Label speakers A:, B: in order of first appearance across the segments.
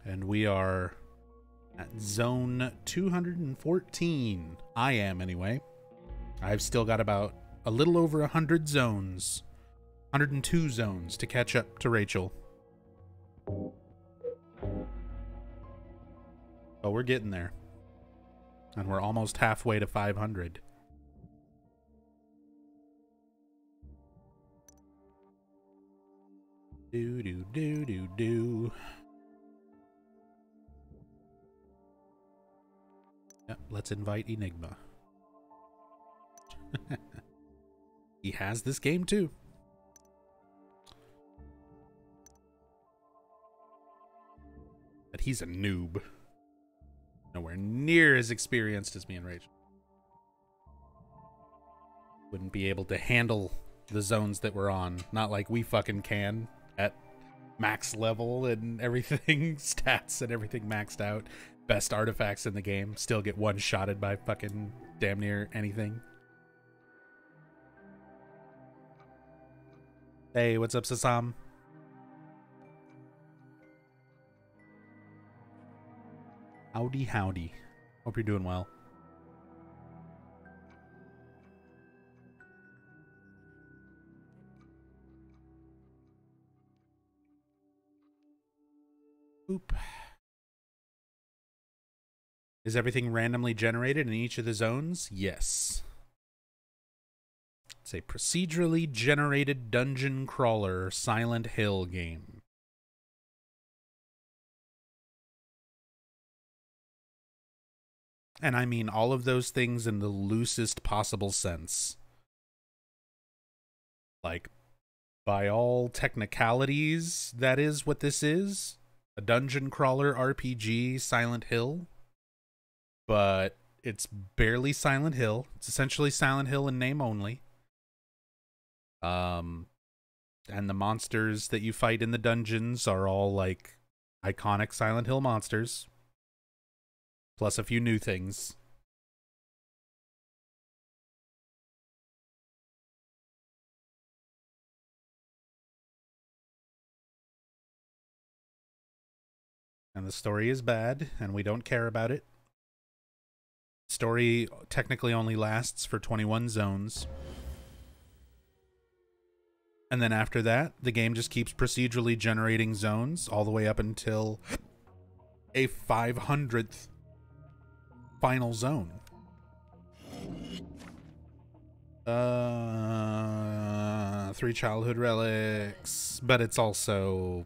A: And we are at zone 214. I am, anyway. I've still got about a little over 100 zones. 102 zones to catch up to Rachel. But we're getting there. And we're almost halfway to 500. Do, do, do, do, do. Yep, let's invite Enigma. He has this game too. But he's a noob. Nowhere near as experienced as me and Rachel. Wouldn't be able to handle the zones that we're on. Not like we fucking can at max level and everything. Stats and everything maxed out. Best artifacts in the game. Still get one-shotted by fucking damn near anything. Hey, what's up, Sasam? Howdy, howdy. Hope you're doing well. Oop. Is everything randomly generated in each of the zones? Yes. It's a procedurally generated dungeon crawler Silent Hill game. And I mean all of those things in the loosest possible sense. Like, by all technicalities, that is what this is. A dungeon crawler RPG Silent Hill. But it's barely Silent Hill. It's essentially Silent Hill in name only. And the monsters that you fight in the dungeons are all like iconic Silent Hill monsters. Plus a few new things. And the story is bad, and we don't care about it. Story technically only lasts for 21 zones. And then after that, the game just keeps procedurally generating zones all the way up until a 500th final zone. 3 childhood relics, but it's also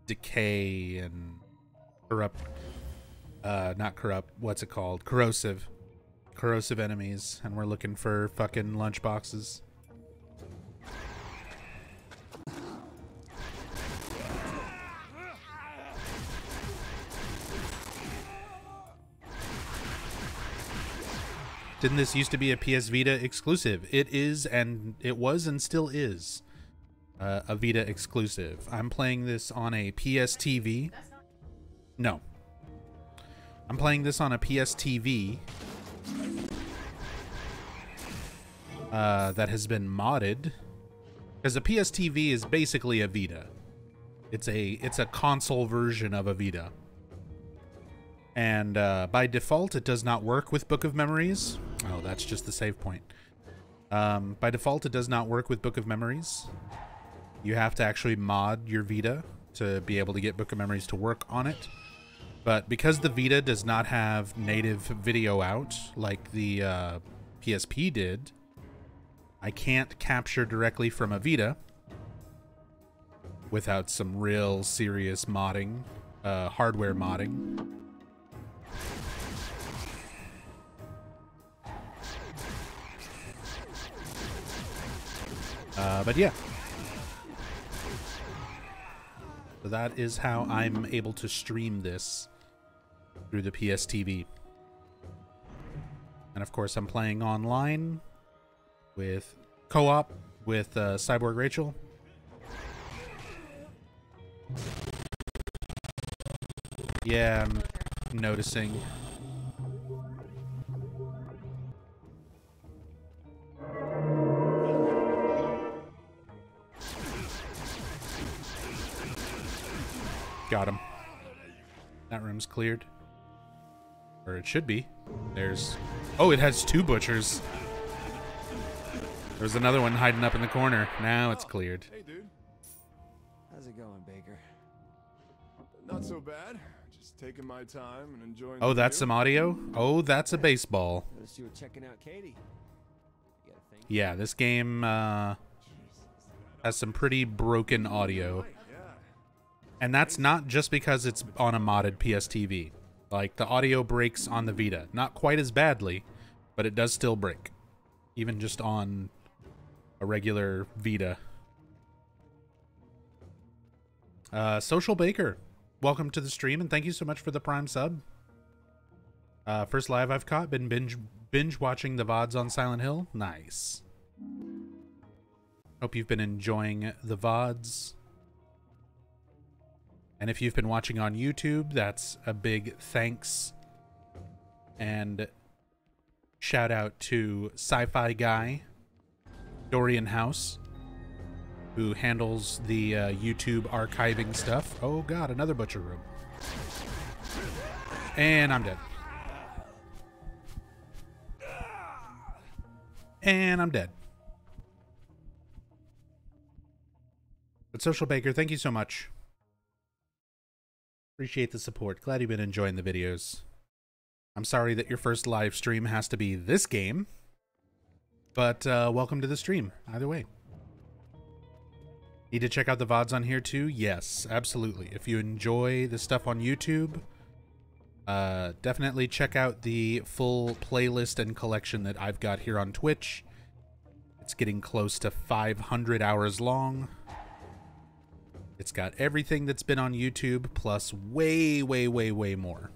A: decay and corrupt, not corrupt, what's it called? Corrosive enemies, and we're looking for fucking lunchboxes. Didn't this used to be a PS Vita exclusive? It is, and it was and still is a Vita exclusive. I'm playing this on a PS TV. No. I'm playing this on a PS TV that has been modded. Because a PS TV is basically a Vita. It's a console version of a Vita. And by default, it does not work with Book of Memories. Oh, that's just the save point. By default, it does not work with Book of Memories. You have to actually mod your Vita to be able to get Book of Memories to work on it. But because the Vita does not have native video out like the PSP did, I can't capture directly from a Vita without some real serious modding, hardware modding. But yeah. So that is how I'm able to stream this through the PS TV. And of course I'm playing online with co-op with Cyborg Rachel. Yeah, I'm noticing. Got him. That room's cleared. Or it should be. There's... Oh, it has 2 butchers. There's another one hiding up in the corner. Now it's cleared.
B: Hey, dude.
C: How's it going, Baker?
B: Not so bad. Just taking my time and enjoying.
A: Oh, that's some audio? Oh, that's a baseball.
C: Noticed you were checking out Katie. You got a thing?
A: Yeah, this game has some pretty broken audio. And that's not just because it's on a modded PSTV. Like, the audio breaks on the Vita. Not quite as badly, but it does still break. Even just on a regular Vita. Social Baker, welcome to the stream, and thank you so much for the Prime sub. First live I've caught, been binge watching the VODs on Silent Hill. Nice. Hope you've been enjoying the VODs. And if you've been watching on YouTube, that's a big thanks. And shout out to Sci-Fi Guy, Dorian House, who handles the YouTube archiving stuff. Oh god, another butcher room. And I'm dead. And I'm dead. But Social Baker, thank you so much. Appreciate the support. Glad you've been enjoying the videos. I'm sorry that your first live stream has to be this game, but welcome to the stream, either way. Need to check out the VODs on here too? Yes, absolutely. If you enjoy the stuff on YouTube, definitely check out the full playlist and collection that I've got here on Twitch. It's getting close to 500 hours long. It's got everything that's been on YouTube, plus way, way, way, way more.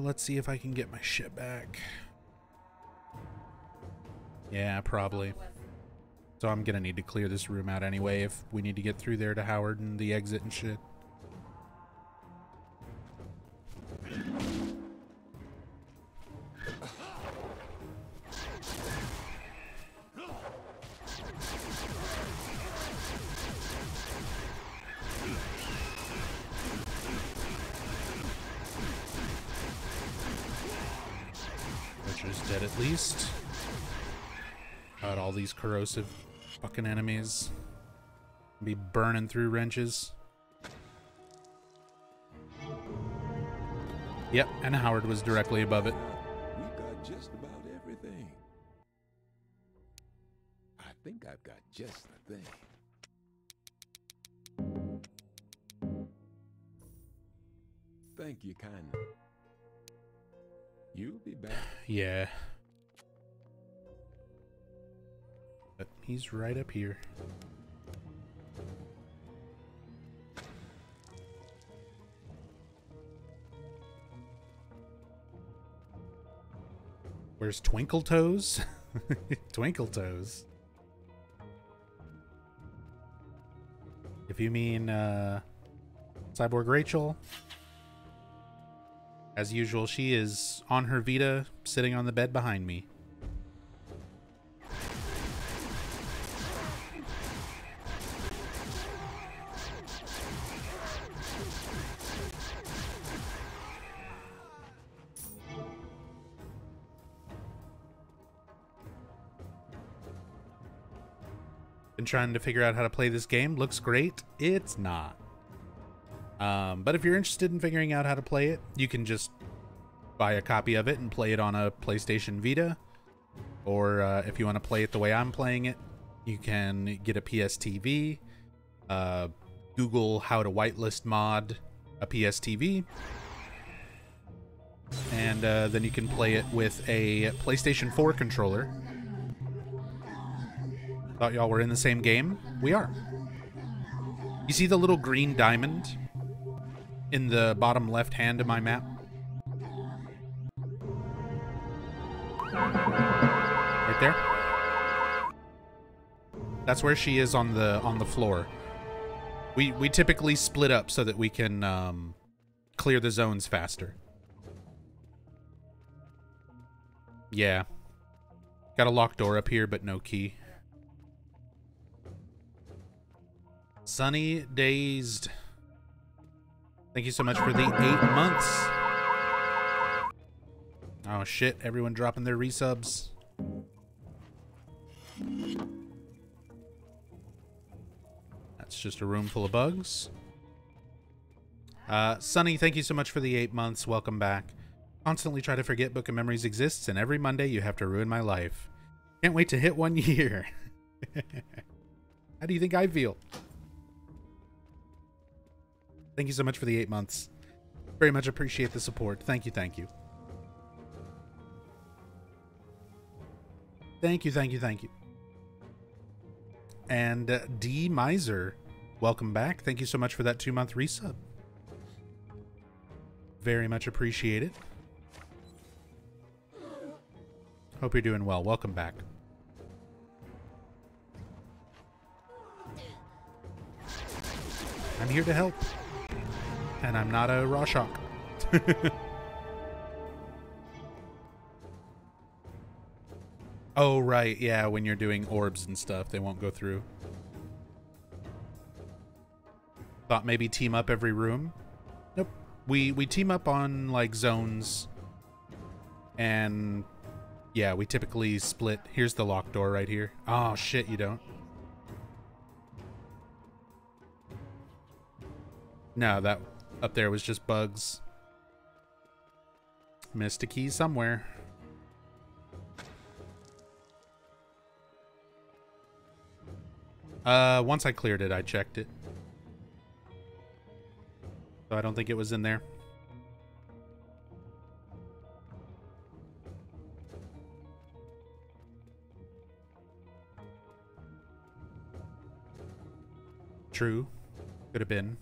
A: Let's see if I can get my shit back. Yeah, probably. So I'm gonna need to clear this room out anyway if we need to get through there to Howard and the exit and shit. Butcher's dead at least. God, all these corrosive fucking enemies. Be burning through wrenches. Yep, and Howard was directly above it.
D: We've got just about everything. I think I've got just the thing. Thank you kindly. You'll be back.
A: Yeah. But he's right up here. Where's Twinkle Toes? Twinkle Toes. If you mean Cyborg Rachel, as usual, she is on her Vita, sitting on the bed behind me. Been trying to figure out how to play this game. Looks great. It's not. But if you're interested in figuring out how to play it, you can just buy a copy of it and play it on a PlayStation Vita. Or if you want to play it the way I'm playing it, you can get a PSTV. Google how to whitelist mod a PSTV. And then you can play it with a PlayStation 4 controller. Thought y'all were in the same game? We are. You see the little green diamond in the bottom left hand of my map? Right there? That's where she is on the floor. We typically split up so that we can clear the zones faster. Yeah. Got a locked door up here, but no key. Sunny Dazed. Thank you so much for the 8 months. Oh shit, everyone dropping their resubs. That's just a room full of bugs. Sunny, thank you so much for the 8 months. Welcome back. Constantly try to forget Book of Memories exists, and every Monday you have to ruin my life. Can't wait to hit 1 year. How do you think I feel? Thank you so much for the 8 months. Very much appreciate the support. Thank you, thank you. Thank you, thank you, thank you. And D Miser, welcome back. Thank you so much for that 2-month resub. Very much appreciate it. Hope you're doing well. Welcome back. I'm here to help. And I'm not a Rorschach. Oh, right. Yeah, when you're doing orbs and stuff, they won't go through. Thought maybe team up every room. Nope. We team up on, like, zones. And, yeah, we typically split. Here's the locked door right here. Oh, shit, you don't. No, that up there was just bugs. Missed a key somewhere. Once I cleared it, I checked it. So I don't think it was in there. True. Could have been.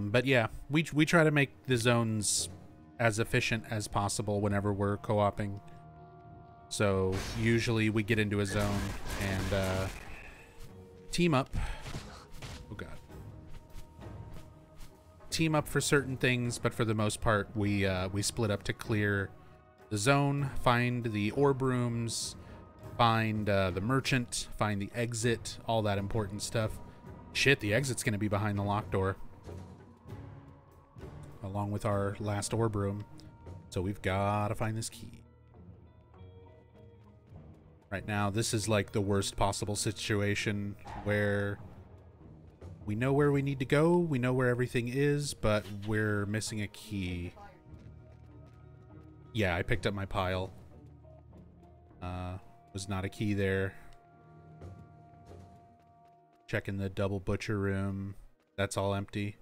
A: But yeah, we try to make the zones as efficient as possible whenever we're co-oping. So usually we get into a zone and team up. Oh god. Team up for certain things, but for the most part we split up to clear the zone, find the orb rooms, find the merchant, find the exit, all that important stuff. Shit, the exit's gonna be behind the locked door, along with our last orb room. So we've got to find this key. Right now, this is like the worst possible situation where we know where we need to go, we know where everything is, but we're missing a key. Yeah, I picked up my pile. Was not a key there. Checking the double butcher room. That's all empty.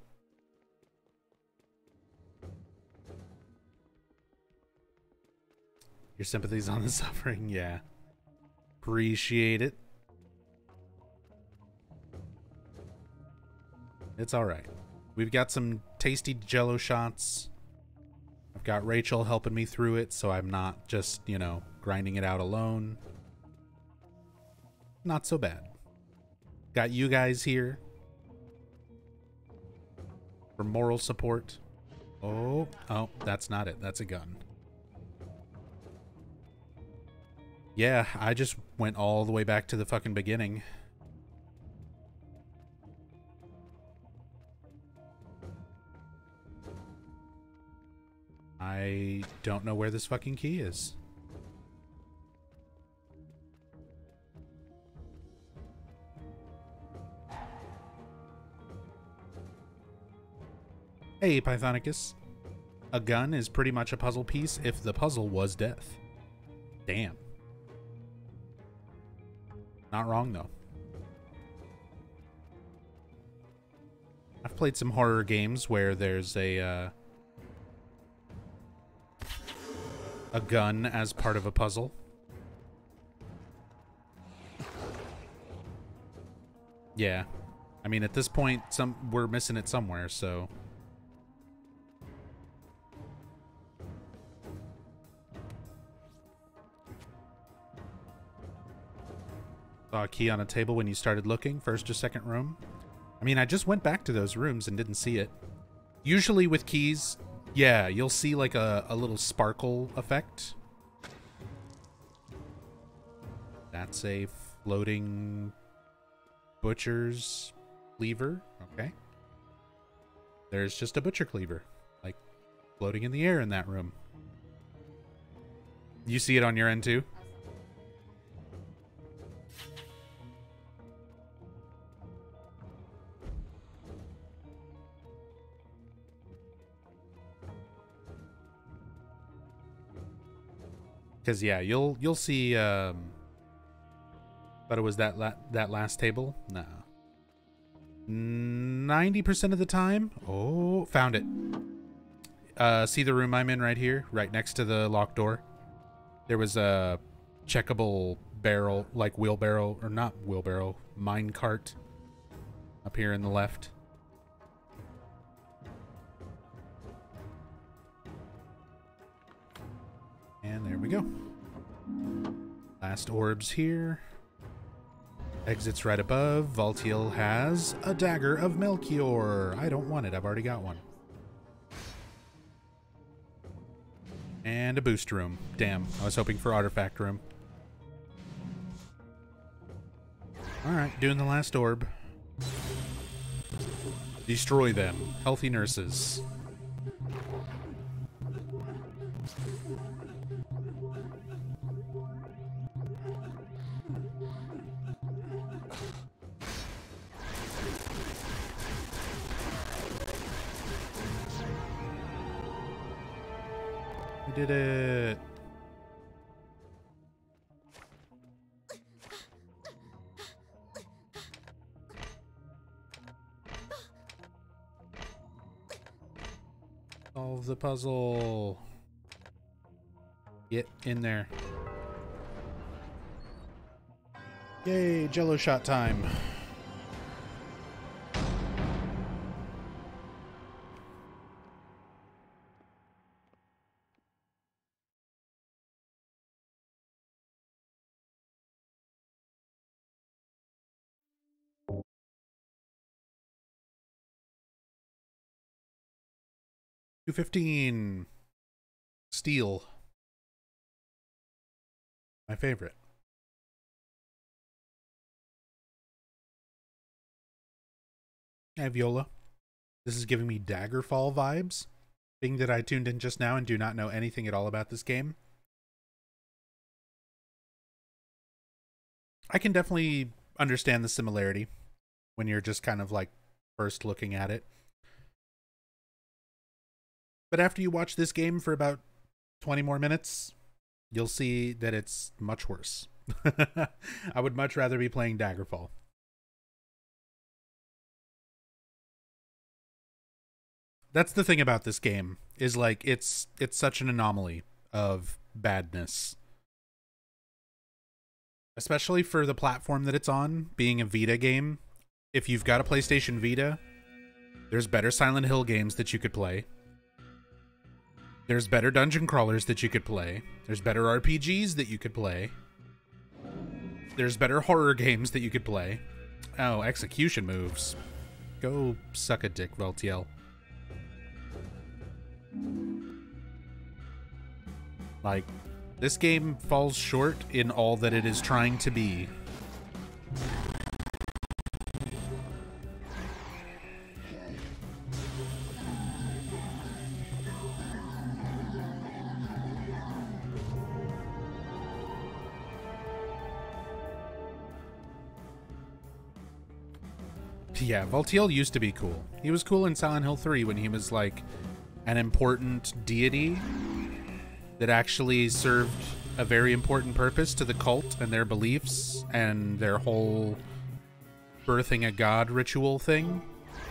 A: Your sympathies on the suffering, yeah. Appreciate it. It's alright. We've got some tasty Jello shots. I've got Rachel helping me through it, so I'm not just, you know, grinding it out alone. Not so bad. Got you guys here for moral support. Oh, that's not it. That's a gun. Yeah, I just went all the way back to the fucking beginning. I don't know where this fucking key is. Hey, Pythonicus. A gun is pretty much a puzzle piece if the puzzle was death. Damn. Not wrong, though. I've played some horror games where there's a gun as part of a puzzle. Yeah. I mean, at this point, we're missing it somewhere, so... Saw a key on a table when you started looking, first or second room. I mean, I just went back to those rooms and didn't see it. Usually with keys, yeah, you'll see like a little sparkle effect. That's a floating butcher's cleaver. Okay. There's just a butcher cleaver, like floating in the air in that room. You see it on your end too? Because yeah, you'll see. But it was that last table. No. 90% of the time. Oh, found it. See the room I'm in right here, right next to the locked door. There was a checkable barrel, like wheelbarrow, or not wheelbarrow, mine cart up here in the left. And there we go. Last orbs here. Exits right above. Valtiel has a dagger of Melchior. I don't want it. I've already got one. And a boost room. Damn, I was hoping for artifact room. Alright, doing the last orb. Destroy them. Healthy nurses. We did it. Solve the puzzle. Get in there. Yay, Jello shot time. $2.15. Steel. My favorite. Hey, Viola. This is giving me Daggerfall vibes. Being that I tuned in just now and do not know anything at all about this game. I can definitely understand the similarity when you're just kind of like first looking at it. But after you watch this game for about 20 more minutes, you'll see that it's much worse. I would much rather be playing Daggerfall. That's the thing about this game, is like it's such an anomaly of badness. Especially for the platform that it's on, being a Vita game. If you've got a PlayStation Vita, there's better Silent Hill games that you could play. There's better dungeon crawlers that you could play. There's better RPGs that you could play. There's better horror games that you could play. Oh, execution moves. Go suck a dick, Valtiel. Like, this game falls short in all that it is trying to be. Yeah, Valtiel used to be cool. He was cool in Silent Hill 3 when he was like an important deity that actually served a very important purpose to the cult and their beliefs and their whole birthing a god ritual thing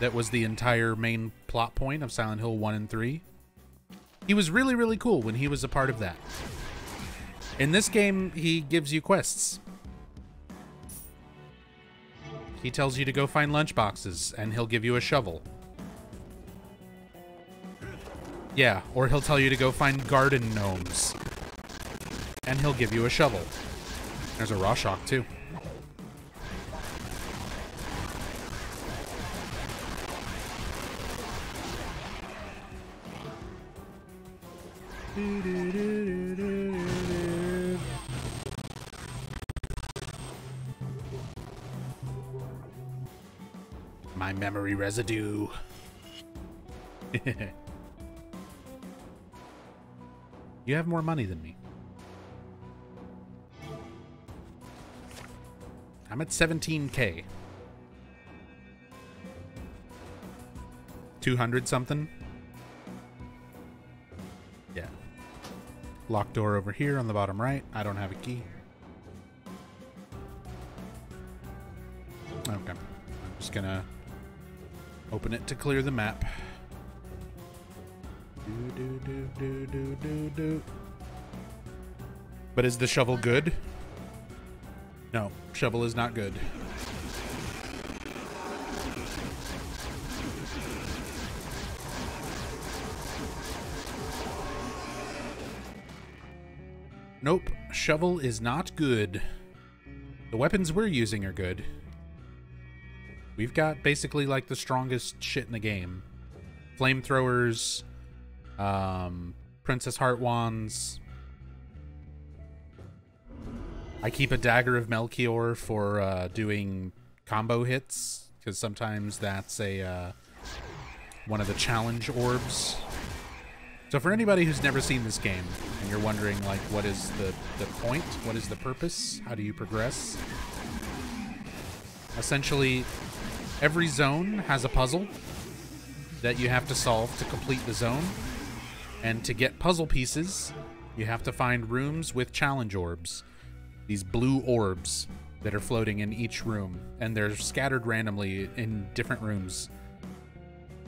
A: that was the entire main plot point of Silent Hill 1 and 3. He was really, really cool when he was a part of that. In this game, he gives you quests. He tells you to go find lunchboxes, and he'll give you a shovel. Yeah, or he'll tell you to go find garden gnomes, and he'll give you a shovel. There's a Rorschach, too. My memory residue. You have more money than me. I'm at 17K. 200 something. Yeah. Locked door over here on the bottom right. I don't have a key. Okay. I'm just gonna open it to clear the map. But is the shovel good? No, shovel is not good. Nope, shovel is not good. The weapons we're using are good. We've got basically like the strongest shit in the game. Flamethrowers, Princess Heart Wands. I keep a Dagger of Melchior for doing combo hits, because sometimes that's a one of the challenge orbs. So for anybody who's never seen this game, and you're wondering, like, what is the point? What is the purpose? How do you progress? Essentially, every zone has a puzzle that you have to solve to complete the zone. And to get puzzle pieces, you have to find rooms with challenge orbs. These blue orbs that are floating in each room. And they're scattered randomly in different rooms.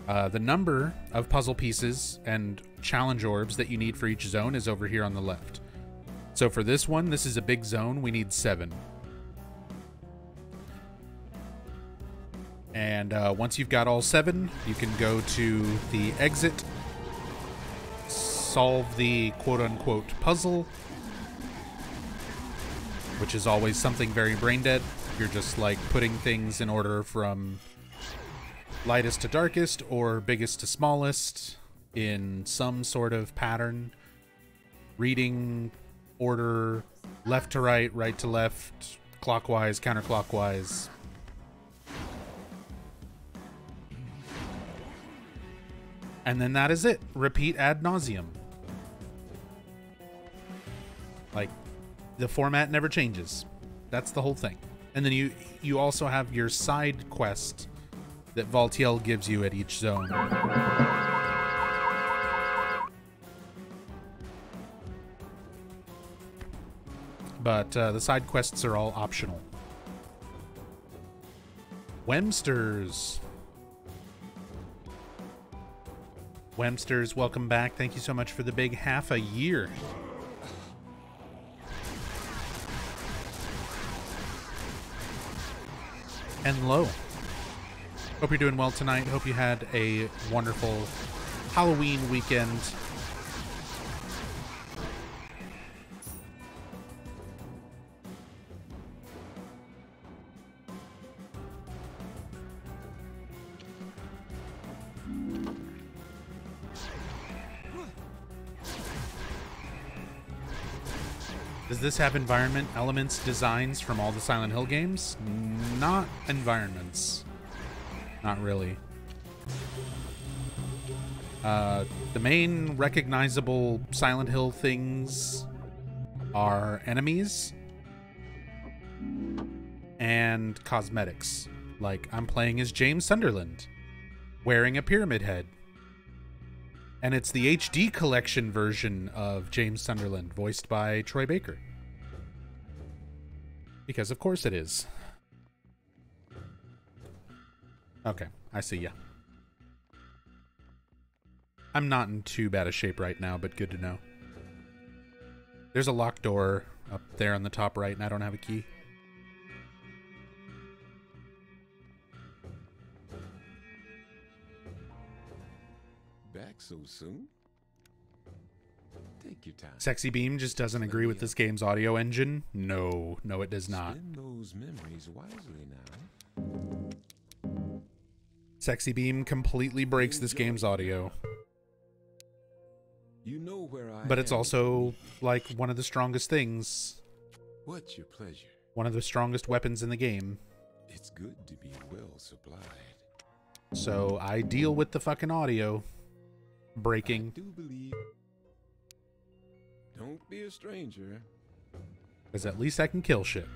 A: The number of puzzle pieces and challenge orbs that you need for each zone is over here on the left. So for this one, this is a big zone. We need 7. And once you've got all 7, you can go to the exit, solve the quote-unquote puzzle, which is always something very brain-dead. You're just like putting things in order from lightest to darkest or biggest to smallest in some sort of pattern. Reading order left to right, right to left, clockwise, counterclockwise. And then that is it. Repeat ad nauseum. Like, the format never changes. That's the whole thing. And then you also have your side quest that Valtiel gives you at each zone. But the side quests are all optional. Wemsters. Wemsters, welcome back. Thank you so much for the big half a year. And low. Hope you're doing well tonight. Hope you had a wonderful Halloween weekend. Does this have environment elements designs from all the Silent Hill games? Not environments. Not really. The main recognizable Silent Hill things are enemies and cosmetics. Like, I'm playing as James Sunderland, wearing a pyramid head. And it's the HD collection version of James Sunderland, voiced by Troy Baker. Because of course it is. Okay, I see ya. I'm not in too bad a shape right now, but good to know. There's a locked door up there on the top right, and I don't have a key.
D: Back so soon? Take your time.
A: Sexy Beam just doesn't agree with this game's audio engine. No, it does not.
D: Spend those memories wisely now.
A: Sexy Beam completely breaks this game's audio.
D: You know where I
A: But it's
D: am.
A: also like one of the strongest things,
D: What's your pleasure?
A: one of the strongest weapons in the game.
D: It's good to be well supplied.
A: So I deal with the fucking audio
D: I
A: breaking.
D: do believe. Don't be a stranger.
A: Because at least I can kill shit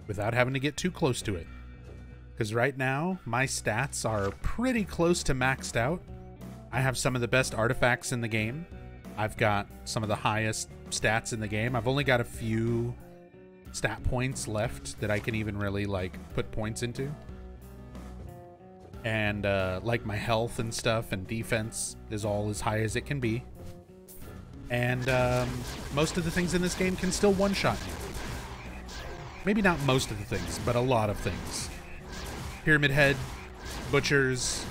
A: without having to get too close to it. Because right now, my stats are pretty close to maxed out. I have some of the best artifacts in the game. I've got some of the highest stats in the game. I've only got a few stat points left that I can even really, like, put points into. And, like, my health and stuff and defense is all as high as it can be. And most of the things in this game can still one-shot you. Maybe not most of the things, but a lot of things. Pyramid Head, Butchers,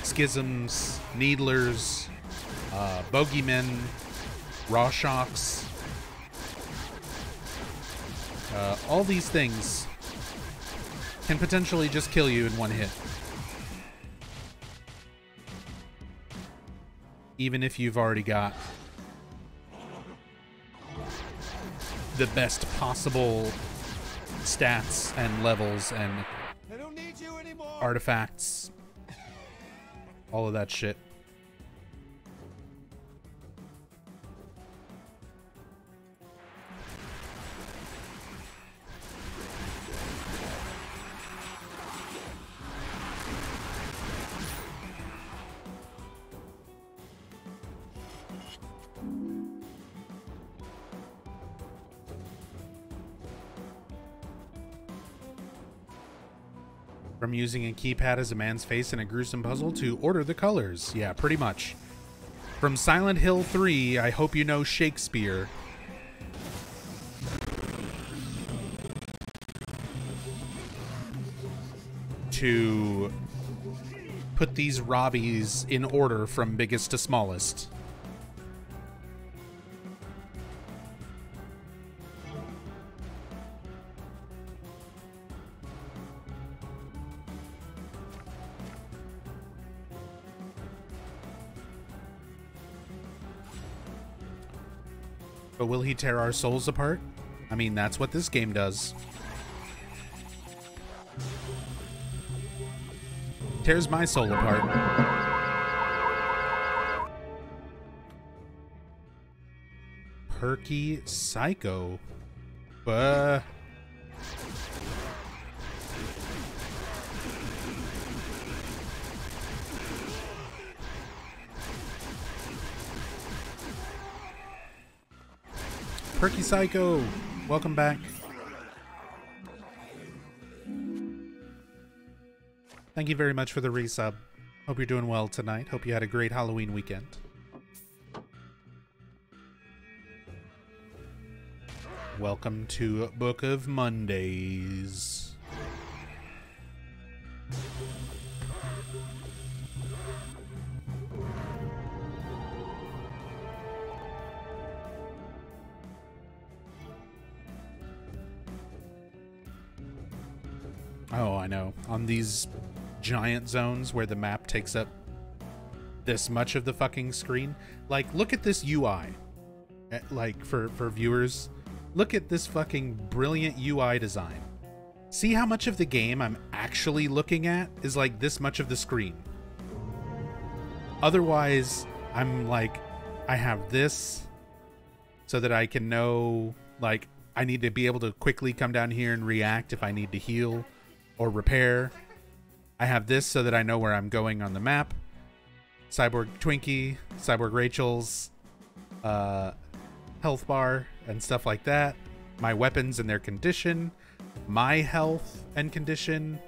A: Schisms, Needlers, Bogeymen, Rawshocks. All these things can potentially just kill you in one hit. Even if you've already got the best possible stats and levels and
C: I don't need you anymore.
A: artifacts, all of that shit. From using a keypad as a man's face in a gruesome puzzle to order the colors. Yeah, pretty much. From Silent Hill 3, I hope you know Shakespeare. To put these Robbies in order from biggest to smallest. But will he tear our souls apart? I mean, that's what this game does. Tears my soul apart. Perky Psycho. Perky Psycho, welcome back. Thank you very much for the resub. Hope you're doing well tonight. Hope you had a great Halloween weekend. Welcome to Book of Mondays. Oh, I know. On these giant zones where the map takes up this much of the fucking screen. Like, look at this UI. Like, for viewers, look at this fucking brilliant UI design. See how much of the game I'm actually looking at is like this much of the screen. Otherwise, I'm like, I have this so that I can know, like, I need to be able to quickly come down here and react if I need to heal or repair. I have this so that I know where I'm going on the map. Cyborg Twinkie, Cyborg Rachel's health bar and stuff like that. My weapons and their condition. My health and condition.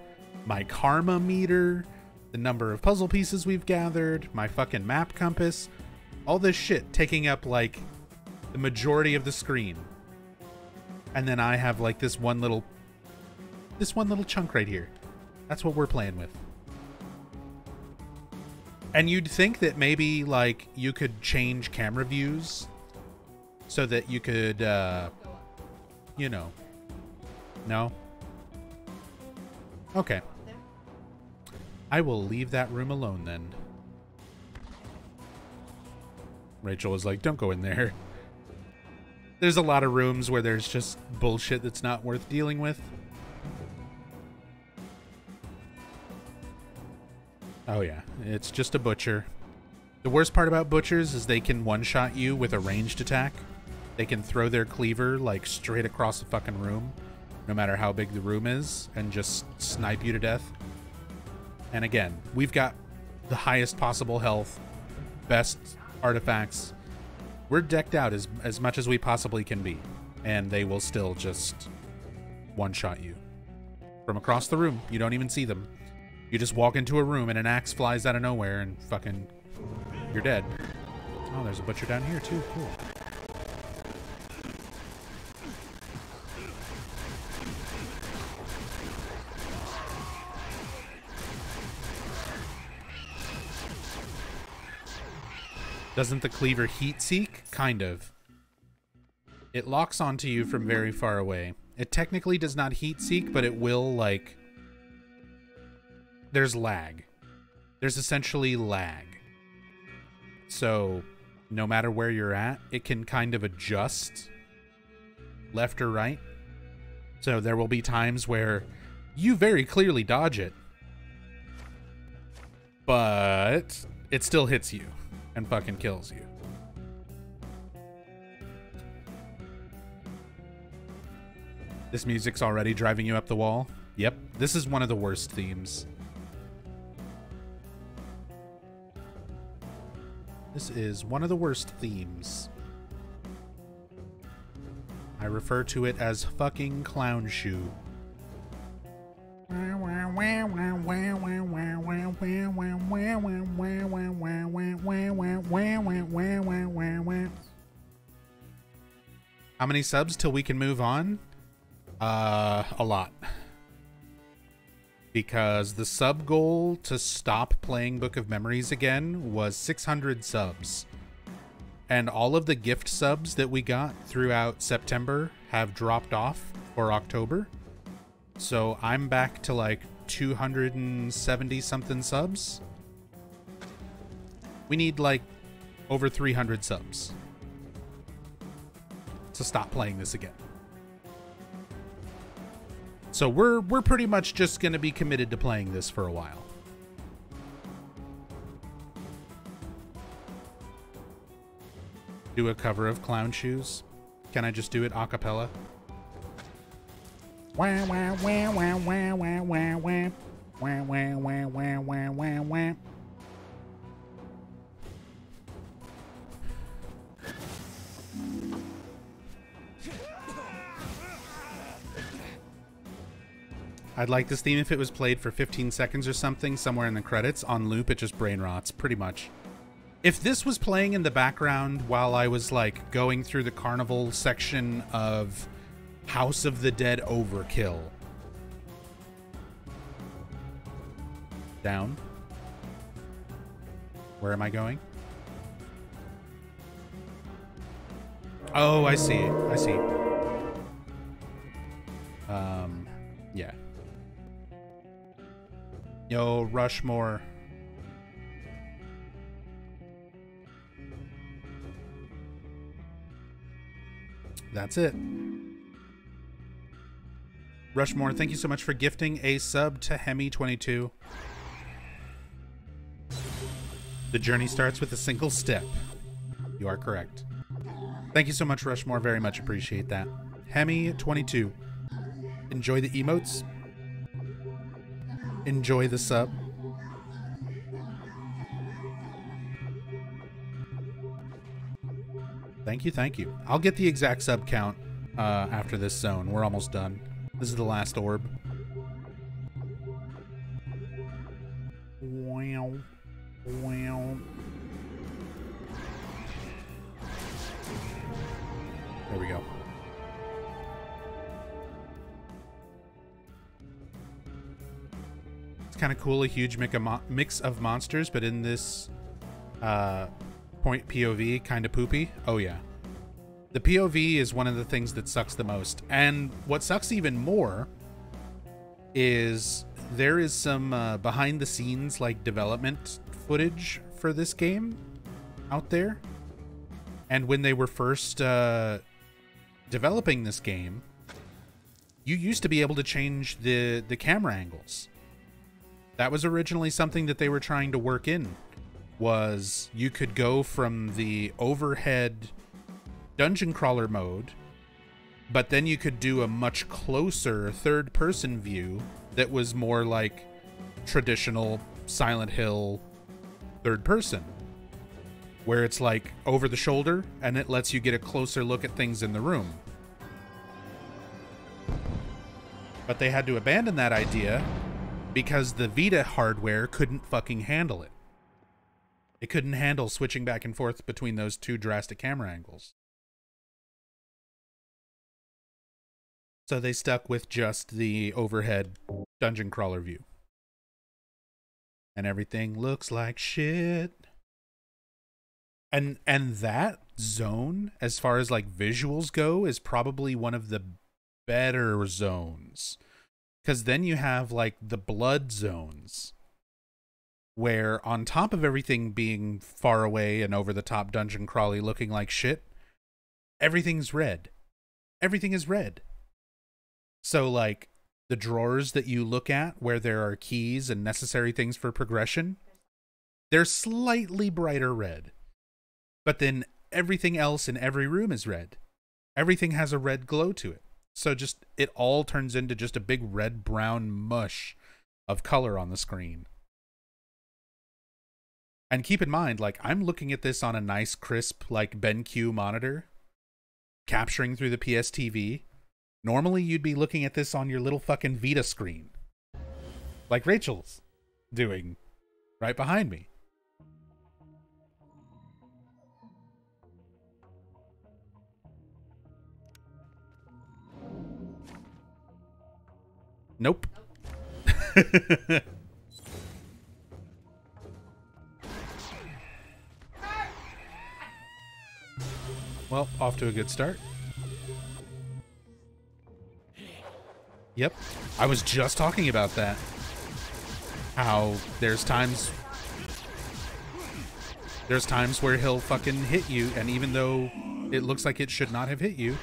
A: My karma meter. The number of puzzle pieces we've gathered. My fucking map compass. All this shit taking up like the majority of the screen. And then I have like this one little chunk right here. That's what we're playing with. And you'd think that maybe like you could change camera views so that you could you know. No? Okay. I will leave that room alone then. Rachel was like, don't go in there. There's a lot of rooms where there's just bullshit that's not worth dealing with. Oh yeah, it's just a butcher. The worst part about butchers is they can one-shot you with a ranged attack. They can throw their cleaver like straight across the fucking room, no matter how big the room is, and just snipe you to death. And again, we've got the highest possible health, best artifacts. We're decked out as much as we possibly can be, and they will still just one-shot you from across the room. You don't even see them. You just walk into a room and an axe flies out of nowhere and fucking you're dead. Oh, there's a butcher down here too. Cool. Doesn't the cleaver heat seek? Kind of. It locks onto you from very far away. It technically does not heat seek, but it will, like... There's lag. There's essentially lag. So, no matter where you're at, it can kind of adjust left or right. So there will be times where you very clearly dodge it, but it still hits you and fucking kills you. This music's already driving you up the wall. Yep, this is one of the worst themes. This is one of the worst themes. I refer to it as fucking clown shoe. How many subs till we can move on? A lot. Because the sub goal to stop playing Book of Memories again was 600 subs. And all of the gift subs that we got throughout September have dropped off for October. So I'm back to like 270 something subs. We need like over 300 subs to stop playing this again. So we're pretty much just going to be committed to playing this for a while. Do a cover of Clown Shoes. Can I just do it a cappella? Wah wah wah wah wah wah wah wah wah wah wah wah wah wah wah. I'd like this theme if it was played for 15 seconds or something somewhere in the credits. On loop, it just brain rots, pretty much. If this was playing in the background while I was, like, going through the carnival section of House of the Dead Overkill. Down. Where am I going? Oh, I see. I see. Yeah. Yo, Rushmore. That's it. Rushmore, thank you so much for gifting a sub to Hemi22. The journey starts with a single step. You are correct. Thank you so much, Rushmore. Very much appreciate that. Hemi22. Enjoy the emotes. Enjoy the sub. Thank you, thank you. I'll get the exact sub count after this zone. We're almost done. This is the last orb. Wow. Wow. There we go. It's kind of cool, a huge mix of monsters, but in this point POV, kind of poopy. Oh yeah. The POV is one of the things that sucks the most. And what sucks even more is there is some behind the scenes like development footage for this game out there. And when they were first developing this game, you used to be able to change the camera angles. That was originally something that they were trying to work in, was you could go from the overhead dungeon crawler mode, but then you could do a much closer third-person view that was more like traditional Silent Hill third-person, where it's like over the shoulder and it lets you get a closer look at things in the room. But they had to abandon that idea because the Vita hardware couldn't fucking handle it. It couldn't handle switching back and forth between those two drastic camera angles. So they stuck with just the overhead dungeon crawler view. And everything looks like shit. And that zone, as far as like visuals go, is probably one of the better zones. Because then you have like the blood zones, where on top of everything being far away and over the top dungeon crawly looking like shit, everything's red. Everything is red. So like the drawers that you look at where there are keys and necessary things for progression, they're slightly brighter red. But then everything else in every room is red. Everything has a red glow to it. So just, it all turns into just a big red-brown mush of color on the screen. And keep in mind, like, I'm looking at this on a nice, crisp, like, BenQ monitor, capturing through the PSTV. Normally, you'd be looking at this on your little fucking Vita screen, like Rachel's doing right behind me. Nope. Well, off to a good start. Yep. I was just talking about that. How there's times where he'll fucking hit you, and even though it looks like it should not have hit you,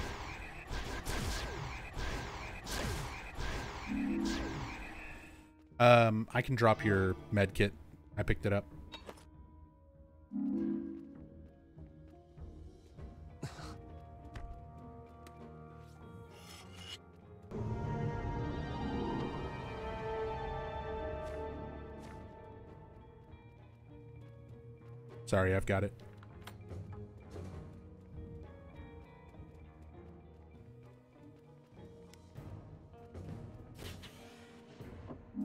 A: I can drop your med kit. I picked it up. Sorry, I've got it.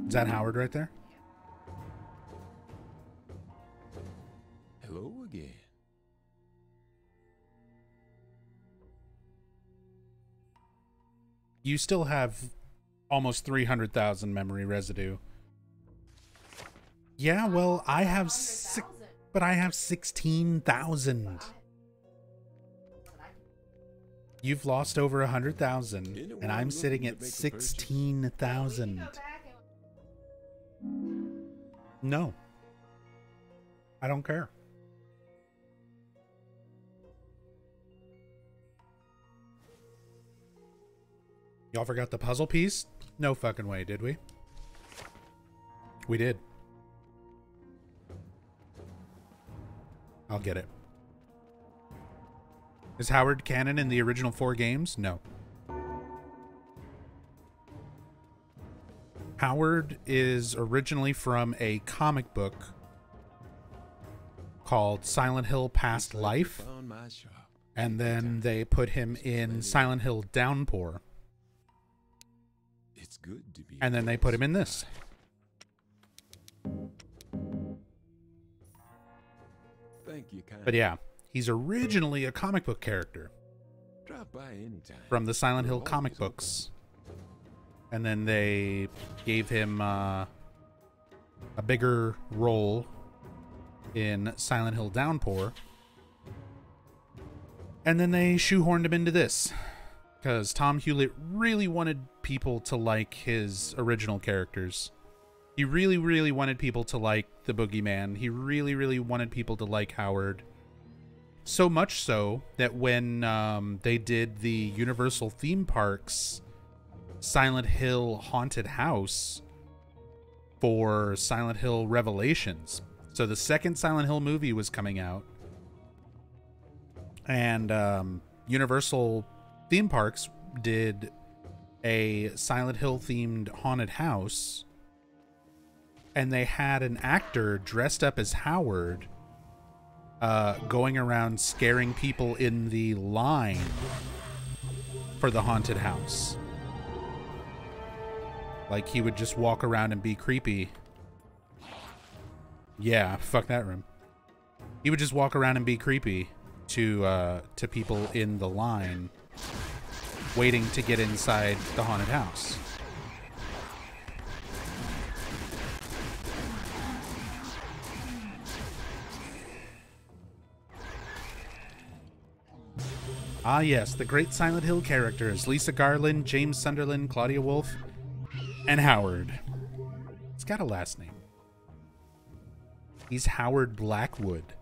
A: Is that Howard right there?
D: Hello again.
A: You still have almost 300,000 memory residue. Yeah, well, I have but I have 16,000. You've lost over 100,000, and I'm sitting at 16,000. No. I don't care. Y'all forgot the puzzle piece? No fucking way, did we? We did. I'll get it. Is Howard canon in the original 4 games? No. Howard is originally from a comic book called Silent Hill Past Life, and then they put him in Silent Hill Downpour,
D: It's good to be
A: and then they put him in this.
D: Thank you, kind.
A: But yeah, he's originally a comic book character
D: Drop by anytime.
A: from the Silent Hill comic books. And then they gave him a bigger role in Silent Hill Downpour. And then they shoehorned him into this. Because Tom Hewlett really wanted people to like his original characters. He really, really wanted people to like the Boogeyman. He really, really wanted people to like Howard. So much so that when they did the Universal theme parks Silent Hill Haunted House for Silent Hill Revelations, so the second Silent Hill movie was coming out, and Universal theme parks did a Silent Hill themed haunted house, and they had an actor dressed up as Howard going around scaring people in the line for the haunted house. Like, he would just walk around and be creepy. Yeah, fuck that room. He would just walk around and be creepy to people in the line waiting to get inside the haunted house. Ah yes, the great Silent Hill characters, Lisa Garland, James Sunderland, Claudia Wolf, and Howard. He's got a last name. He's Howard Blackwood.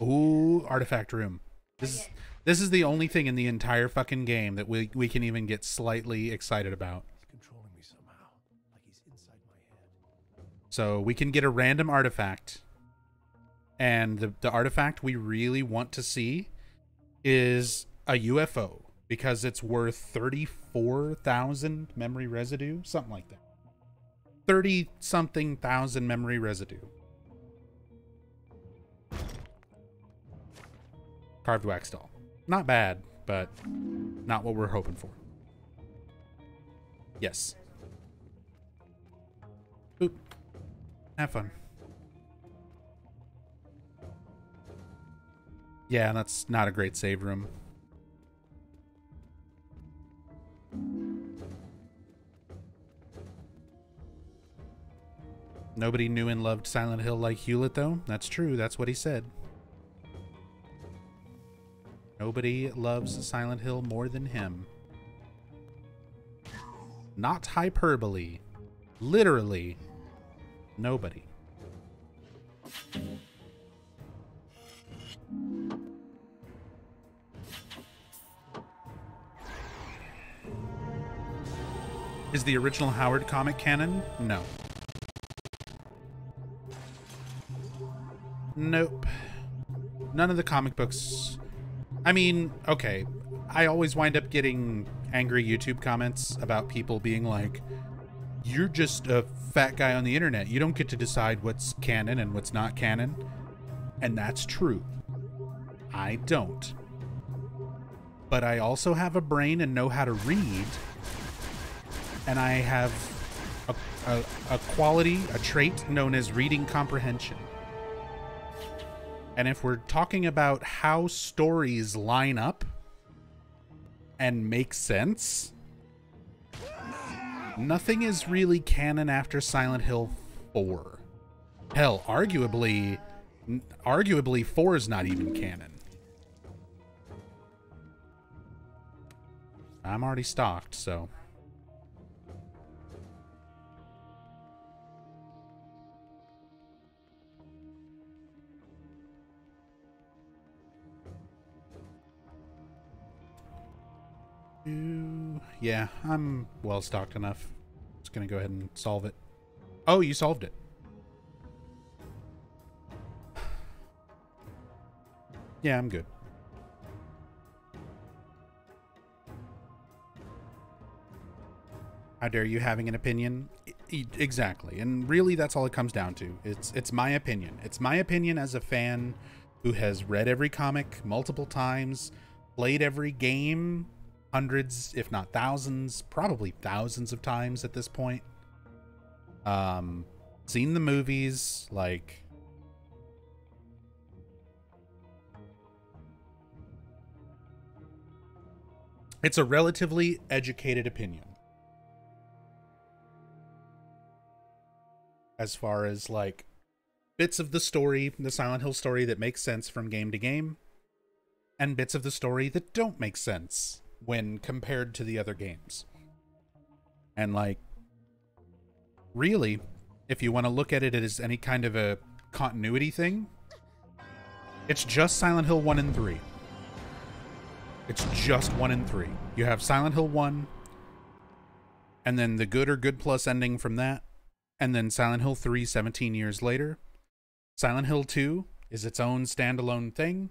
A: Ooh, artifact room. This is the only thing in the entire fucking game that we can even get slightly excited about.
C: Controlling me somehow, like he's inside my head.
A: So we can get a random artifact. And the artifact we really want to see is a UFO, because it's worth 34,000 memory residue, something like that. 30-something thousand memory residue. Carved wax doll. Not bad, but not what we're hoping for. Yes. Oop. Have fun. Yeah, that's not a great save room. Nobody knew and loved Silent Hill like Hewlett, though. That's true. That's what he said. Nobody loves Silent Hill more than him. Not hyperbole. Literally, nobody. Is the original Howard comic canon? No. Nope. None of the comic books. I mean, okay. I always wind up getting angry YouTube comments about people being like, you're just a fat guy on the internet. You don't get to decide what's canon and what's not canon. And that's true. I don't. But I also have a brain and know how to read. And I have a quality, a trait known as reading comprehension. And if we're talking about how stories line up and make sense, nothing is really canon after Silent Hill 4. Hell, arguably 4 is not even canon. I'm already stocked, so... Yeah, I'm well stocked enough. Just gonna go ahead and solve it. Oh, you solved it. Yeah, I'm good. How dare you having an opinion? Exactly. And really, that's all it comes down to. It's my opinion. It's my opinion as a fan who has read every comic multiple times, played every game hundreds, if not thousands, probably thousands of times at this point. Seen the movies, like... It's a relatively educated opinion. As far as, like, bits of the story, the Silent Hill story that makes sense from game to game, and bits of the story that don't make sense when compared to the other games. And like, really, if you want to look at it as any kind of a continuity thing, it's just Silent Hill 1 and 3. It's just 1 and 3. You have Silent Hill 1, and then the good or good plus ending from that, and then Silent Hill 3 17 years later. Silent Hill 2 is its own standalone thing.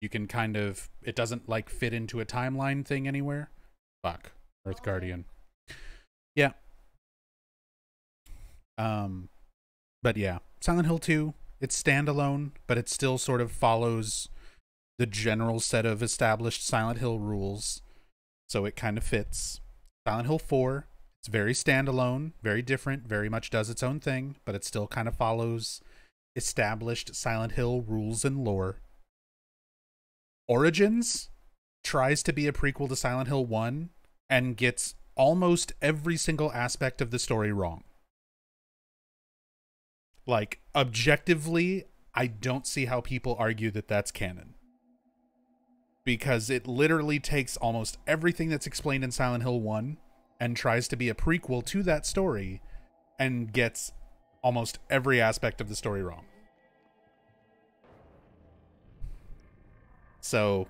A: You can kind of, it doesn't like fit into a timeline thing anywhere. Fuck. Earth Guardian. Yeah. But yeah, Silent Hill 2, it's standalone, but it still sort of follows the general set of established Silent Hill rules. So it kind of fits. Silent Hill 4, it's very standalone, very different, very much does its own thing, but it still kind of follows established Silent Hill rules and lore. Origins tries to be a prequel to Silent Hill 1 and gets almost every single aspect of the story wrong. Like, objectively, I don't see how people argue that that's canon. Because it literally takes almost everything that's explained in Silent Hill 1 and tries to be a prequel to that story and gets almost every aspect of the story wrong. So,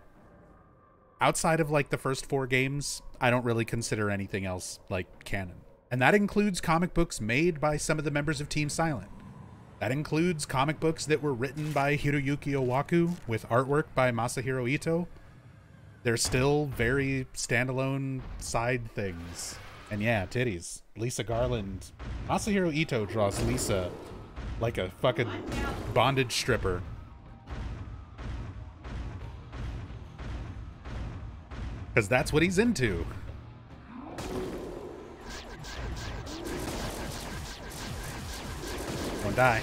A: outside of like the first 4 games, I don't really consider anything else like canon. And that includes comic books made by some of the members of Team Silent. That includes comic books that were written by Hiroyuki Owaku with artwork by Masahiro Ito. They're still very standalone side things. And yeah, titties. Lisa Garland. Masahiro Ito draws Lisa like a fucking bondage stripper. Because that's what he's into. Don't die.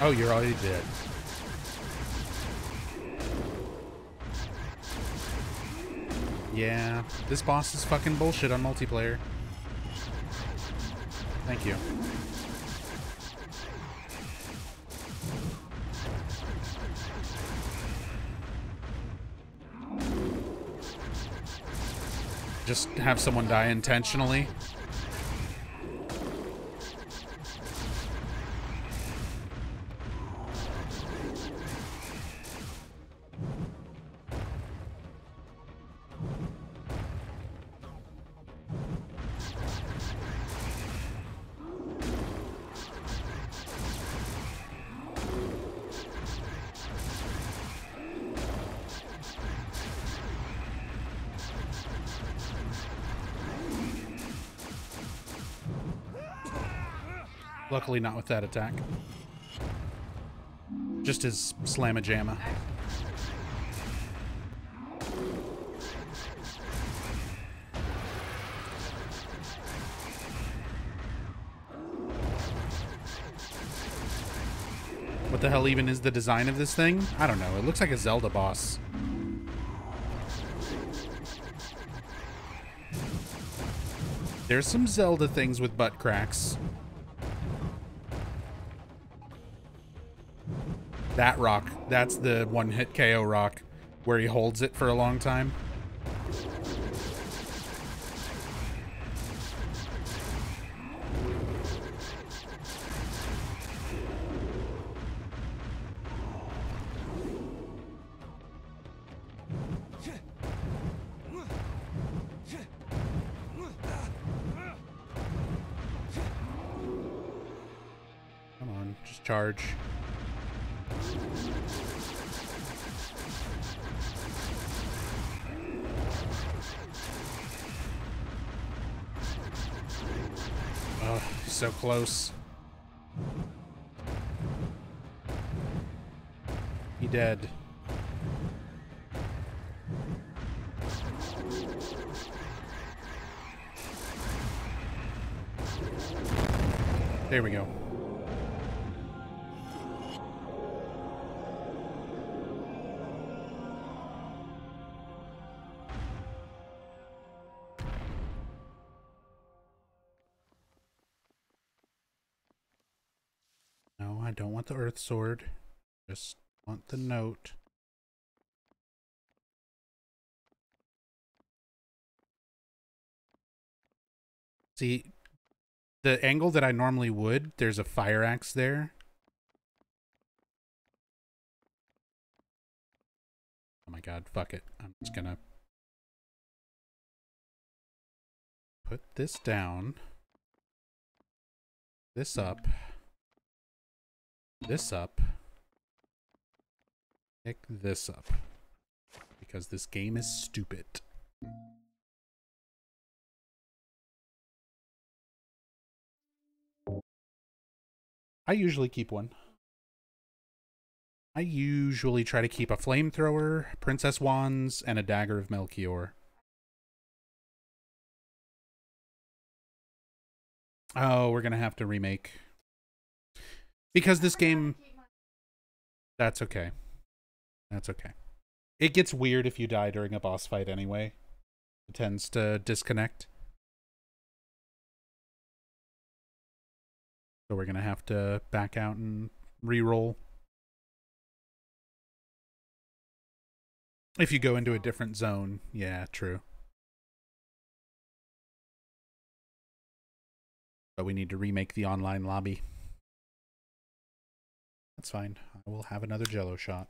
A: Oh, you're already dead. Yeah, this boss is fucking bullshit on multiplayer. Thank you. Just have someone die intentionally. Luckily not with that attack. Just his slamma-jamma. What the hell even is the design of this thing? I don't know. It looks like a Zelda boss. There's some Zelda things with butt cracks. That rock, that's the one-hit KO rock where he holds it for a long time. Come on, just charge. Oh, so close. He dead. There we go. No, I don't want the Earth Sword. Just want the note. See, the angle that I normally would, there's a fire axe there. Oh my god, fuck it. I'm just gonna put this down. This up. This up. Pick this up. Because this game is stupid. I usually keep one. I usually try to keep a flamethrower, princess wands, and a dagger of Melchior. Oh, we're gonna have to remake. Because this game... That's okay. That's okay. It gets weird if you die during a boss fight anyway. It tends to disconnect. So we're gonna have to back out and re-roll. If you go into a different zone, yeah, true. But we need to remake the online lobby. That's fine. I will have another Jello shot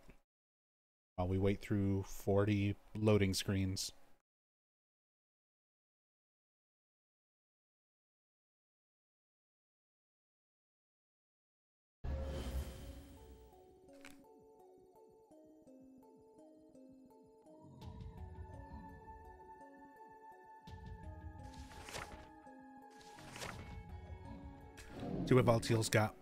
A: while we wait through 40 loading screens. See what Valtiel's got.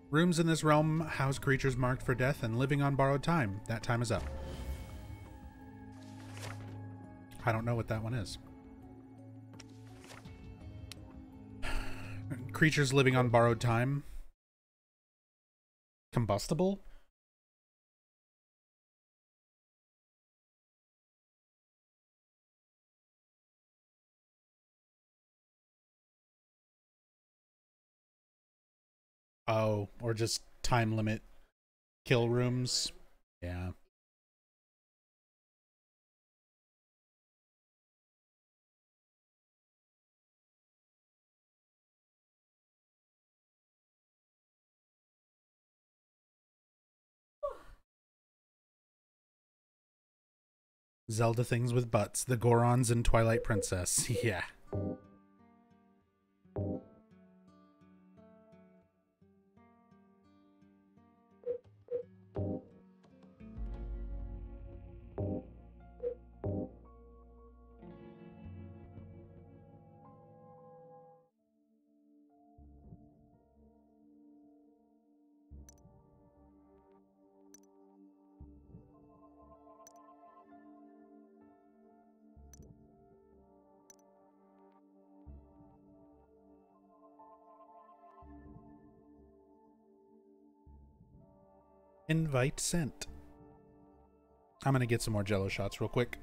A: Rooms in this realm house creatures marked for death and living on borrowed time. That time is up. I don't know what that one is. Creatures living on borrowed time. Combustible? Oh, or just time limit kill rooms. Yeah. Zelda things with butts. The Gorons and Twilight Princess. Yeah. Invite sent. I'm gonna get some more Jello shots real quick.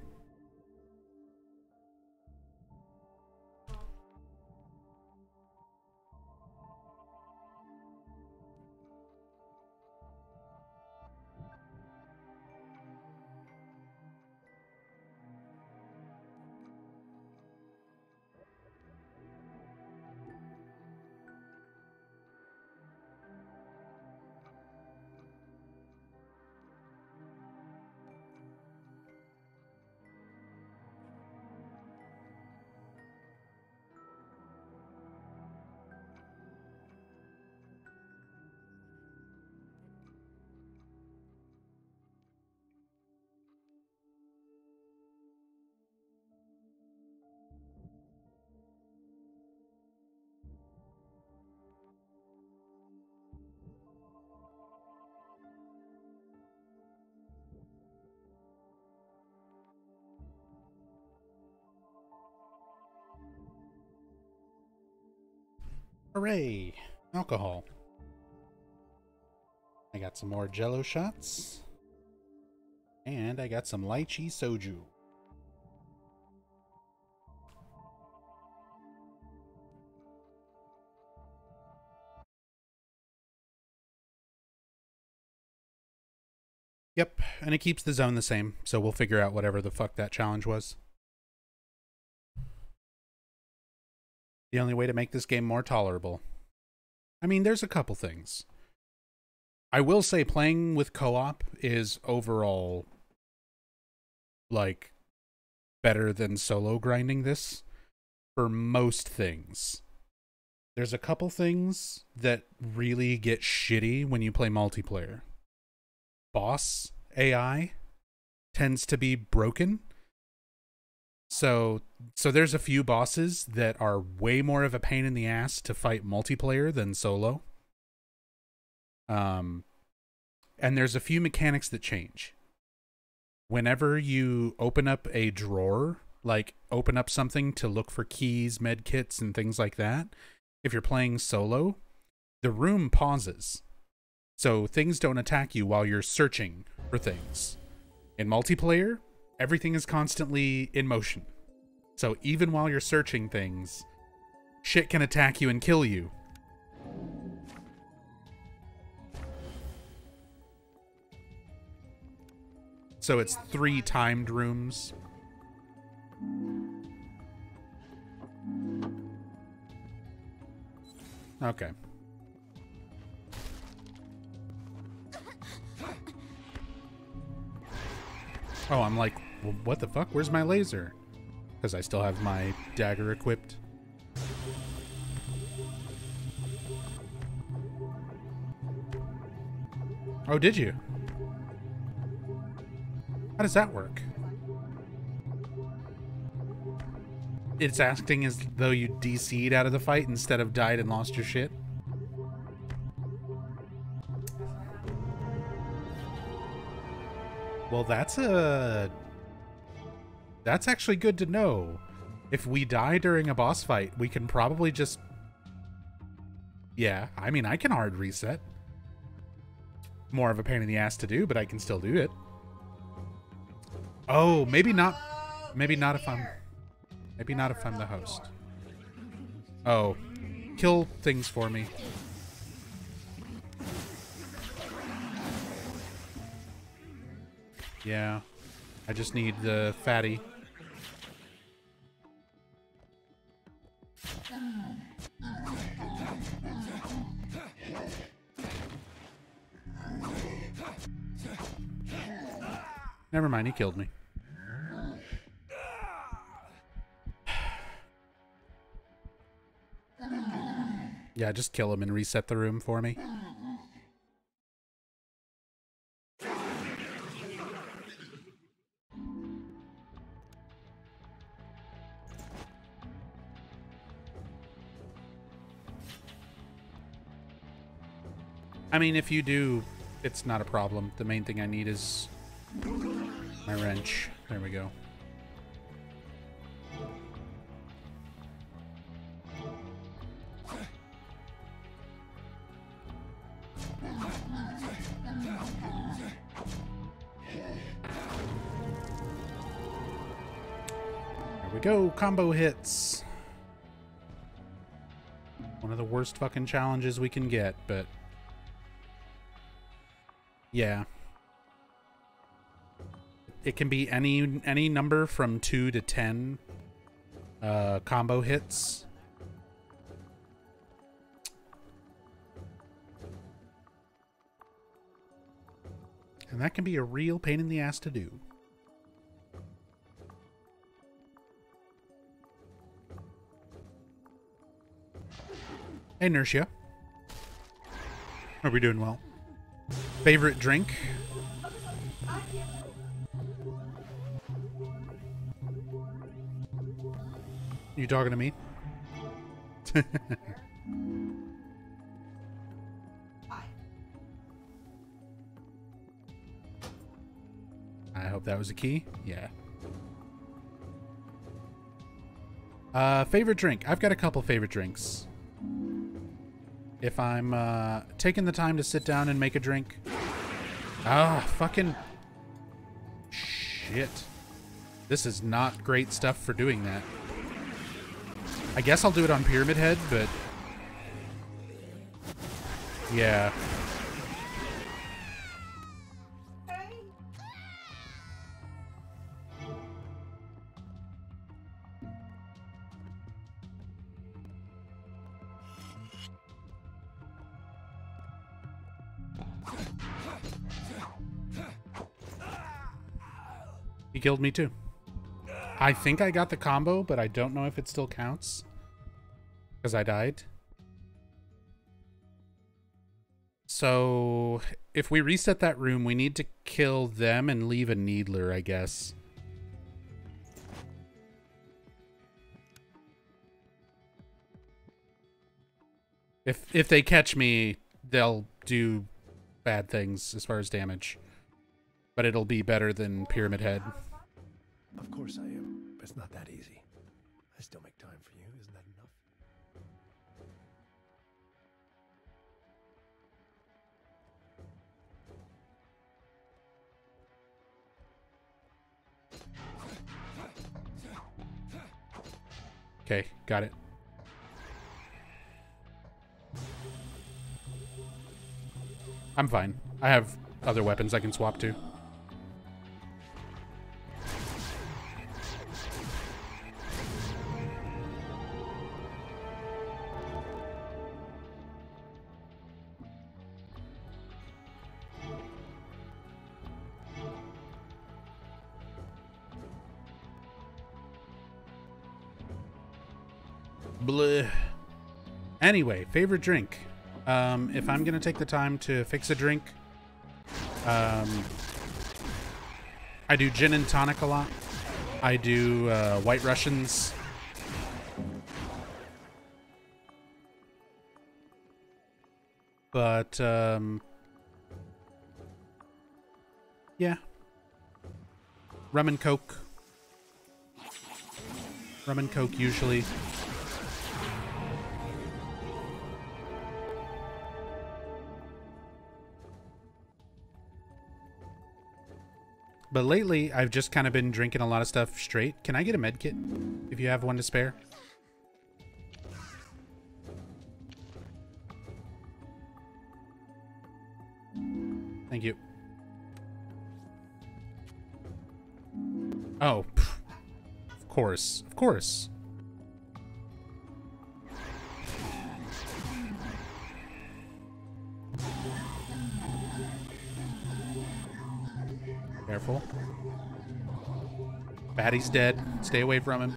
A: Hooray! Alcohol. I got some more Jello shots. And I got some lychee soju. Yep, and it keeps the zone the same, so we'll figure out whatever the fuck that challenge was. The only way to make this game more tolerable. I mean, there's a couple things. I will say playing with co-op is overall, like, better than solo grinding this for most things. There's a couple things that really get shitty when you play multiplayer. Boss AI tends to be broken. So there's a few bosses that are way more of a pain in the ass to fight multiplayer than solo. And there's a few mechanics that change. Whenever you open up a drawer, like open up something to look for keys, med kits, and things like that, if you're playing solo, the room pauses. So things don't attack you while you're searching for things. In multiplayer, everything is constantly in motion. So even while you're searching things, shit can attack you and kill you. So it's 3 timed rooms. Okay. Oh, I'm like, well, what the fuck? Where's my laser? Because I still have my dagger equipped. Oh, did you? How does that work? It's acting as though you DC'd out of the fight instead of died and lost your shit? Well, that's actually good to know. If we die during a boss fight, we can probably just... Yeah, I mean, I can hard reset. More of a pain in the ass to do, but I can still do it. Oh, maybe not. Maybe not if I'm... Maybe not if I'm the host. Oh. Kill things for me. Yeah. I just need the fatty. Never mind, he killed me. Yeah, just kill him and reset the room for me. I mean, if you do, it's not a problem. The main thing I need is my wrench. There we go. There we go. Combo hits. One of the worst fucking challenges we can get, but yeah. It can be any number from 2 to 10 combo hits. And that can be a real pain in the ass to do. Hey, Nertia. Are we doing well? Favorite drink? You talking to me? I hope that was a key. Yeah. Favorite drink. I've got a couple favorite drinks. If I'm taking the time to sit down and make a drink. Ah, fucking shit. This is not great stuff for doing that. I guess I'll do it on Pyramid Head, but yeah. He killed me too. I think I got the combo, but I don't know if it still counts. Because I died. So, if we reset that room, we need to kill them and leave a Needler, I guess. If they catch me, they'll do bad things as far as damage. But it'll be better than Pyramid Head.
C: Of course I am, but it's not that easy. I still make time for you, isn't that enough?
A: Okay, got it. I'm fine. I have other weapons I can swap to. Bleh. Anyway, favorite drink. If I'm gonna take the time to fix a drink, I do gin and tonic a lot. I do White Russians. But yeah, rum and coke. Rum and coke usually. But lately, I've just kind of been drinking a lot of stuff straight. Can I get a med kit if you have one to spare? Thank you. Oh, pff. Of course. Of course. Careful. Fatty's dead. Stay away from him.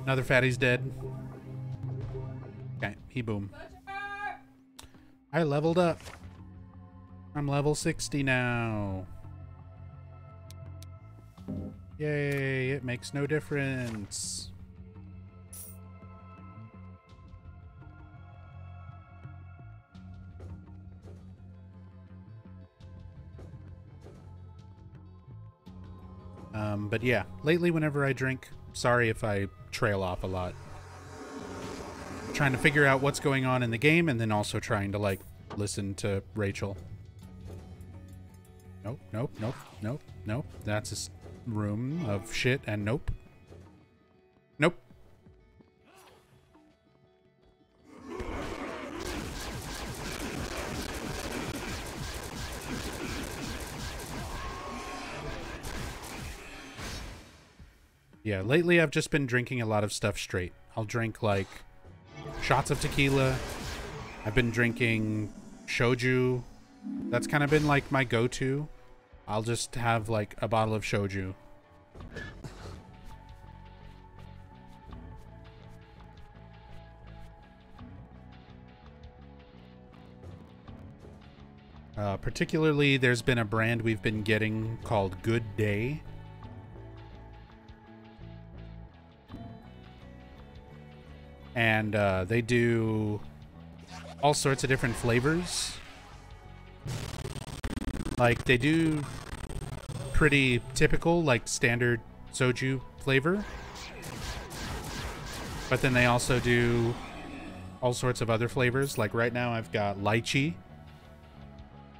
A: Another fatty's dead. Okay, he boom. I leveled up. I'm level 60 now. Yay, it makes no difference. But yeah, lately whenever I drink, sorry if I trail off a lot. Trying to figure out what's going on in the game and then also trying to, like, listen to Rachel. Nope, nope, nope, nope, nope. That's a room of shit and nope. Nope. Yeah, lately I've just been drinking a lot of stuff straight. I'll drink, like, shots of tequila. I've been drinking shoju. That's kind of been, like, my go-to. I'll just have, like, a bottle of shoju. Particularly, there's been a brand we've been getting called Good Day. And they do all sorts of different flavors. Like, they do pretty typical, like, standard soju flavor. But then they also do all sorts of other flavors. Like, right now I've got lychee.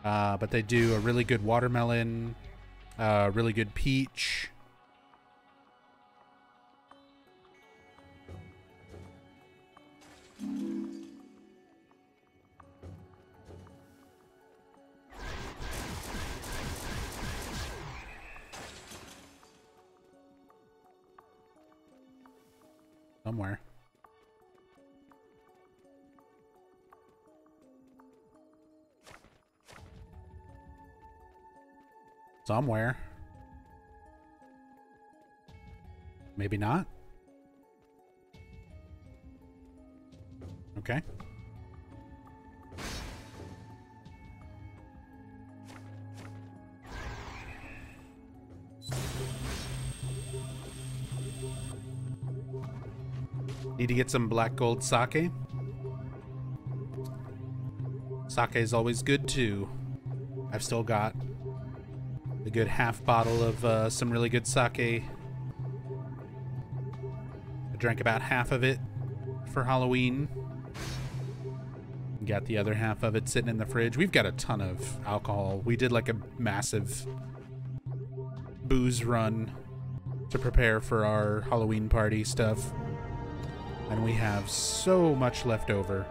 A: But they do a really good watermelon, really good peach. Somewhere. Somewhere. Maybe not. Okay. Need to get some black gold sake. Sake is always good too. I've still got a good half bottle of some really good sake. I drank about half of it for Halloween. Got the other half of it sitting in the fridge. We've got a ton of alcohol. We did like a massive booze run to prepare for our Halloween party stuff. And we have so much left over.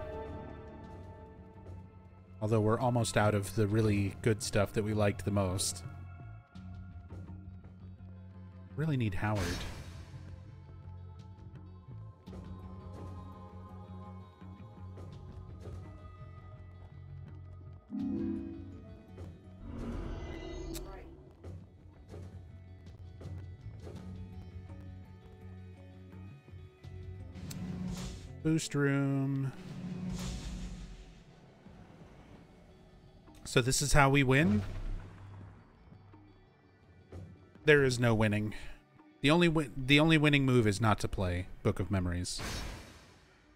A: Although we're almost out of the really good stuff that we liked the most. Really need Howard. Boost room. So this is how we win? There is no winning. The only winning move is not to play Book of Memories.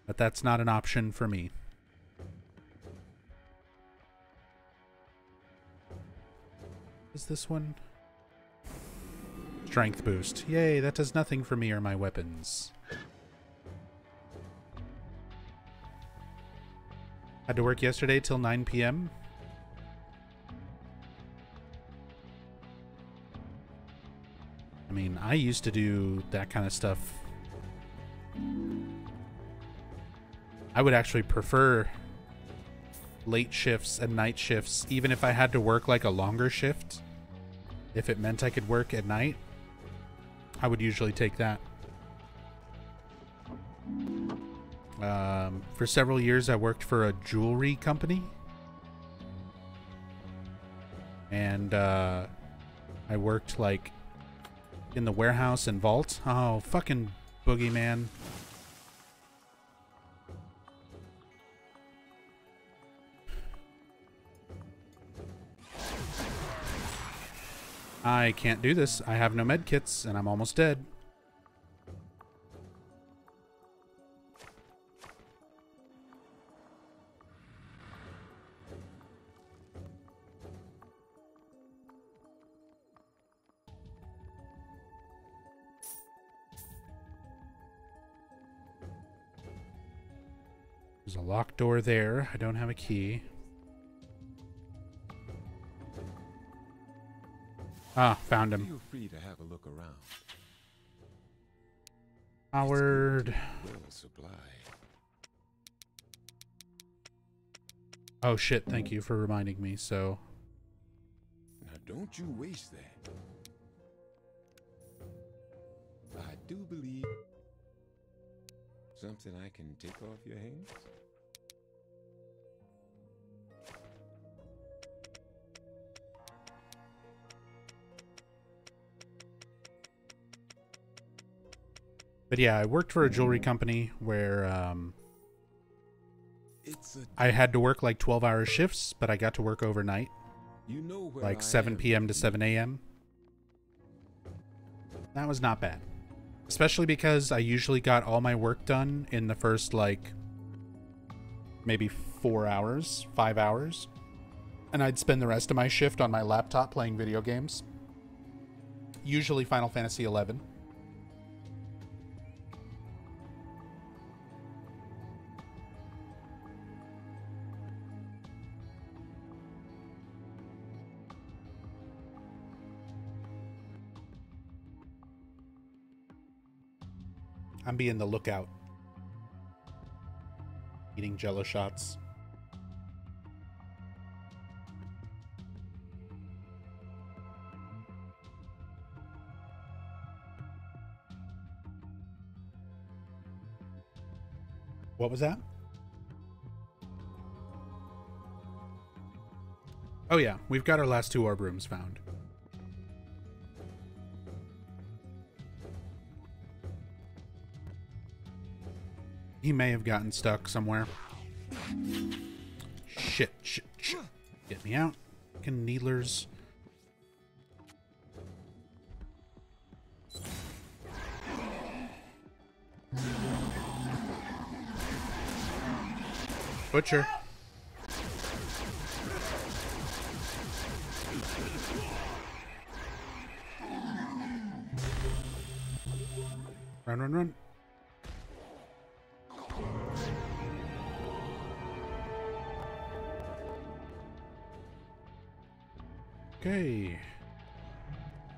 A: But that's not an option for me. Is this one? Strength boost. Yay, that does nothing for me or my weapons. Had to work yesterday till 9 p.m. I mean, I used to do that kind of stuff. I would actually prefer late shifts and night shifts, even if I had to work like a longer shift. If it meant I could work at night, I would usually take that. For several years, I worked for a jewelry company. And I worked like in the warehouse and vault. Oh, fucking boogeyman. I can't do this. I have no med kits and I'm almost dead. There's a locked door there. I don't have a key. Ah, found him.
D: Feel free to have a look around.
A: Howard.
D: Well supplied.
A: Oh shit, thank you for reminding me, so...
D: Now don't you waste that. I do believe something I can take off your hands.
A: But yeah, I worked for a jewelry company where I had to work like 12-hour shifts, but I got to work overnight.
D: You know where
A: Like
D: I
A: 7
D: am.
A: p.m. to 7 a.m. That was not bad. Especially because I usually got all my work done in the first, like, maybe 4 hours, 5 hours. And I'd spend the rest of my shift on my laptop playing video games. Usually Final Fantasy XI. I'm being the lookout. Eating Jello shots. What was that? Oh yeah, we've got our last 2 orb rooms found. He may have gotten stuck somewhere. Shit. Get me out. Fucking needlers. Butcher. Run. Okay.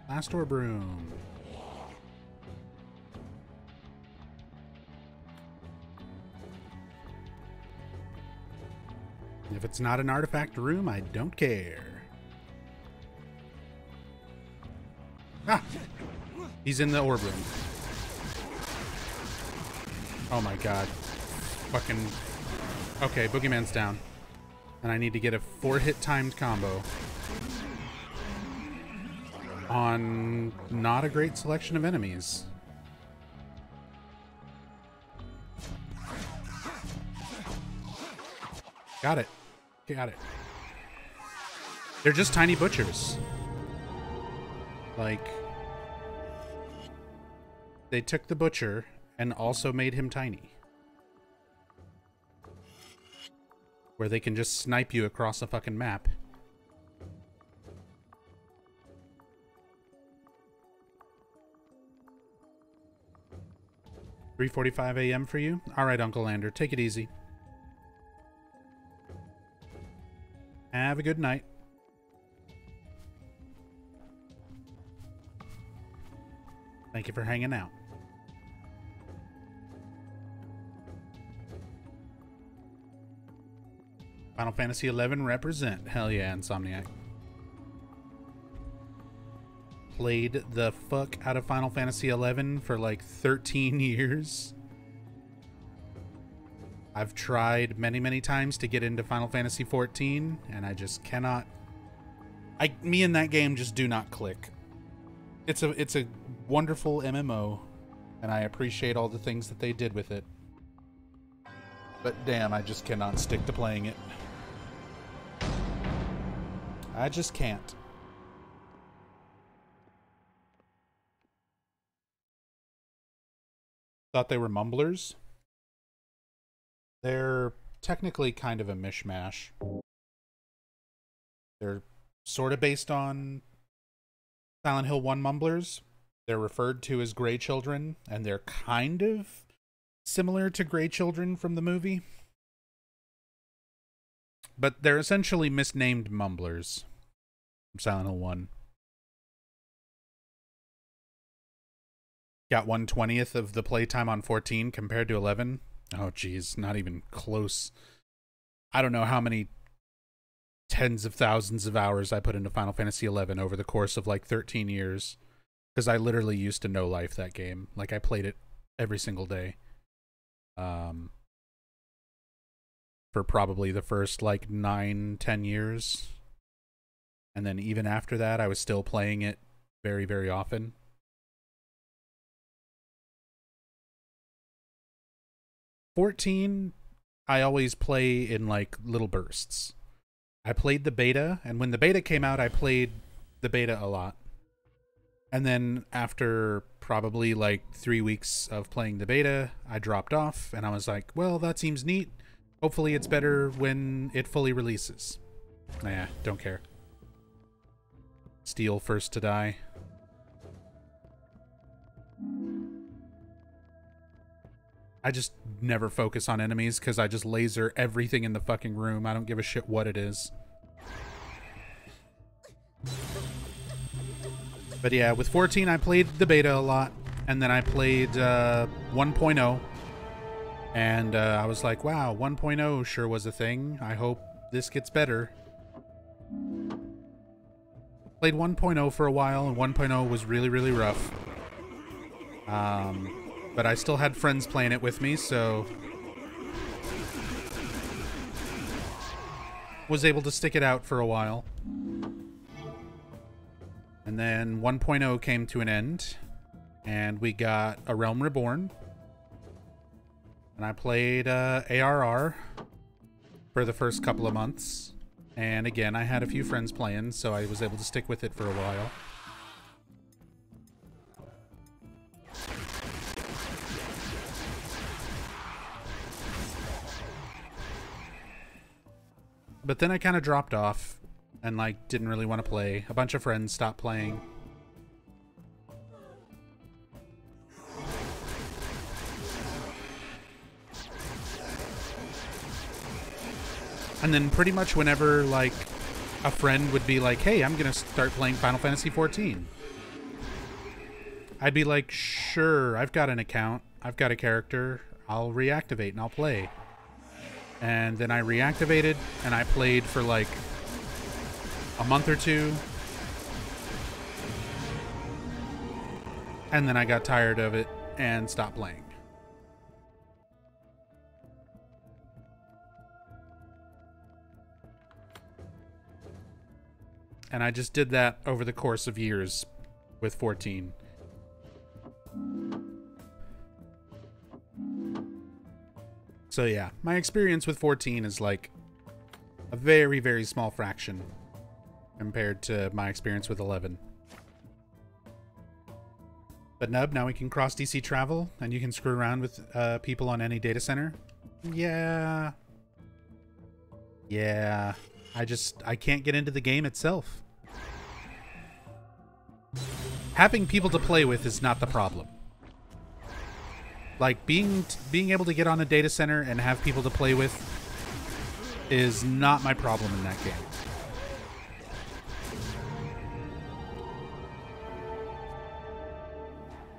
A: Last door broom. If it's not an artifact room, I don't care. Ah! He's in the orb room. Oh my god. Fucking... Okay, Boogeyman's down. And I need to get a 4-hit timed combo. On not a great selection of enemies. Got it. They're just tiny butchers. Like, they took the butcher and also made him tiny. Where they can just snipe you across a fucking map. "3:45 a.m. for you? Alright, Uncle Lander, take it easy. Have a good night." Thank you for hanging out. Final Fantasy XI represent. Hell yeah, Insomniac. Played the fuck out of Final Fantasy XI for like 13 years. I've tried many times to get into Final Fantasy XIV, and I just cannot. Me and that game just do not click. It's a wonderful MMO, and I appreciate all the things that they did with it. But damn, I just cannot stick to playing it. I just can't. Thought they were mumblers. They're technically kind of a mishmash. They're sort of based on Silent Hill 1 mumblers. They're referred to as Grey Children, and they're kind of similar to Grey Children from the movie. But they're essentially misnamed mumblers from Silent Hill 1. Got 1/20th of the playtime on 14 compared to 11. Oh, geez, not even close. I don't know how many tens of thousands of hours I put into Final Fantasy XI over the course of like 13 years. Because I literally used to no life that game. Like, I played it every single day. For probably the first like 9-10 years. And then even after that, I was still playing it very often. "14, I always play in like little bursts. I played the beta, and when the beta came out, I played the beta a lot. And then after probably like 3 weeks of playing the beta, I dropped off, and I was like, well, that seems neat. Hopefully it's better when it fully releases. Nah, don't care. Steel first to die. I just never focus on enemies because I just laser everything in the fucking room. I don't give a shit what it is. But yeah, with 14 I played the beta a lot, and then I played 1.0, and I was like, wow, 1.0 sure was a thing. I hope this gets better. Played 1.0 for a while, and 1.0 was really rough. But I still had friends playing it with me, so was able to stick it out for a while. And then 1.0 came to an end, and we got A Realm Reborn. And I played ARR for the first couple of months. And again, I had a few friends playing, so I was able to stick with it for a while. But then I kind of dropped off and like didn't really want to play. A bunch of friends stopped playing. And then pretty much whenever like a friend would be like, "Hey, I'm going to start playing Final Fantasy XIV." I'd be like, "Sure, I've got an account. I've got a character. I'll reactivate and I'll play." And then I reactivated and I played for like a month or two. And then I got tired of it and stopped playing. And I just did that over the course of years with 14. So yeah, my experience with 14 is like a very, very small fraction compared to my experience with 11. But Nub, now we can cross DC travel and you can screw around with people on any data center. Yeah. Yeah. I can't get into the game itself. Having people to play with is not the problem. Like, being able to get on a data center and have people to play with is not my problem in that game.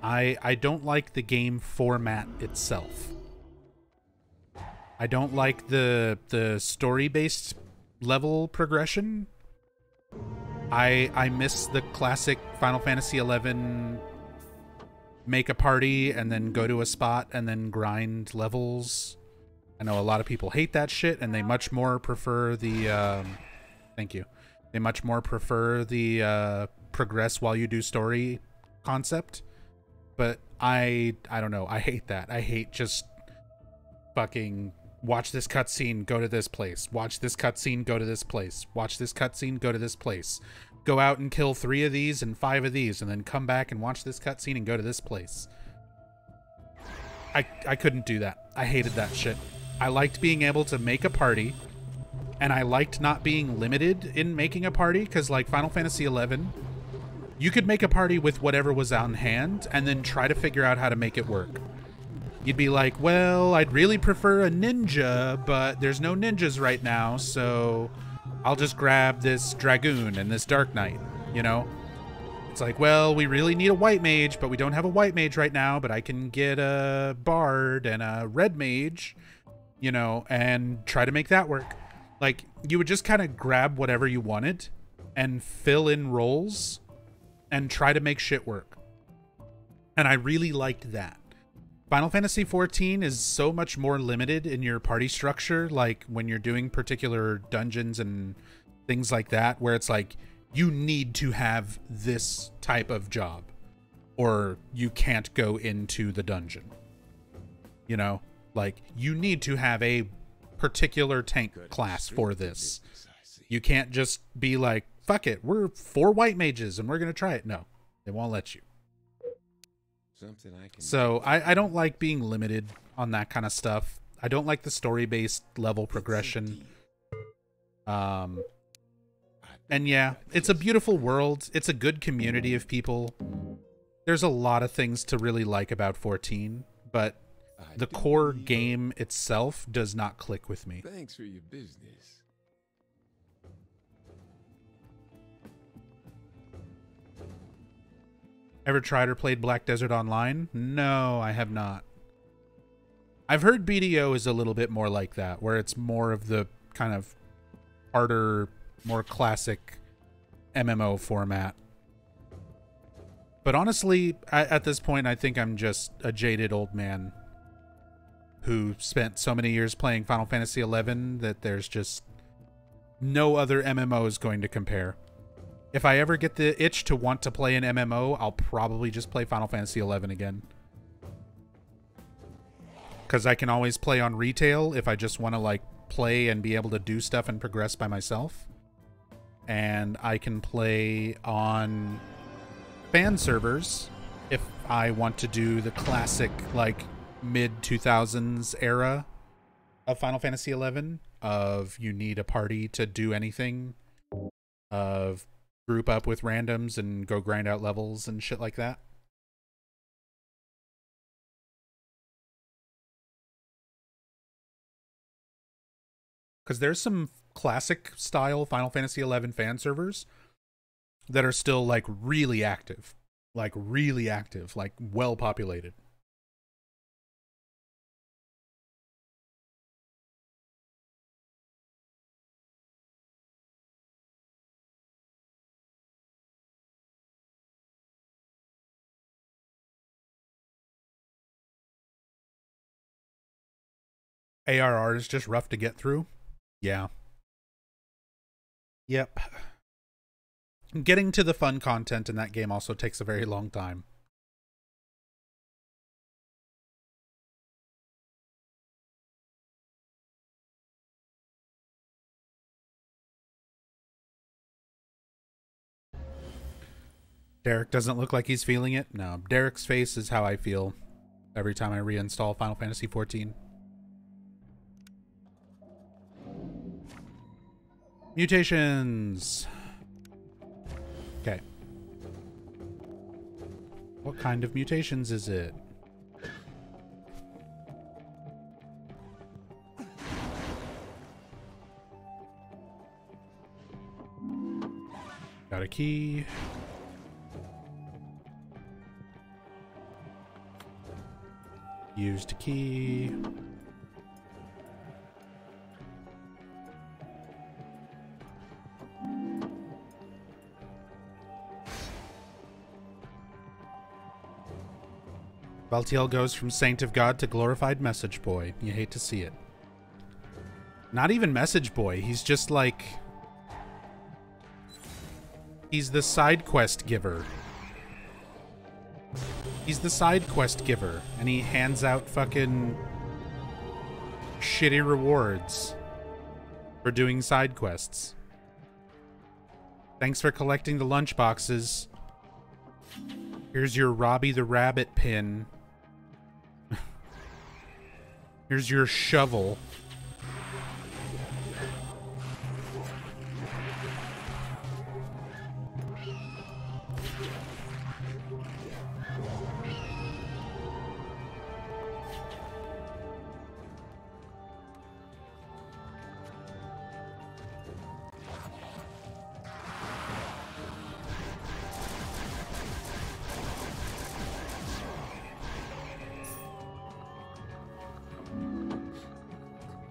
A: I don't like the game format itself. I don't like the story-based level progression. I miss the classic Final Fantasy XI make a party and then go to a spot and then grind levels. I know a lot of people hate that shit and they much more prefer the thank you. They much more prefer the progress while you do story concept. But I don't know. I hate that. I hate just fucking watch this cutscene, go to this place. Watch this cutscene, go to this place. Watch this cutscene, go to this place. Go out and kill 3 of these and 5 of these, and then come back and watch this cutscene and go to this place. I couldn't do that. I hated that shit. I liked being able to make a party, and I liked not being limited in making a party, because like Final Fantasy XI, you could make a party with whatever was on hand, and then try to figure out how to make it work. You'd be like, well, I'd really prefer a ninja, but there's no ninjas right now, so I'll just grab this Dragoon and this Dark Knight, you know? It's like, well, we really need a white mage, but we don't have a white mage right now, but I can get a bard and a red mage, you know, and try to make that work. Like, you would just kind of grab whatever you wanted and fill in roles and try to make shit work. And I really liked that. Final Fantasy XIV is so much more limited in your party structure, like when you're doing particular dungeons and things like that, where it's like, you need to have this type of job, or you can't go into the dungeon. You know? Like, you need to have a particular tank class for this. You can't just be like, fuck it, we're 4 white mages and we're going to try it. No, they won't let you. So I don't like being limited on that kind of stuff. I don't like the story-based level progression. And yeah, it's a beautiful world. It's a good community of people. There's a lot of things to really like about 14, but the core game itself does not click with me.
D: Thanks for your business.
A: Ever tried or played Black Desert Online? No, I have not. I've heard BDO is a little bit more like that, where it's more of the kind of harder, more classic MMO format. But honestly, at this point, I think I'm just a jaded old man who spent so many years playing Final Fantasy XI that there's just no other MMOs going to compare. If I ever get the itch to want to play an MMO, I'll probably just play Final Fantasy XI again. because I can always play on retail if I just want to like play and be able to do stuff and progress by myself. And I can play on fan servers if I want to do the classic like mid 2000s era of Final Fantasy XI, of you need a party to do anything, of group up with randoms and go grind out levels and shit like that. Because there's some classic style Final Fantasy XI fan servers that are still like really active, like well populated. ARR is just rough to get through. Yeah. Yep. Getting to the fun content in that game also takes a very long time. Derek doesn't look like he's feeling it. No, Derek's face is how I feel every time I reinstall Final Fantasy XIV. Mutations. Okay. What kind of mutations is it? Got a key. Used a key. Valtiel goes from Saint of God to glorified message boy. You hate to see it. Not even message boy. He's just like... he's the side quest giver. He's the side quest giver. And he hands out fucking... shitty rewards for doing side quests. Thanks for collecting the lunch boxes. Here's your Robbie the Rabbit pin. Here's your shovel.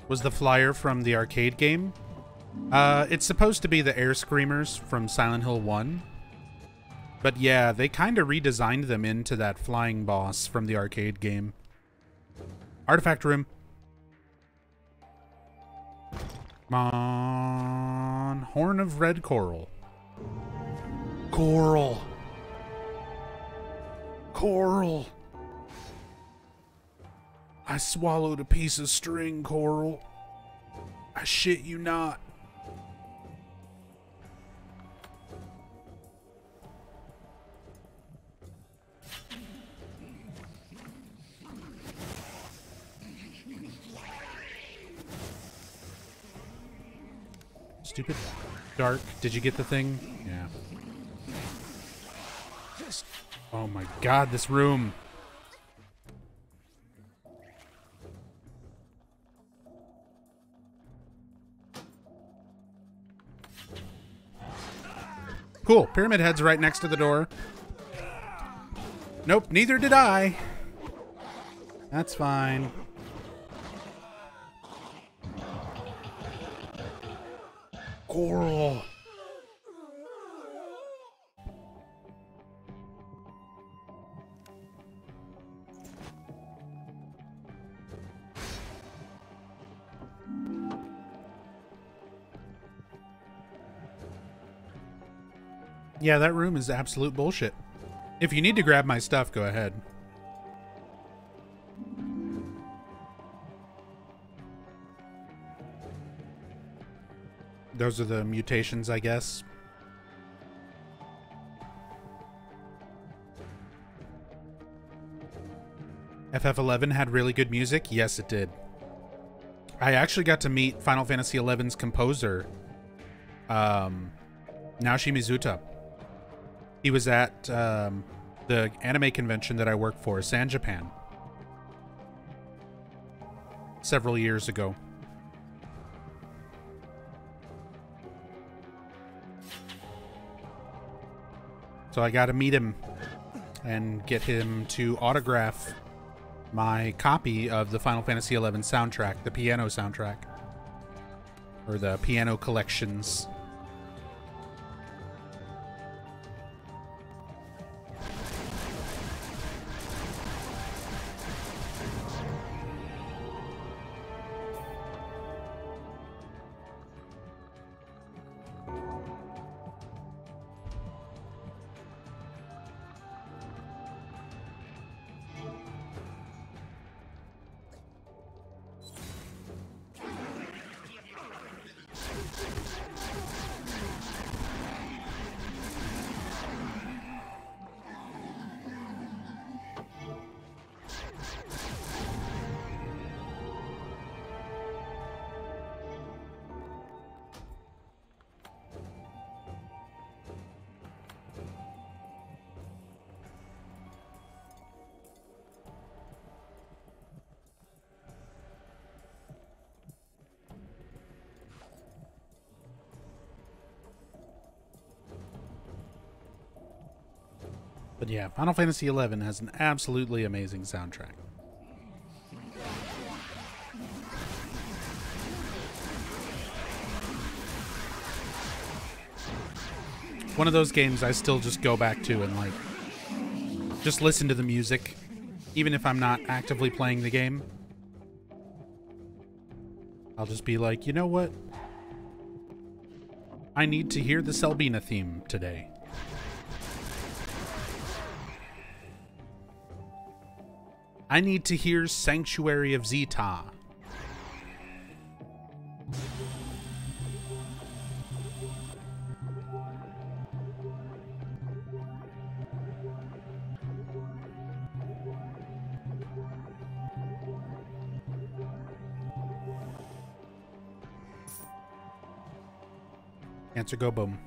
A: Was the flyer from the arcade game? It's supposed to be the air screamers from Silent Hill 1. But yeah, they kind of redesigned them into that flying boss from the arcade game. Artifact room. Come on. Horn of Red Coral. Coral. Coral. I swallowed a piece of string, Coral. I shit you not. Stupid Dark. Did you get the thing? Yeah. Oh my god, this room. Cool. Pyramid Head's right next to the door. Nope, neither did I. That's fine. Coral. Yeah, that room is absolute bullshit. If you need to grab my stuff, go ahead. Those are the mutations, I guess. FF11 had really good music? Yes, it did. I actually got to meet Final Fantasy XI's composer, Naoshi Mizuta. He was at the anime convention that I work for, San Japan, several years ago. So I got to meet him and get him to autograph my copy of the Final Fantasy XI soundtrack, the piano soundtrack, or the piano collections. But yeah, Final Fantasy XI has an absolutely amazing soundtrack. One of those games I still just go back to and like just listen to the music, even if I'm not actively playing the game. I'll just be like, you know what? I need to hear the Selbina theme today. I need to hear Sanctuary of Zeta. Answer go boom.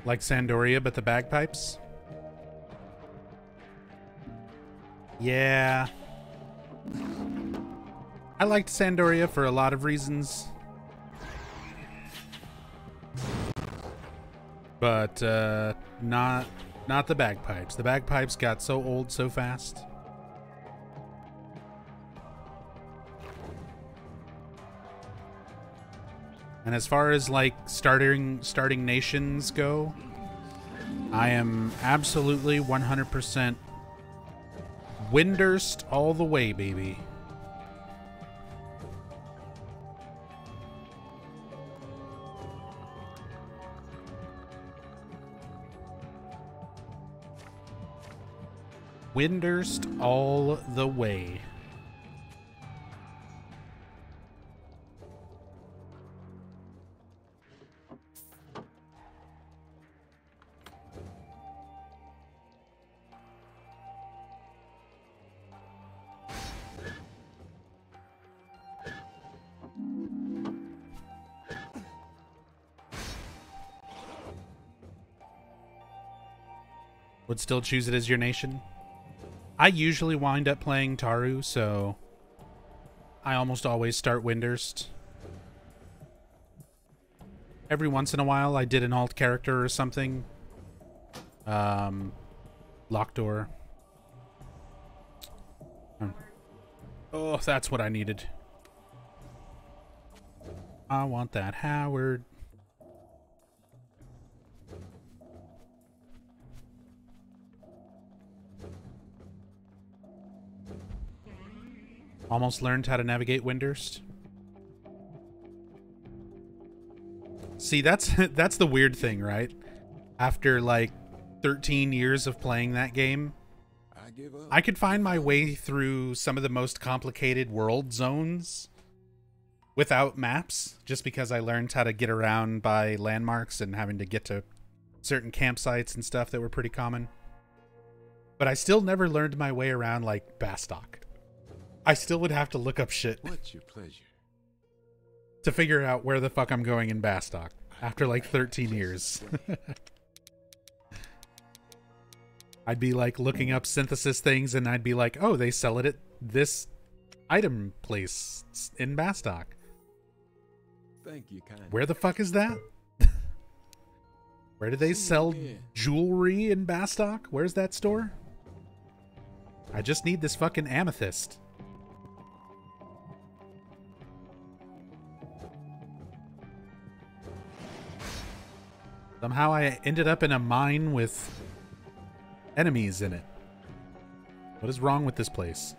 A: Like Sandoria, but the bagpipes? Yeah. I liked Sandoria for a lot of reasons. But not the bagpipes. The bagpipes got so old so fast. And as far as like starting nations go, I am absolutely 100% Windurst all the way, baby. Windurst all the way. Would still choose it as your nation? I usually wind up playing Taru, so I almost always start Windurst. Every once in a while, I did an alt character or something. Lockdoor. Oh, that's what I needed. I want that Howard. Almost learned how to navigate Windurst. See, that's the weird thing, right? After like 13 years of playing that game,
D: I give up.
A: I could find my way through some of the most complicated world zones without maps, just because I learned how to get around by landmarks and having to get to certain campsites and stuff that were pretty common. But I still never learned my way around like Bastok. I still would have to look up shit
D: What's your pleasure?
A: to figure out where the fuck I'm going in Bastok after like 13 years. I'd be like looking up synthesis things and I'd be like, oh, they sell it at this item place in Bastok.
D: Thank you, kind.
A: Where the fuck is that? Where do they sell jewelry in Bastok? Where's that store? I just need this fucking amethyst. Somehow I ended up in a mine with enemies in it. What is wrong with this place?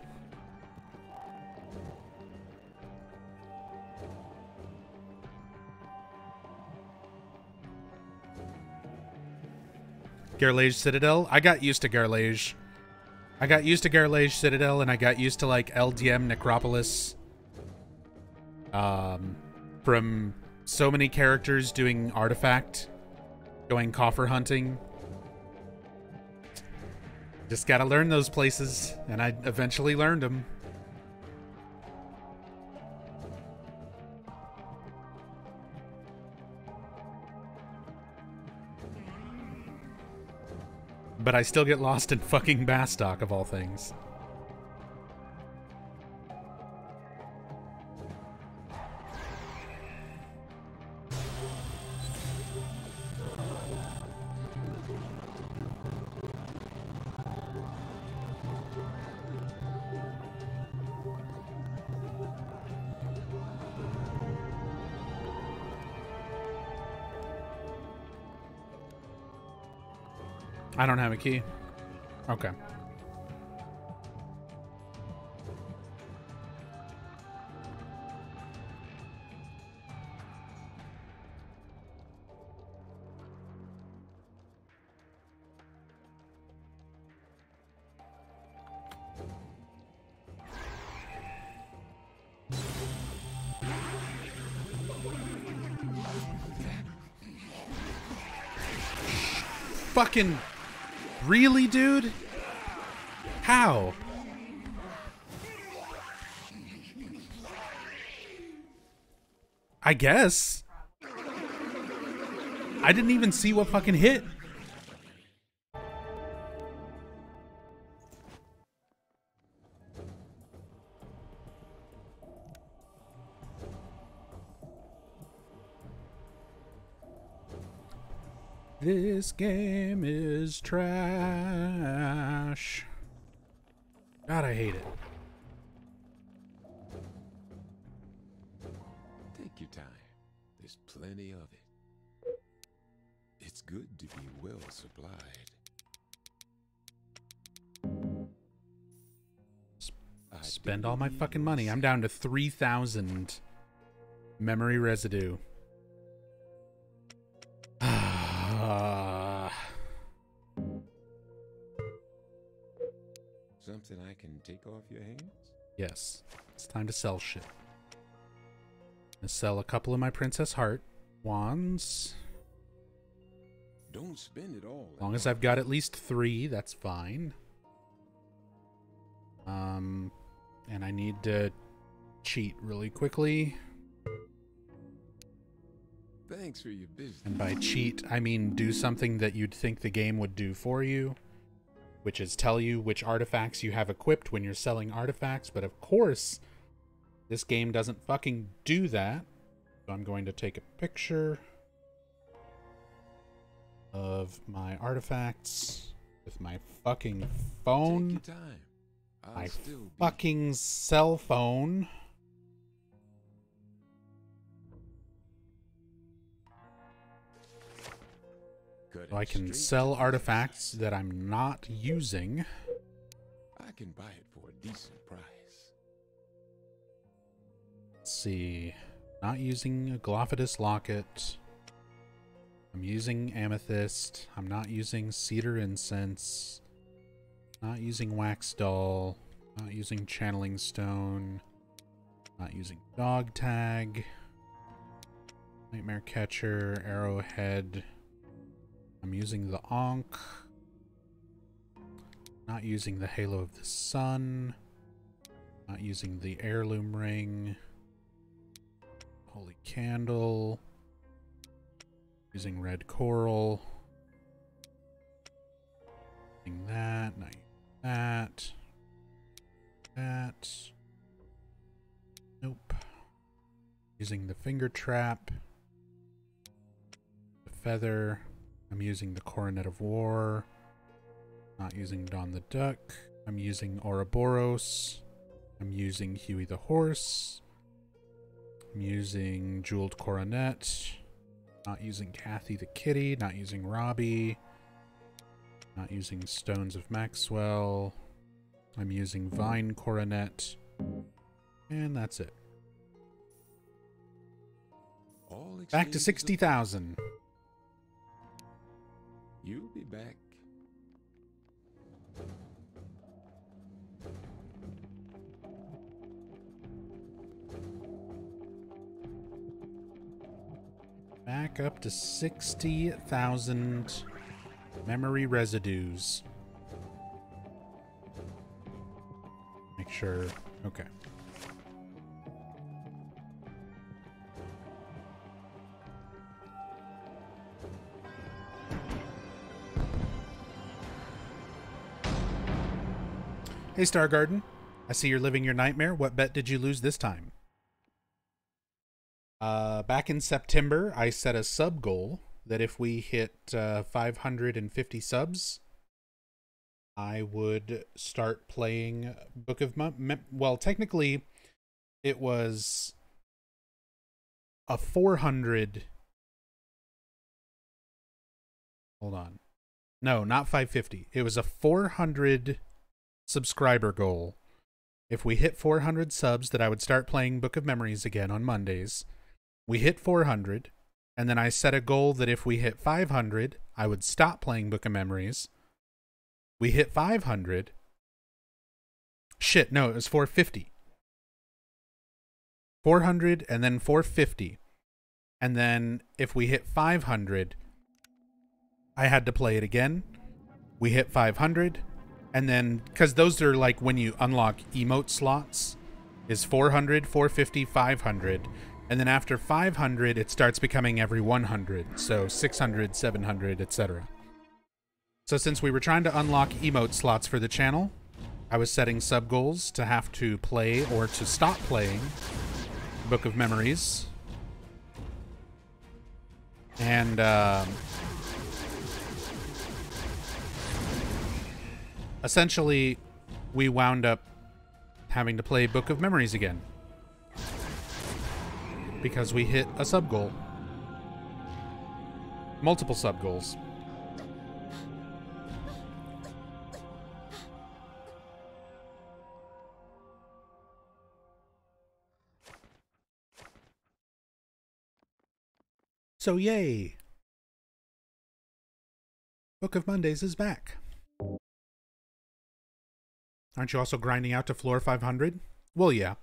A: Garlage Citadel? I got used to Garlage. I got used to Garlage Citadel, and I got used to, like, LDM Necropolis. From so many characters doing artifact, going coffer hunting. Just gotta learn those places, and I eventually learned them. But I still get lost in fucking Bastok, of all things. I don't have a key. Okay. Fucking really, dude? How? I guess. I didn't even see what fucking hit. This game is trash. God, I hate it.
D: Take your time. There's plenty of it. It's good to be well supplied.
A: Spend all my fucking money. I'm down to 3,000 memory residue.
D: Something I can take off your hands?
A: Yes. It's time to sell shit. I'm gonna sell a couple of my Princess Heart wands.
D: Don't spend it all.
A: As long as I've got at least 3, that's fine. And I need to cheat really quickly.
D: Thanks for your business.
A: And by cheat, I mean do something that you'd think the game would do for you, which is tell you which artifacts you have equipped when you're selling artifacts. But of course, this game doesn't fucking do that. So I'm going to take a picture of my artifacts with my fucking phone.
D: Take your time. I'll
A: My
D: still be
A: fucking cell phone.
D: cut
A: So I
D: it
A: can
D: straight
A: sell
D: to the
A: artifacts that I'm not using.
D: chase. I can buy it for a decent price.
A: Let's see. Not using a Glophodus locket. I'm using amethyst. I'm not using cedar incense. Not using wax doll. Not using channeling stone. Not using dog tag. Nightmare catcher. Arrowhead. I'm using the Ankh. Not using the Halo of the Sun. Not using the heirloom ring. Holy candle. Using red coral. Using that. Not using that. That. Nope. Using the finger trap. The feather. I'm using the coronet of war. Not using Dawn the duck. I'm using Ouroboros. I'm using Huey the horse. I'm using jeweled coronet. Not using Kathy the kitty. Not using Robbie. Not using stones of Maxwell. I'm using vine coronet. And that's it.
D: All
A: Back to
D: exchanges of-
A: 60,000.
D: You'll be back.
A: Back up to 60,000 memory residues. Make sure. Okay. Hey, Star Garden. I see you're living your nightmare. What bet did you lose this time? Back in September, I set a sub goal that if we hit 550 subs, I would start playing Book of well, technically, it was a 400. Hold on. No, not 550. It was a 400 subscriber goal. If we hit 400 subs, that I would start playing Book of Memories again on Mondays. We hit 400, and then I set a goal that if we hit 500, I would stop playing Book of Memories. We hit 500. Shit, no, it was 450. 400 and then 450. And then if we hit 500, I had to play it again. We hit 500. And then, because those are like when you unlock emote slots, is 400, 450, 500. And then after 500, it starts becoming every 100. So 600, 700, etc. So since we were trying to unlock emote slots for the channel, I was setting sub goals to have to play or to stop playing Book of Memories. And essentially, we wound up having to play Book of Memories again. Because we hit a sub goal. Multiple sub goals. So yay! Book of Mondays is back. Aren't you also grinding out to floor 500? Well, yeah.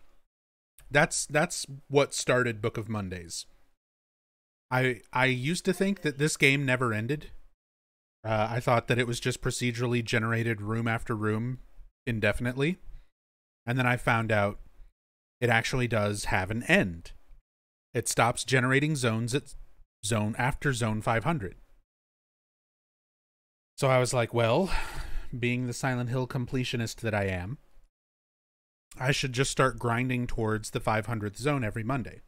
A: That's what started Book of Mondays. I used to think that this game never ended. I thought that it was just procedurally generated room after room indefinitely. And then I found out it actually does have an end. It stops generating zones at after zone 500. So I was like, well, being the Silent Hill completionist that I am, I should just start grinding towards the 500th zone every Monday.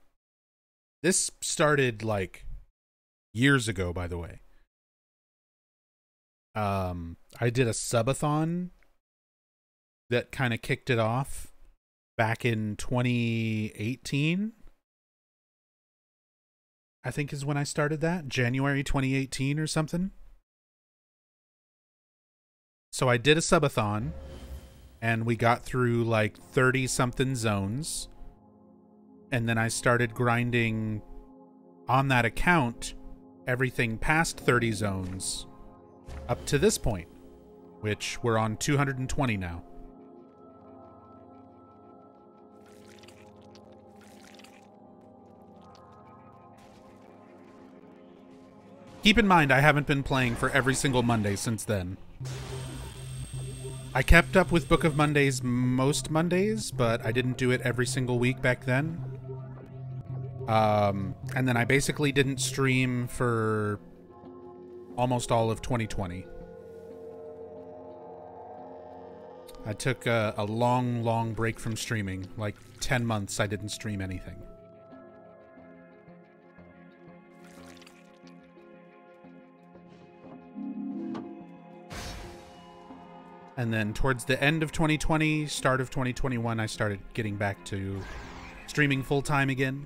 A: This started like years ago, by the way. I did a subathon that kind of kicked it off back in 2018. I think is when I started that. January 2018 or something. So I did a subathon. And we got through like 30-something zones. And then I started grinding on that account everything past 30 zones up to this point, which we're on 220 now. Keep in mind, I haven't been playing for every single Monday since then. I kept up with Book of Mondays most Mondays, but I didn't do it every single week back then. And then I basically didn't stream for almost all of 2020. I took a long break from streaming. Like 10 months I didn't stream anything. And then towards the end of 2020, start of 2021, I started getting back to streaming full-time again.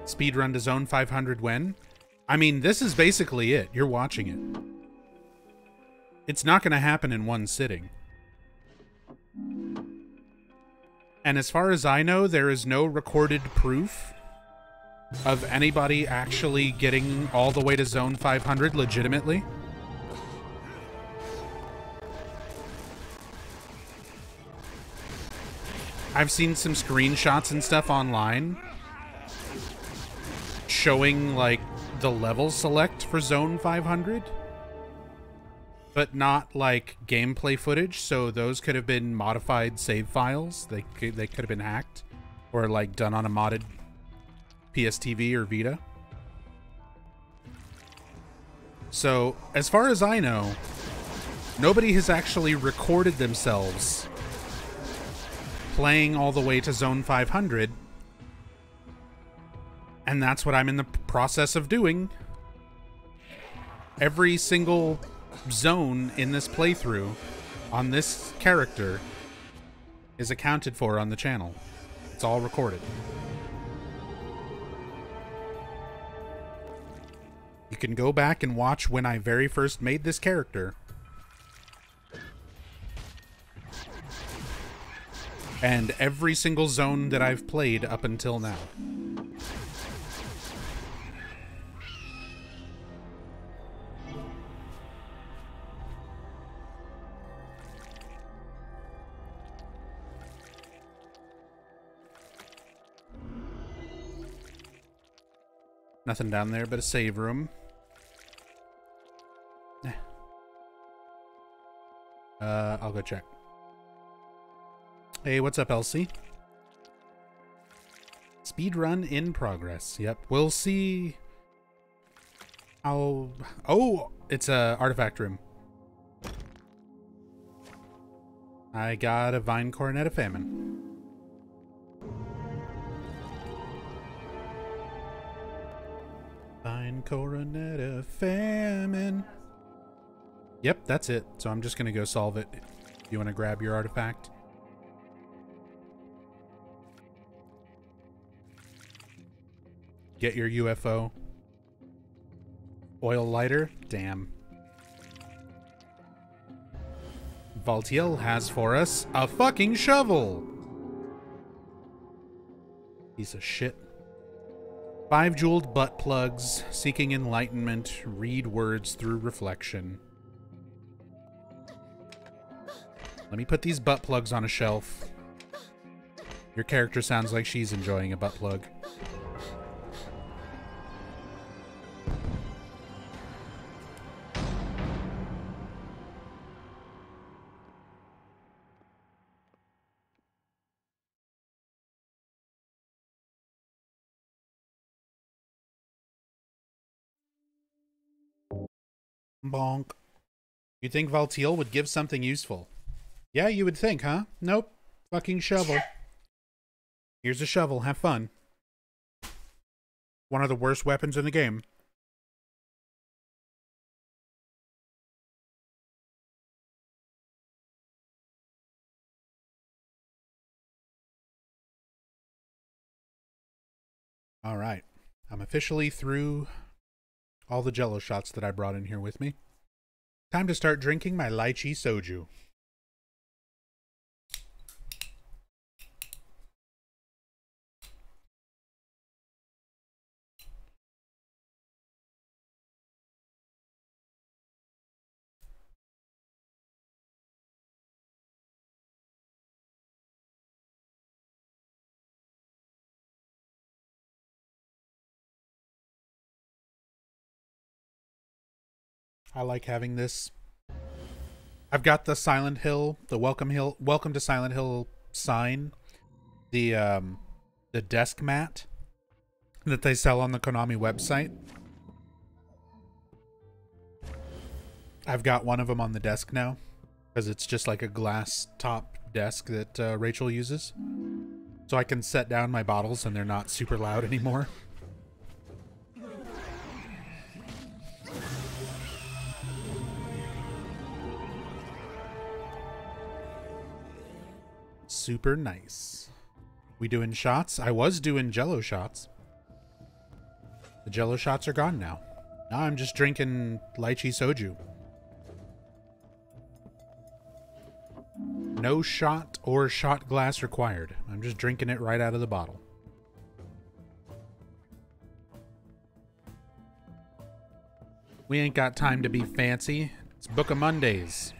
A: Speedrun to Zone 500 when? I mean, this is basically it. You're watching it. It's not going to happen in one sitting. And as far as I know, there is no recorded proof of anybody actually getting all the way to Zone 500 legitimately. I've seen some screenshots and stuff online showing, like, the level select for Zone 500, but not, like, gameplay footage, so those could have been modified save files. They could have been hacked, or, like, done on a modded PSTV or Vita. So, as far as I know, nobody has actually recorded themselves playing all the way to Zone 500, and that's what I'm in the process of doing. Every single zone in this playthrough on this character is accounted for on the channel. It's all recorded. You can go back and watch when I very first made this character. And every single zone that I've played up until now. Nothing down there but a save room. I'll go check. Hey, what's up, Elsie? Speedrun in progress. Yep, we'll see how... Oh, it's a artifact room. I got a Vine Coronet of Famine. Vine Coronet of Famine. Yep, that's it. So I'm just gonna go solve it. You want to grab your artifact? Get your UFO. Oil lighter? Damn. Valtiel has for us a fucking shovel! Piece of shit. 5 jeweled butt plugs, seeking enlightenment, read words through reflection. Let me put these butt plugs on a shelf. Your character sounds like she's enjoying a butt plug. Bonk. You think Valtiel would give something useful? Yeah, you would think, huh? Nope. Fucking shovel. Here's a shovel. Have fun. One of the worst weapons in the game. Alright. I'm officially through all the Jello shots that I brought in here with me. Time to start drinking my lychee soju. I like having this. I've got the Silent Hill, the welcome to Silent Hill sign, the desk mat that they sell on the Konami website. I've got one of them on the desk now because it's just like a glass top desk that Rachel uses, so I can set down my bottles and they're not super loud anymore. Super nice. We doing shots? I was doing Jello shots. The Jello shots are gone now. Now I'm just drinking lychee soju. No shot or shot glass required. I'm just drinking it right out of the bottle. We ain't got time to be fancy. It's Book of Mondays.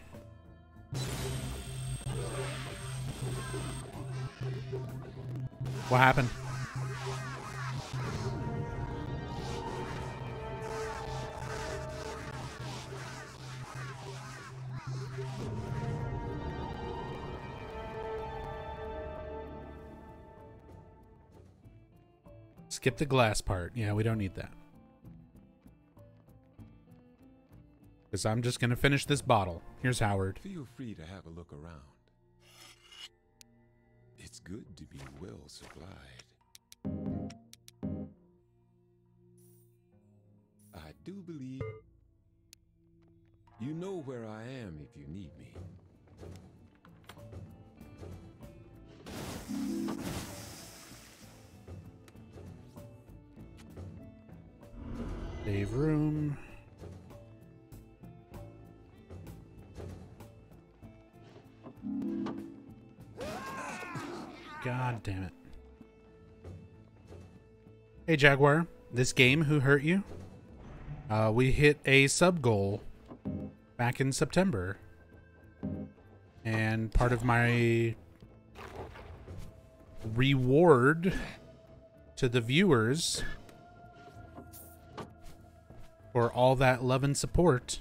A: What happened? Skip the glass part. Yeah, we don't need that. Because I'm just going to finish this bottle. Here's Howard.
D: Feel free to have a look around. It's good to be well supplied. I do believe you know where I am if you need me.
A: Save room. God damn it. Hey Jaguar, this game, Who Hurt You? We hit a sub goal back in September. And part of my reward to the viewers for all that love and support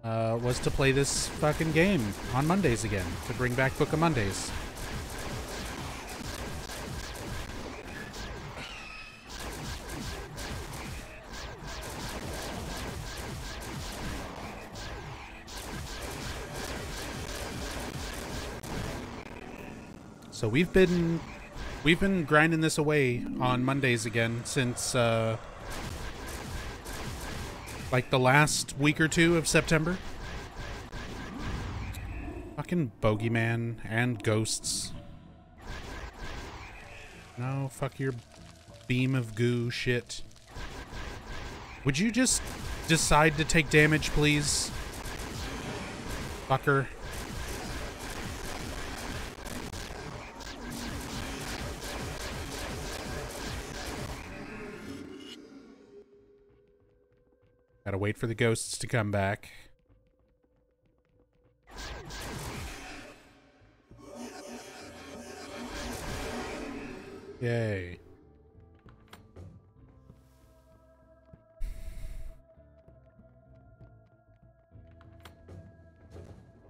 A: was to play this fucking game on Mondays again, to bring back Book of Mondays. So we've been grinding this away on Mondays again since like the last week or two of September. Fucking Bogeyman and ghosts. No, fuck your beam of goo shit. Would you just decide to take damage, please? Fucker. Gotta wait for the ghosts to come back. Yay.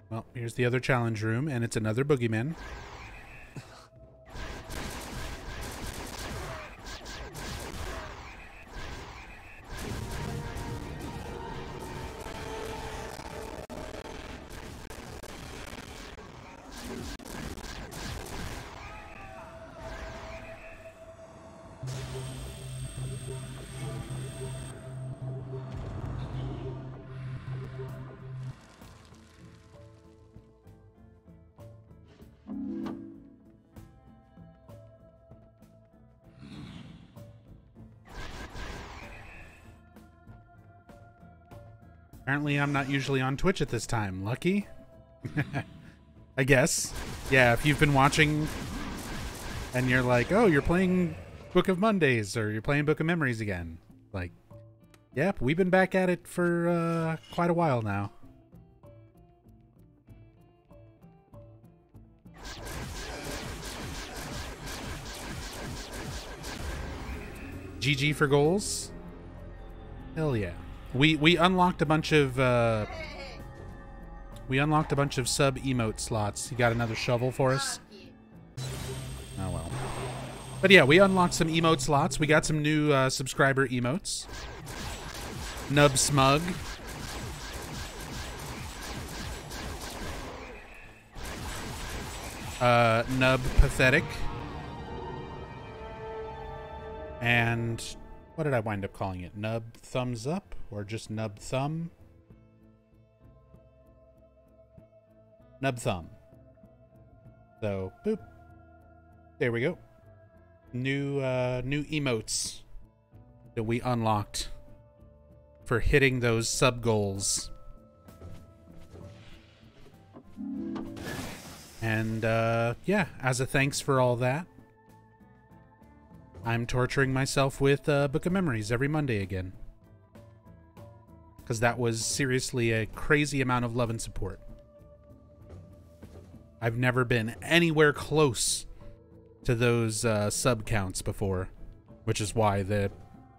A: Well, here's the other challenge room, and it's another boogeyman. Apparently I'm not usually on Twitch at this time. Lucky? I guess. Yeah, if you've been watching and you're like, oh, you're playing Book of Mondays or you're playing Book of Memories again. Like, yep, we've been back at it for quite a while now. GG for goals? Hell yeah. We unlocked a bunch of sub emote slots. You got another shovel for us? Oh well. But yeah, we unlocked some emote slots. We got some new subscriber emotes. Nub Smug. Nub Pathetic. And what did I wind up calling it? Nub Thumbs Up? Or just Nub Thumb? Nub Thumb. So, boop. There we go. New emotes that we unlocked for hitting those sub goals. And, yeah, as a thanks for all that, I'm torturing myself with Book of Memories every Monday again. Because that was seriously a crazy amount of love and support. I've never been anywhere close to those sub counts before, which is why the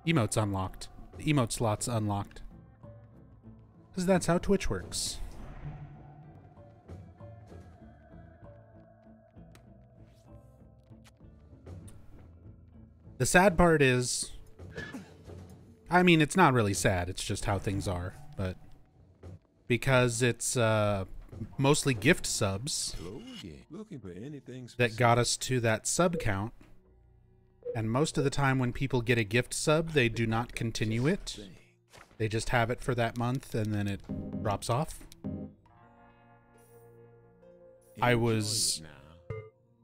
A: emotes unlocked. The emote slots unlocked. Because that's how Twitch works. The sad part is, I mean, it's not really sad, it's just how things are, but because it's mostly gift subs that got us to that sub count, and most of the time when people get a gift sub, they do not continue it. They just have it for that month and then it drops off. I was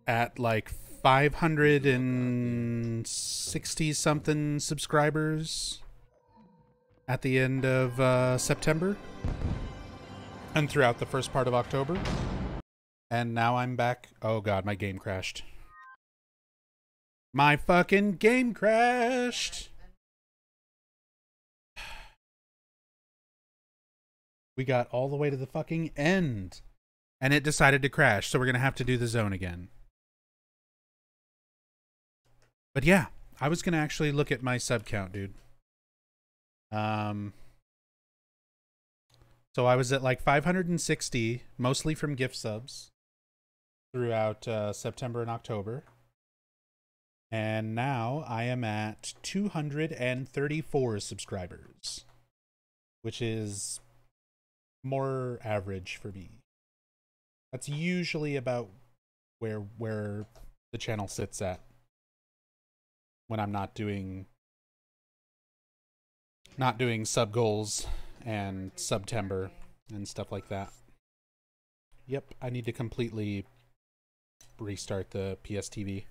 A: at like 560 something subscribers at the end of September and throughout the first part of October. And now I'm back. Oh god, my game crashed. My fucking game crashed. We got all the way to the fucking end and it decided to crash, so we're gonna have to do the zone again. But yeah, I was gonna actually look at my sub count, dude. So I was at like 560, mostly from gift subs, throughout September and October. And now I am at 234 subscribers, which is more average for me. That's usually about where the channel sits at when I'm not doing sub goals and September and stuff like that. Yep, I need to completely restart the PSTV.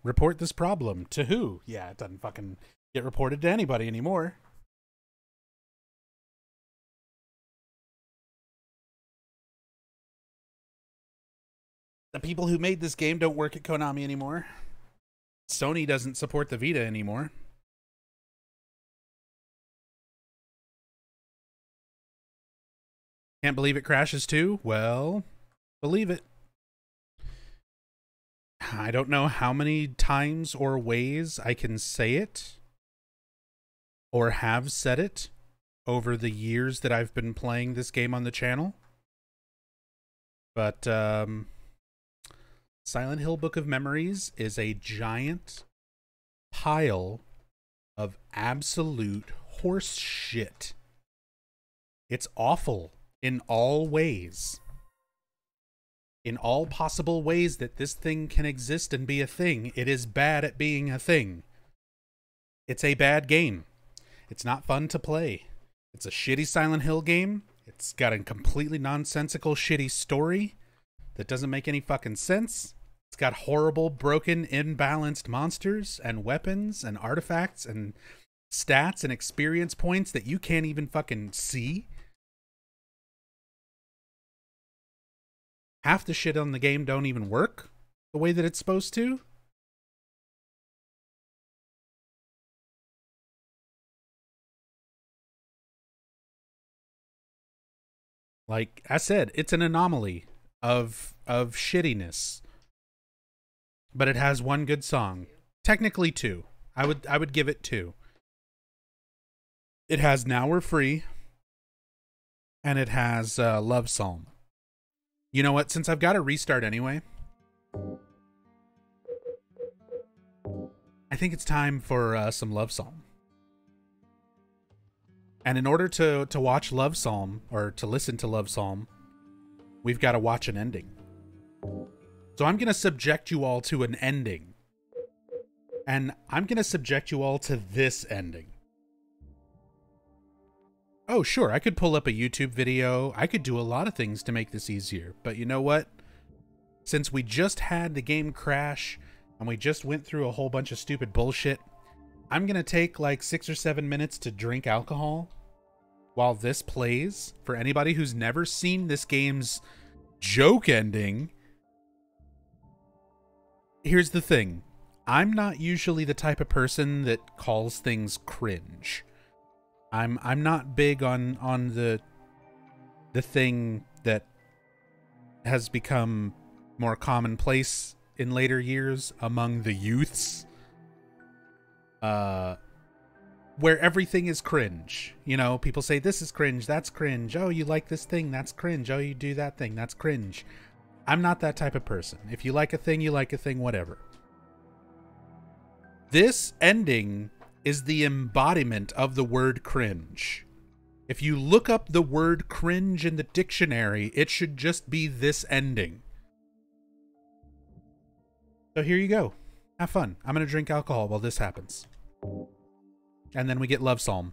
A: Report this problem to who? Yeah, it doesn't fucking get reported to anybody anymore. The people who made this game don't work at Konami anymore. Sony doesn't support the Vita anymore. Can't believe it crashes too? Well, believe it. I don't know how many times or ways I can say it or have said it over the years that I've been playing this game on the channel. But Silent Hill Book of Memories is a giant pile of absolute horse shit. It's awful in all ways. In all possible ways that this thing can exist and be a thing, it is bad at being a thing. It's a bad game. It's not fun to play. It's a shitty Silent Hill game. It's got a completely nonsensical, shitty story that doesn't make any fucking sense. It's got horrible, broken, imbalanced monsters and weapons and artifacts and stats and experience points that you can't even fucking see. Half the shit on the game don't even work the way that it's supposed to. Like I said, it's an anomaly of shittiness. but it has one good song. Technically two. I would give it two. It has Now We're Free, and it has Love Psalm. You know what? Since I've got to restart anyway, I think it's time for some Love Psalm. And in order to watch Love Psalm, or to listen to Love Psalm, we've got to watch an ending. So I'm going to subject you all to an ending. And I'm going to subject you all to this ending. Oh, sure, I could pull up a YouTube video. I could do a lot of things to make this easier. But you know what? Since we just had the game crash, and we just went through a whole bunch of stupid bullshit, I'm going to take like 6 or 7 minutes to drink alcohol while this plays. For anybody who's never seen this game's joke ending, here's the thing. I'm not usually the type of person that calls things cringe. I'm not big on the thing that has become more commonplace in later years among the youths, where everything is cringe. You know, people say this is cringe, that's cringe. Oh, you like this thing, that's cringe. Oh, you do that thing, that's cringe. I'm not that type of person. If you like a thing, you like a thing, whatever. This ending is the embodiment of the word cringe. If you look up the word cringe in the dictionary, it should just be this ending. So here you go. Have fun. I'm going to drink alcohol while this happens. And then we get Love Psalm.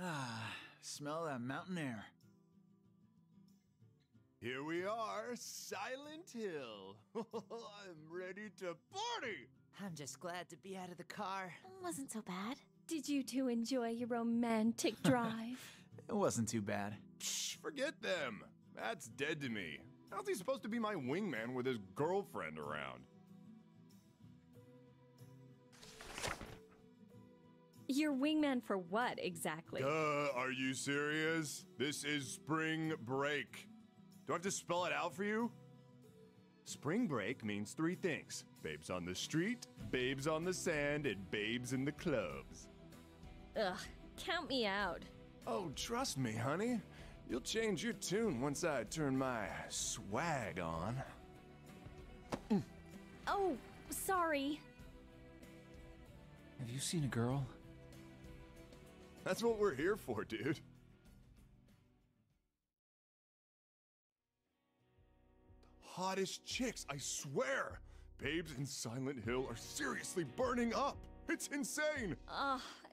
E: Ah, smell that mountain air.
B: Here we are, Silent Hill. I'm ready to party.
E: I'm just glad to be out of the car.
F: Wasn't so bad. Did you two enjoy your romantic drive?
E: It wasn't too bad.
B: Shh, forget them. That's dead to me. How's he supposed to be my wingman with his girlfriend around?
F: Your wingman for what, exactly?
B: Are you serious? This is spring break. Do I have to spell it out for you? Spring break means 3 things. Babes on the street, babes on the sand, and babes in the clubs.
F: Ugh, count me out.
B: Oh, trust me, honey. You'll change your tune once I turn my swag on.
F: Oh, sorry.
E: Have you seen a girl?
B: That's what we're here for, dude. Hottest chicks, I swear. Babes in Silent Hill are seriously burning up. It's insane.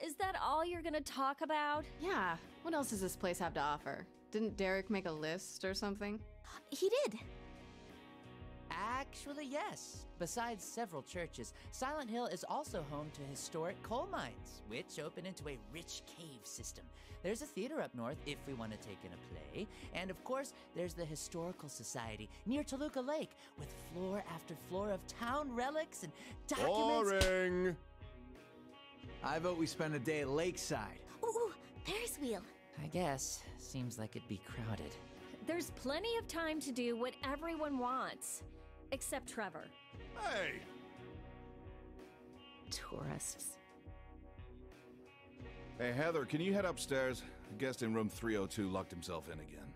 F: Is that all you're gonna talk about?
G: Yeah, what else does this place have to offer? Didn't Derek make a list or something?
F: He did.
H: Actually, yes. Besides several churches, Silent Hill is also home to historic coal mines, which open into a rich cave system. There's a theater up north if we want to take in a play. And of course, there's the Historical Society near Toluca Lake, with floor after floor of town relics and documents.
B: Boring.
E: I vote we spend a day at Lakeside.
F: Ooh, Ferris wheel.
H: I guess. Seems like it'd be crowded.
F: There's plenty of time to do what everyone wants. Except Trevor.
B: Hey.
G: Tourists.
I: Hey, Heather, can you head upstairs? A guest in room 302 locked himself in again.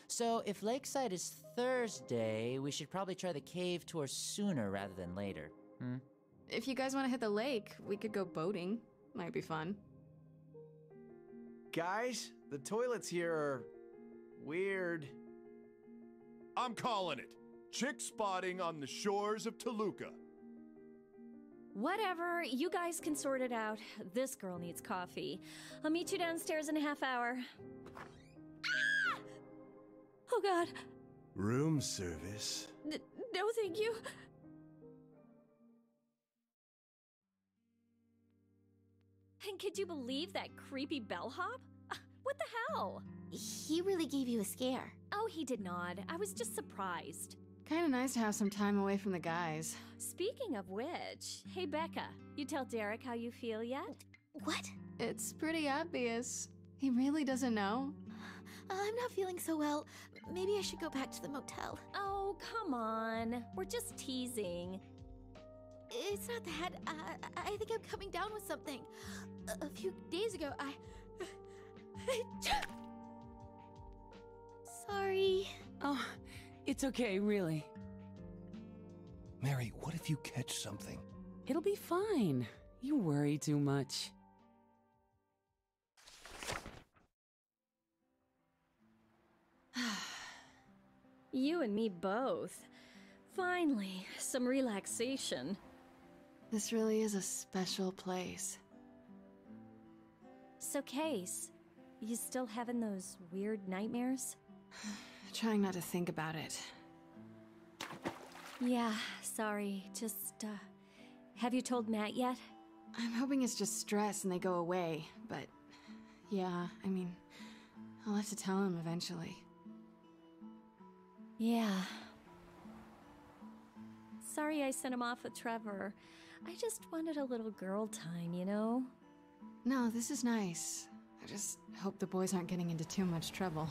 H: So, if Lakeside is Thursday, we should probably try the cave tour sooner rather than later.
G: If you guys want to hit the lake, we could go boating. Might be fun.
E: Guys, the toilets here are weird.
B: I'm calling it. Chick spotting on the shores of Toluca.
F: Whatever, you guys can sort it out. This girl needs coffee. I'll meet you downstairs in a half hour. Ah! Oh God.
B: Room service.
F: No, thank you. And could you believe that creepy bellhop? What the hell?
J: He really gave you a scare.
F: Oh, he did not. I was just surprised.
G: Kinda nice to have some time away from the guys.
F: Speaking of which, hey Becca, you tell Derek how you feel yet?
J: What?
G: It's pretty obvious. He really doesn't know.
J: I'm not feeling so well. Maybe I should go back to the motel.
F: Oh, come on. We're just teasing.
J: It's not that. I think I'm coming down with something. A few days ago, Sorry.
K: Oh, it's okay, really.
C: Mary, what if you catch something?
K: It'll be fine. You worry too much.
F: You and me both. Finally, some relaxation.
G: This really is a special place.
F: So, Case, you still having those weird nightmares?
G: Trying not to think about it.
F: Yeah, sorry. Just, have you told Matt yet?
G: I'm hoping it's just stress and they go away, but yeah, I mean, I'll have to tell him eventually.
F: Yeah. Sorry I sent him off with Trevor. I just wanted a little girl time, you know?
G: No, this is nice. I just hope the boys aren't getting into too much trouble.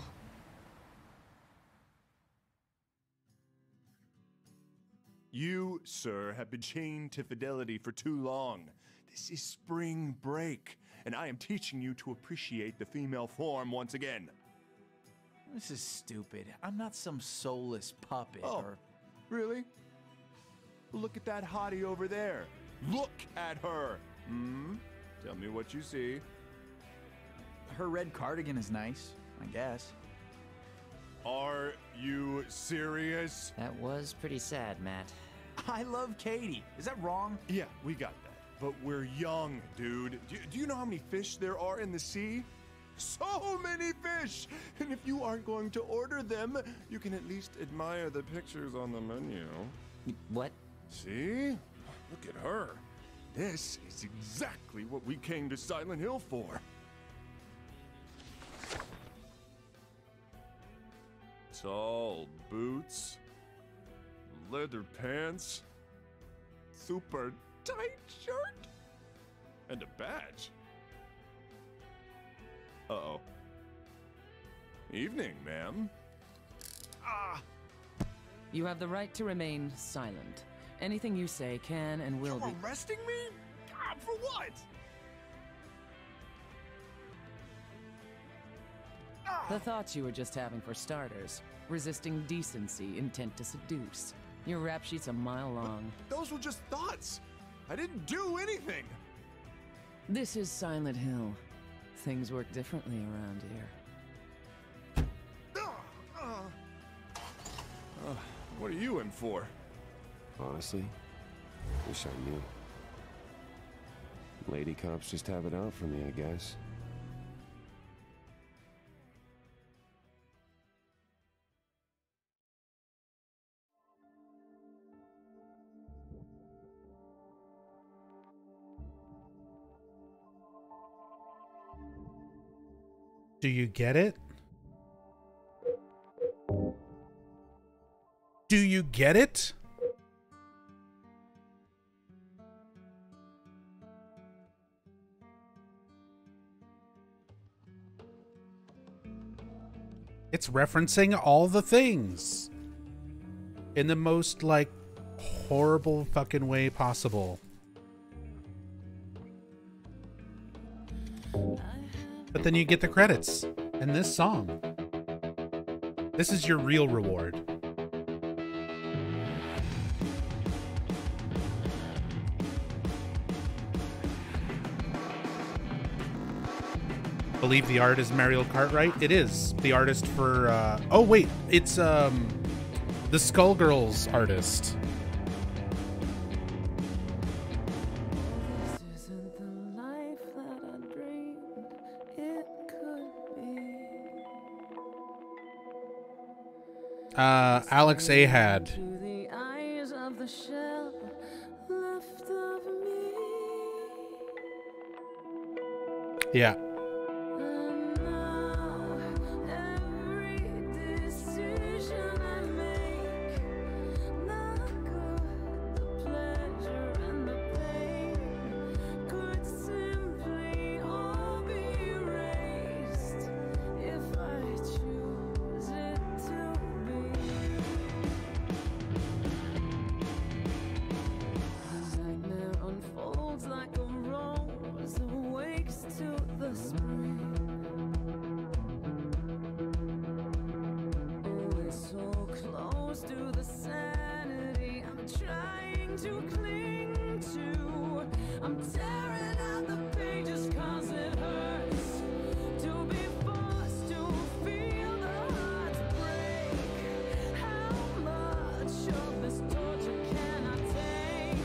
B: You, sir, have been chained to fidelity for too long. This is spring break, and I am teaching you to appreciate the female form once again.
E: This is stupid. I'm not some soulless puppet or...
B: Really? Look at that hottie over there. Look at her. Tell me what you see.
E: Her red cardigan is nice, I guess.
B: Are you serious?
H: That was pretty sad, Matt.
E: I love Katie. Is that wrong?
B: Yeah, we got that. But we're young, dude. Do you know how many fish there are in the sea? So many fish! And if you aren't going to order them, you can at least admire the pictures on the menu.
H: What?
B: See? Look at her. This is exactly what we came to Silent Hill for. Tall boots, leather pants, super tight shirt, and a badge. Uh-oh. Evening, ma'am.
K: You have the right to remain silent. Anything you say can and will be...
B: You're arresting me? God, for what?
K: The thoughts you were just having for starters. Resisting decency, intent to seduce. Your rap sheet's a mile long.
B: Those were just thoughts. I didn't do anything.
K: This is Silent Hill. Things work differently around here.
B: What are you in for?
D: Honestly, wish I knew. Lady cops just have it out for me, I guess.
A: Do you get it? Do you get it? It's referencing all the things in the most, like, horrible fucking way possible. But then you get the credits and this song. This is your real reward. I believe the art is Mariel Cartwright. It is the artist for oh wait, it's the Skullgirls artist. Alex Ahad. Yeah.
L: to cling to. I'm tearing out the pages 'cause it hurts to be forced to feel the hearts break. How much of this torture can I take?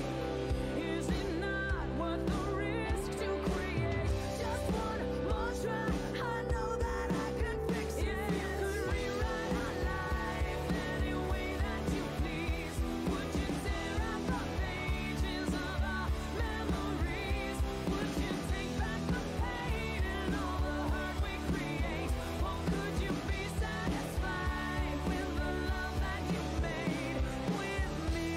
L: Is it not worth the risk to create just one more try? I know that I can fix it. If you could rewrite our life any way that you please, would you tear out the pages of our memories? Would you take back the pain and all the hurt we create? Or could you be satisfied with the love that you made with me?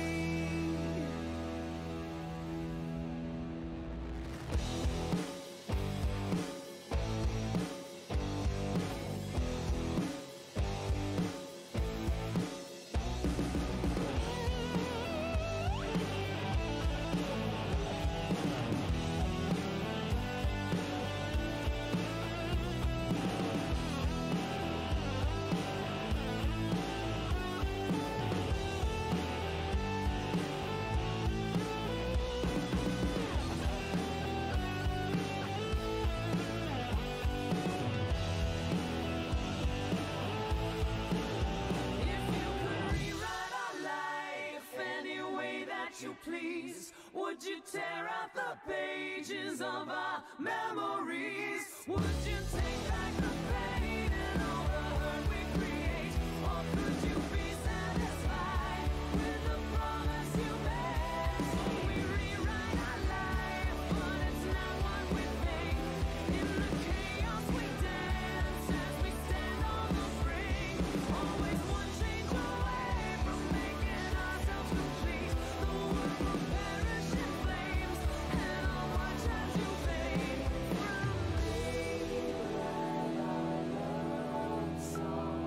L: If you could rewrite our life any way that you please, would you tear out the pages of our memories? Would you take back the pain and all the hurt we create? Or could you be satisfied with the promise you made? So we rewrite our life, but it's not what we think. In the chaos we dance as we stand on the brink. Always one change away from making ourselves complete. The world will perish in flames, and I'll watch as you fade from me. Rewrite our love song.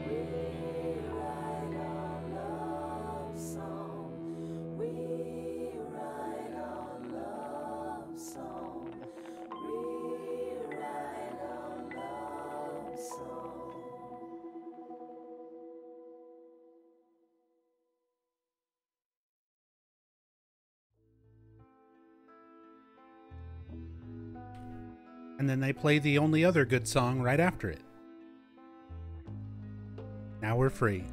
L: Rewrite our love song. Rewrite our love song. Rewrite our love song.
A: And then they play the only other good song right after it. Now we're free.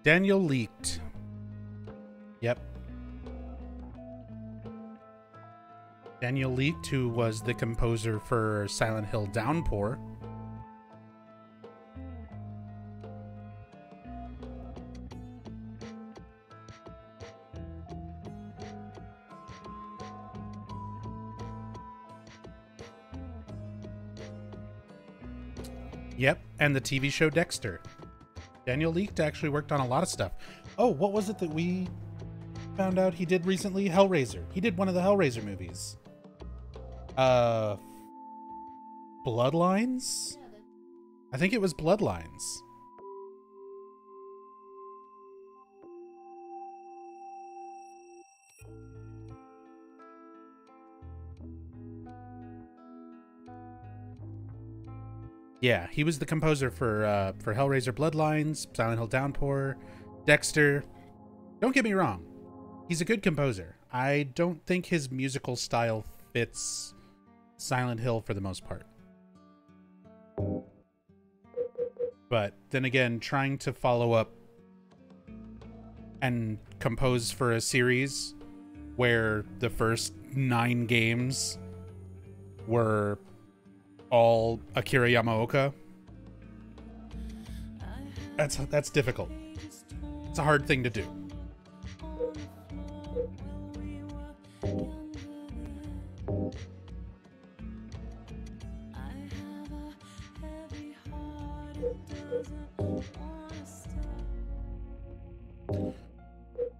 A: Daniel Leaked. Yep. Daniel Leaked, who was the composer for Silent Hill Downpour. Yep, and the TV show Dexter. Daniel Leaked actually worked on a lot of stuff. Oh, what was it that we found out he did recently? Hellraiser. He did one of the Hellraiser movies. Bloodlines? I think it was Bloodlines. Yeah, he was the composer for Hellraiser Bloodlines, Silent Hill Downpour, Dexter. Don't get me wrong. He's a good composer. I don't think his musical style fits Silent Hill for the most part. But then again, trying to follow up and compose for a series where the first 9 games were all Akira Yamaoka, that's difficult. It's a hard thing to do.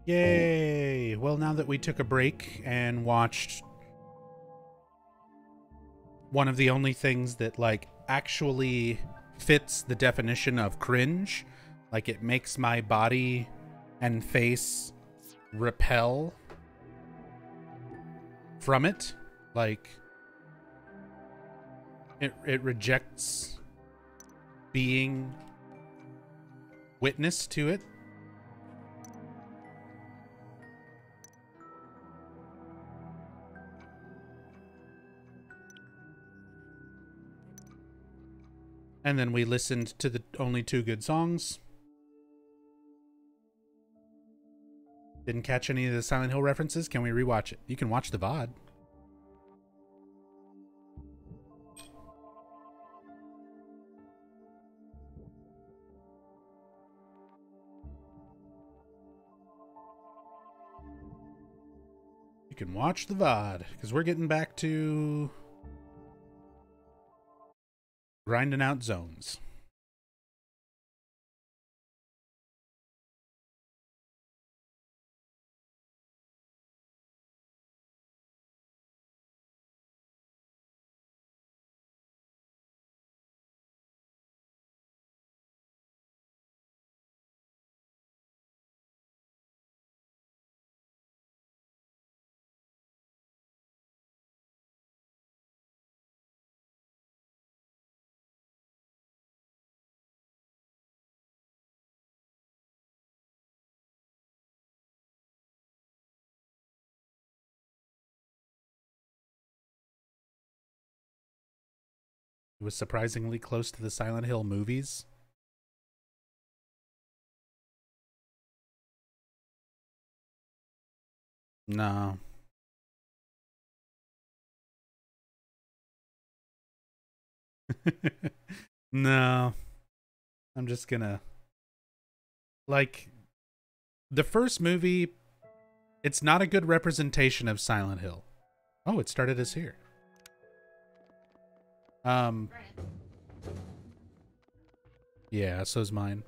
A: Yay! Well, now that we took a break and watched one of the only things that, like, actually fits the definition of cringe, like, it makes my body and face repel from it, like, it rejects being witness to it. And then we listened to the only 2 good songs. Didn't catch any of the Silent Hill references. Can we rewatch it? You can watch the VOD. You can watch the VOD, because we're getting back to grinding out zones. It was surprisingly close to the Silent Hill movies. No. No. I'm just gonna... Like, the first movie, it's not a good representation of Silent Hill. Oh, it started us here. Yeah, so's mine.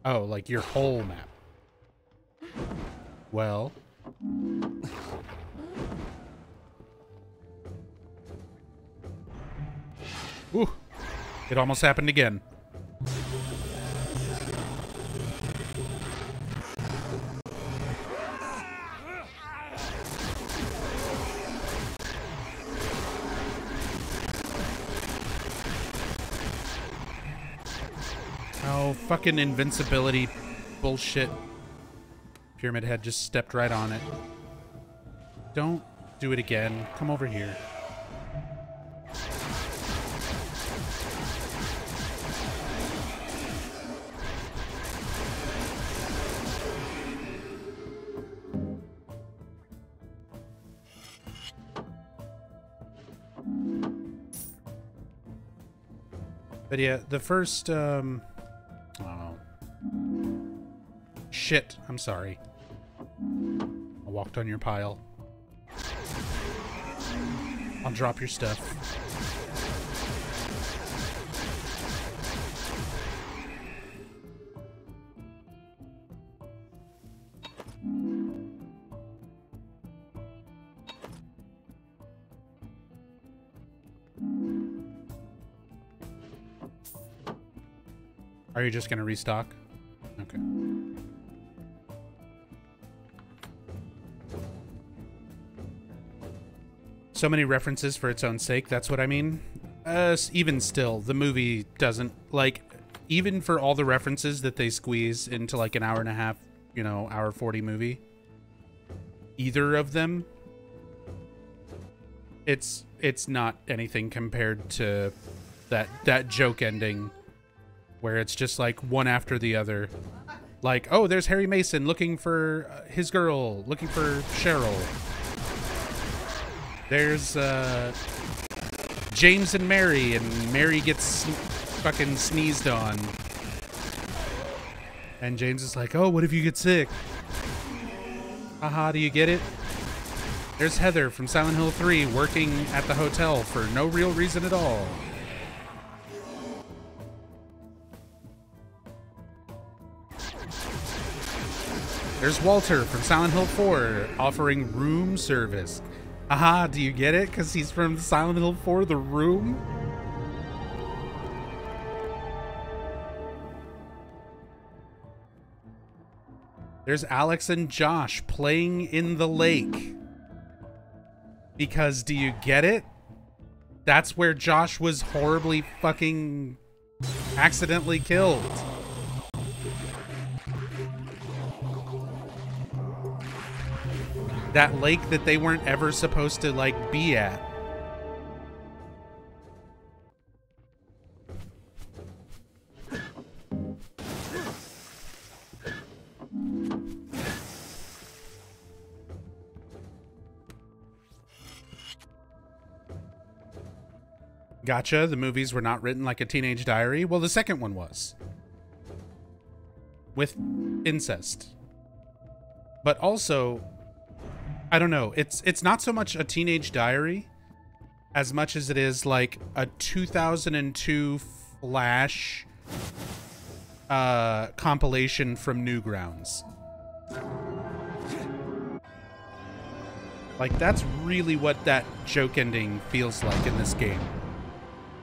A: Oh, like your whole map. Well. Ooh. It almost happened again. Oh, fucking invincibility bullshit. Pyramid Head just stepped right on it. Don't do it again. Come over here. But yeah, the first, oh. Shit, I'm sorry. I walked on your pile. I'll drop your stuff. Are you just gonna restock? Okay. So many references for its own sake, that's what I mean. Even still, the movie doesn't, like, even for all the references that they squeeze into like an hour and a half, you know, hour 40 movie, either of them, it's not anything compared to that joke ending where it's just like one after the other. Like, oh, there's Harry Mason looking for his girl, looking for Cheryl. There's James and Mary gets fucking sneezed on. And James is like, oh, what if you get sick? Haha, do you get it? There's Heather from Silent Hill 3 working at the hotel for no real reason at all. There's Walter from Silent Hill 4 offering room service. Aha, do you get it? Because he's from Silent Hill 4, The Room? There's Alex and Josh playing in the lake. Because do you get it? That's where Josh was horribly fucking accidentally killed. That lake that they weren't ever supposed to, like, be at. Gotcha, the movies were not written like a teenage diary. Well, the second one was. With incest. But also, I don't know, it's not so much a teenage diary as much as it is like a 2002 Flash compilation from Newgrounds. Like, that's really what that joke ending feels like in this game.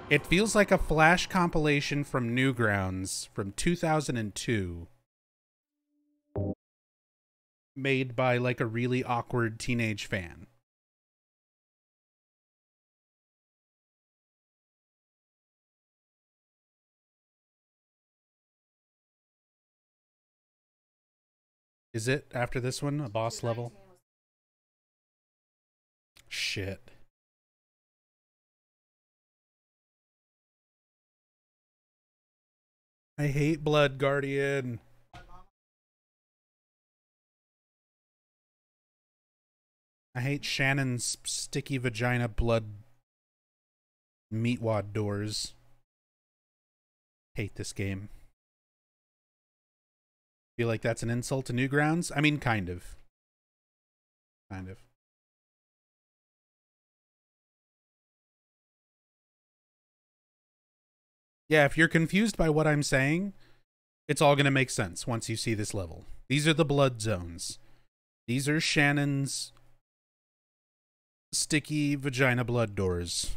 A: It feels like a Flash compilation from Newgrounds from 2002. Made by, like, a really awkward teenage fan. Is it, after this one, a boss level? Shit. I hate Blood Guardian. I hate Shannon's sticky vagina blood meatwad doors. Hate this game. Feel like that's an insult to Newgrounds? I mean, kind of. Kind of. Yeah, if you're confused by what I'm saying, it's all going to make sense once you see this level. These are the blood zones. These are Shannon's sticky vagina blood doors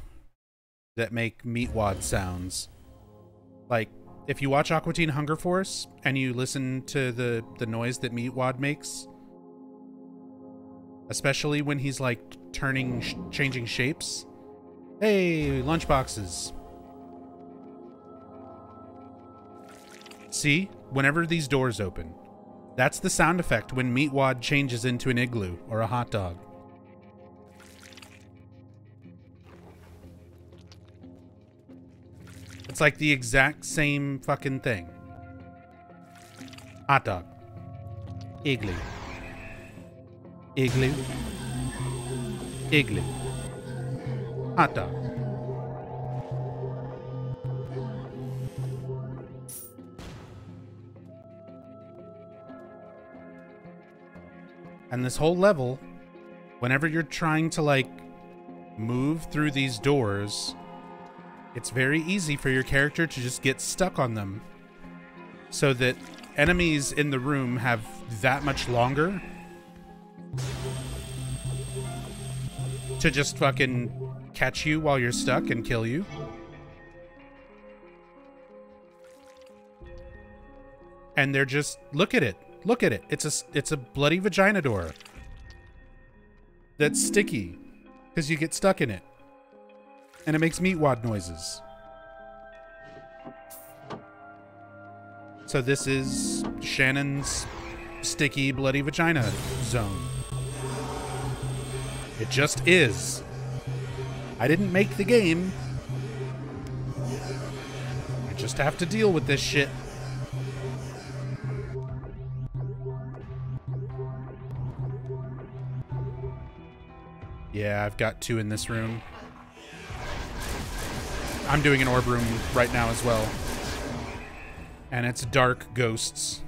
A: that make meatwad sounds. Like, if you watch Aqua Teen Hunger Force and you listen to the noise that meatwad makes, especially when he's like changing shapes. Hey, lunchboxes. See, whenever these doors open, that's the sound effect when meatwad changes into an igloo or a hot dog. It's like the exact same fucking thing. Hot dog. Igloo. Igloo. Igloo. Hot dog. And this whole level, whenever you're trying to, like, move through these doors, it's very easy for your character to just get stuck on them, so that enemies in the room have that much longer to just fucking catch you while you're stuck and kill you. And they're just, look at it. Look at it. It's a bloody vagina door that's sticky because you get stuck in it. And it makes meatwad noises. So this is Shannon's sticky bloody vagina zone. It just is. I didn't make the game. I just have to deal with this shit. Yeah, I've got 2 in this room. I'm doing an orb room right now as well. And it's dark ghosts.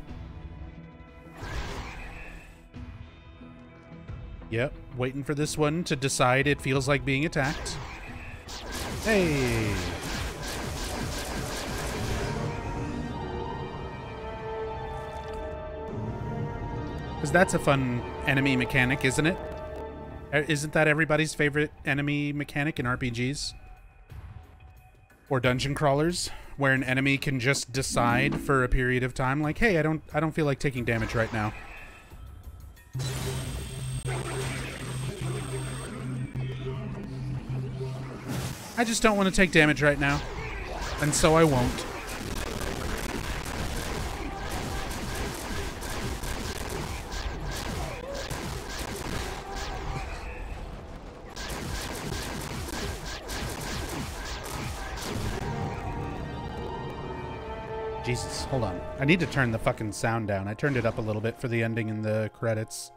A: Yep, waiting for this one to decide it feels like being attacked. Hey! Because that's a fun enemy mechanic, isn't it? Isn't that everybody's favorite enemy mechanic in RPGs? Or dungeon crawlers, where an enemy can just decide for a period of time, like, hey, I don't feel like taking damage right now. I just don't want to take damage right now. And so I won't. Jesus, hold on. I need to turn the fucking sound down. I turned it up a little bit for the ending and the credits.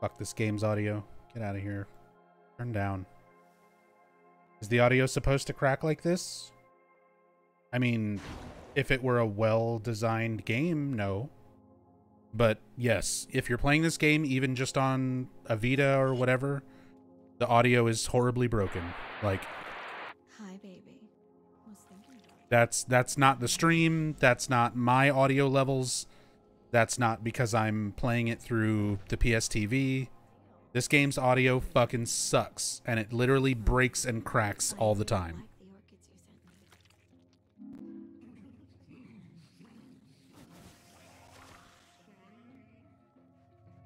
A: Fuck this game's audio. Get out of here. Turn down. Is the audio supposed to crack like this? I mean, if it were a well-designed game, no. But yes, if you're playing this game even just on a Vita or whatever, the audio is horribly broken. Like,
J: Hi, baby. Was thinking about
A: that's not the stream, that's not my audio levels. That's not because I'm playing it through the PSTV. This game's audio fucking sucks, and it literally breaks and cracks all the time.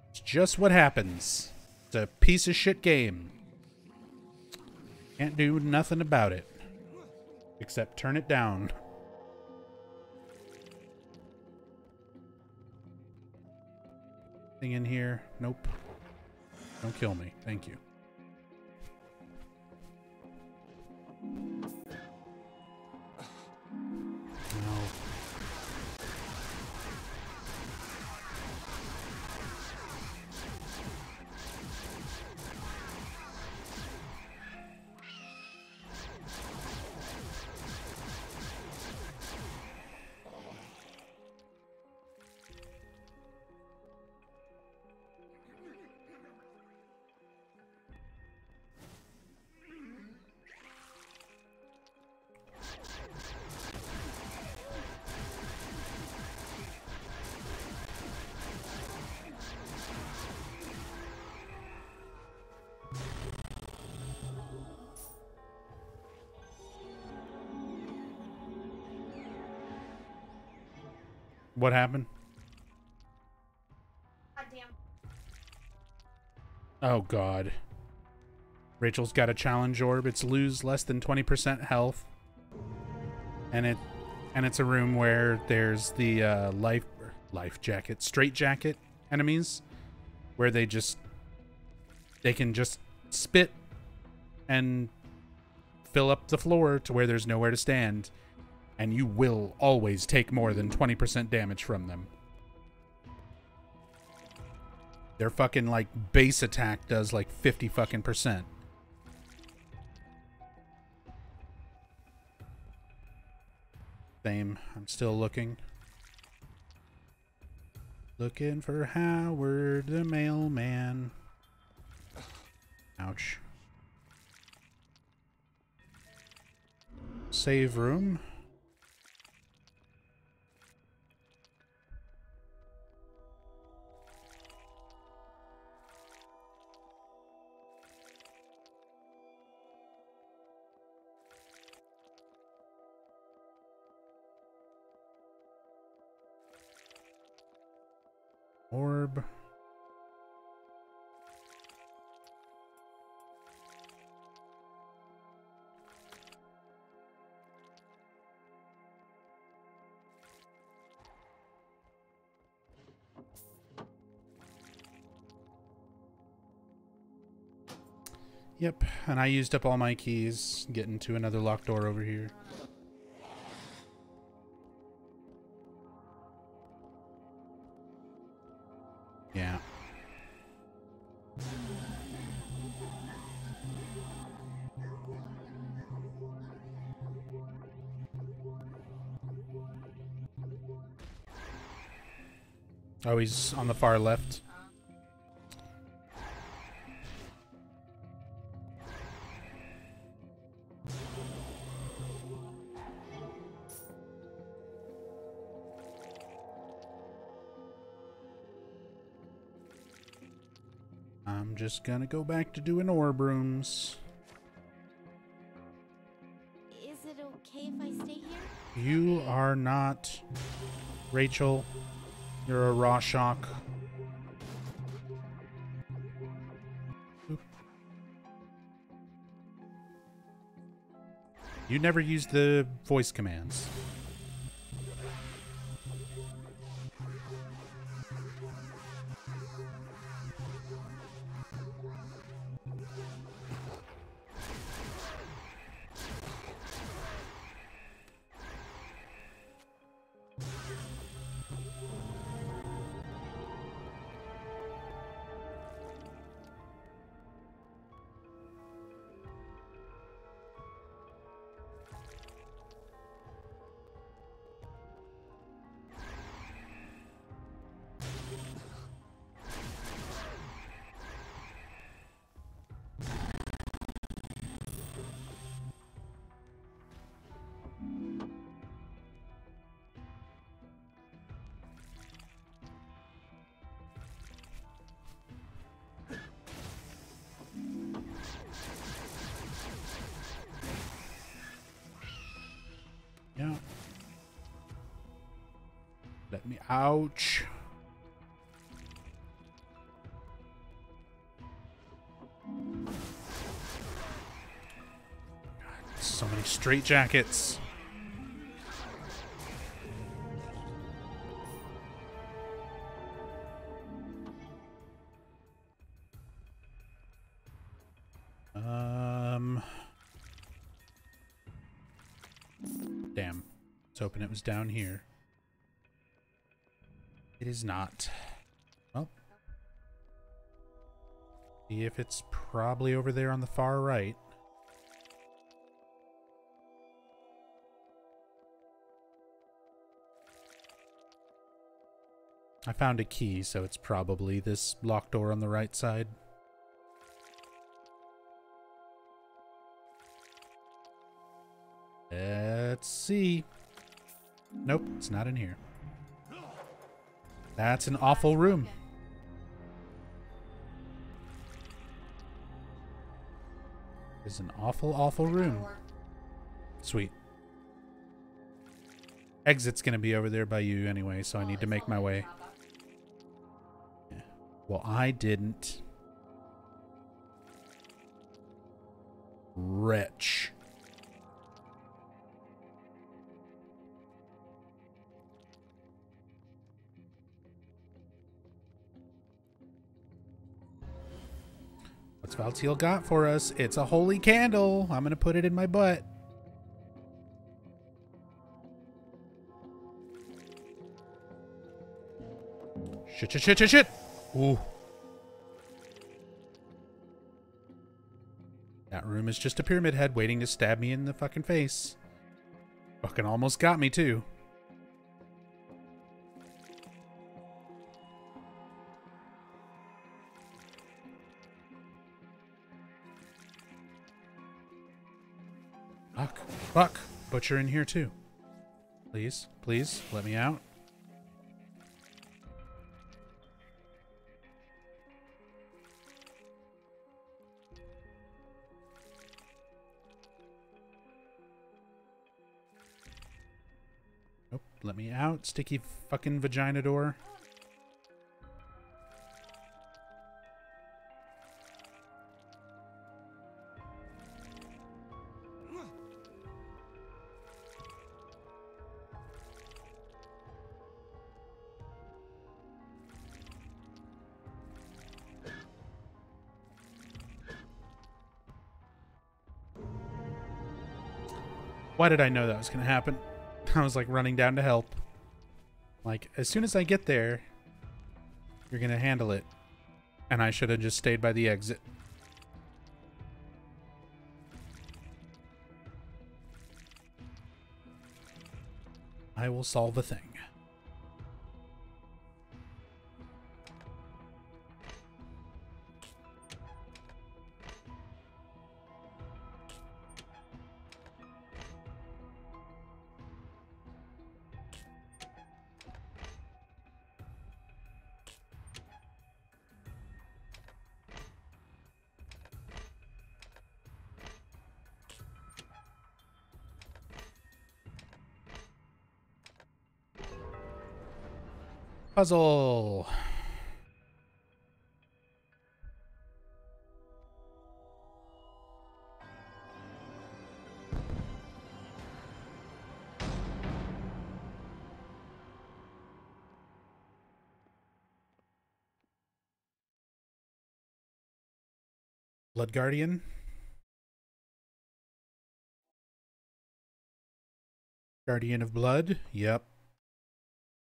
A: It's just what happens. It's a piece of shit game. Can't do nothing about it. Except turn it down. Thing in here? Nope. Don't kill me. Thank you. No. What happened? Oh god. Rachel's got a challenge orb. It's lose less than 20% health. And it's a room where there's the life jacket, straight jacket enemies where they can just spit and fill up the floor to where there's nowhere to stand. And you will always take more than 20% damage from them. Their fucking, like, base attack does, like, 50 fucking %. Same. I'm still looking. Looking for Howard the mailman. Ouch. Save room. Orb. Yep, and I used up all my keys getting to another locked door over here. Yeah. Oh, he's on the far left. I'm just gonna go back to doing orb rooms.
J: Is it okay if I stay here?
A: You are not Rachel. You're a raw shock. Oop. You never use the voice commands. Yeah. Let me. Ouch. God, so many straitjackets. Damn. I was hoping it was down here. It is not. Well. See if it's probably over there on the far right. I found a key, so it's probably this locked door on the right side. Let's see. Nope, it's not in here. That's an awful room. It's an awful, awful room. Sweet. Exit's gonna be over there by you anyway, so I need to make my way. Yeah. Well, I didn't. Wretch. What's Valtiel got for us? It's a holy candle. I'm gonna put it in my butt. Shit, shit, shit, shit, shit. Ooh. That room is just a pyramid head waiting to stab me in the fucking face. Fucking almost got me too. Fuck. Fuck. Butcher in here too. Please. Please. Let me out. Nope. Let me out. Sticky fucking vagina door. Why did I know that was going to happen? I was like running down to help. Like, as soon as I get there, you're going to handle it. And I should have just stayed by the exit. I will solve a thing. Puzzle. Blood Guardian. Guardian of Blood. Yep.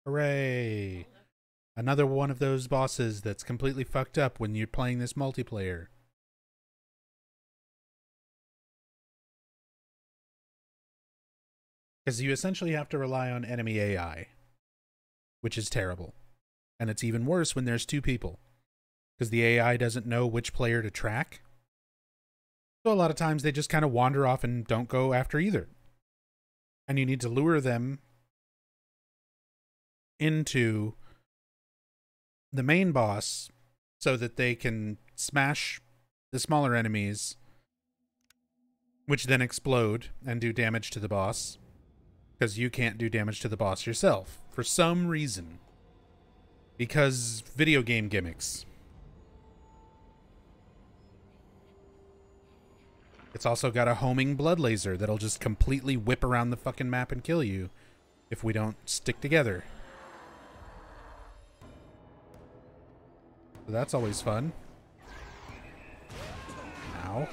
A: Hooray. Another one of those bosses that's completely fucked up when you're playing this multiplayer. Because you essentially have to rely on enemy AI, which is terrible. And it's even worse when there's two people, because the AI doesn't know which player to track. So a lot of times they just kind of wander off and don't go after either. And you need to lure them into the main boss so that they can smash the smaller enemies, which then explode and do damage to the boss, because you can't do damage to the boss yourself for some reason, because video game gimmicks. It's also got a homing blood laser that'll just completely whip around the fucking map and kill you if we don't stick together. So that's always fun. Ow.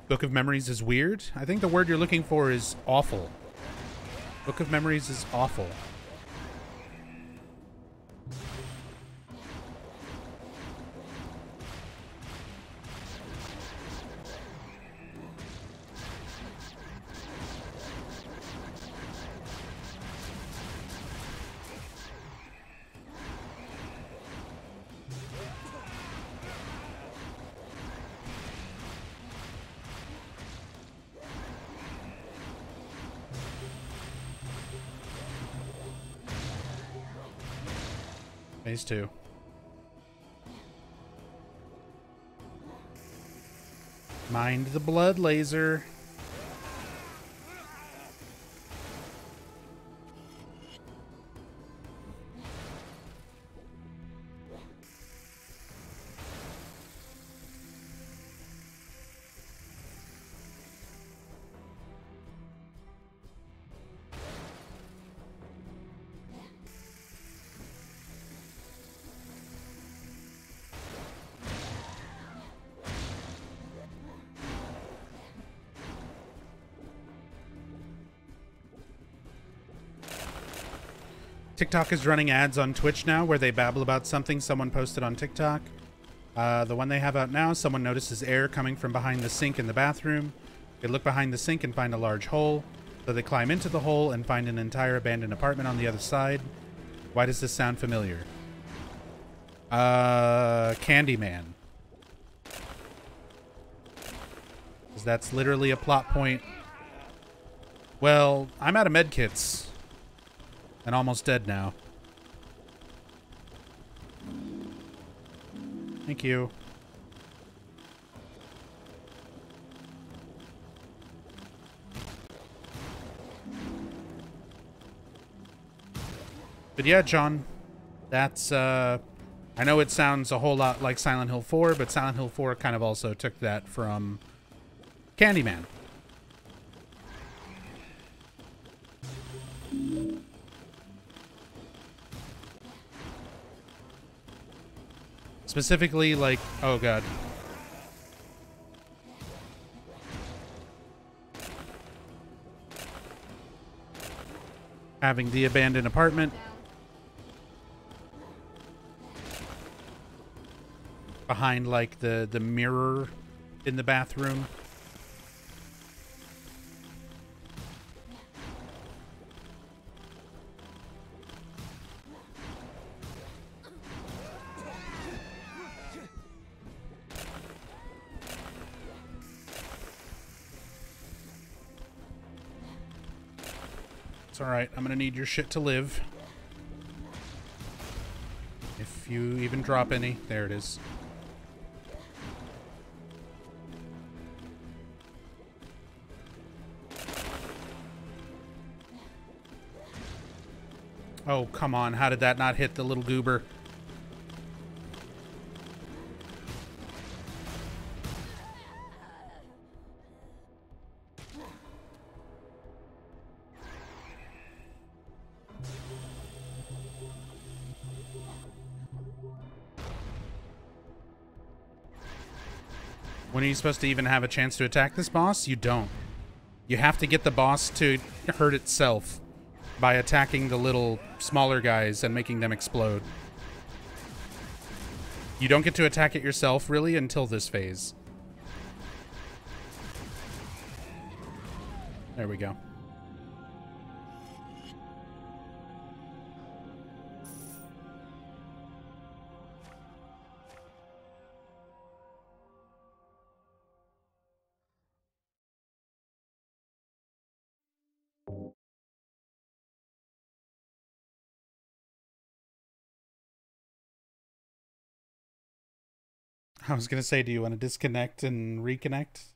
A: Book of Memories is weird. I think the word you're looking for is awful. Book of Memories is awful. Phase 2. Mind the blood laser. TikTok is running ads on Twitch now where they babble about something someone posted on TikTok. The one they have out now, someone notices air coming from behind the sink in the bathroom. They look behind the sink and find a large hole. So they climb into the hole and find an entire abandoned apartment on the other side. Why does this sound familiar? Candyman. 'Cause that's literally a plot point. Well, I'm out of medkits. And almost dead now. Thank you. But yeah, John, that's, I know it sounds a whole lot like Silent Hill 4, but Silent Hill 4 kind of also took that from Candyman. Specifically, like, oh god. Having the abandoned apartment. Behind, like, the mirror in the bathroom. It's alright, I'm gonna need your shit to live. If you even drop any. There it is. Oh, come on. How did that not hit the little goober? When are you supposed to even have a chance to attack this boss? You don't. You have to get the boss to hurt itself by attacking the little smaller guys and making them explode. You don't get to attack it yourself, really, until this phase. There we go. I was going to say, do you want to disconnect and reconnect?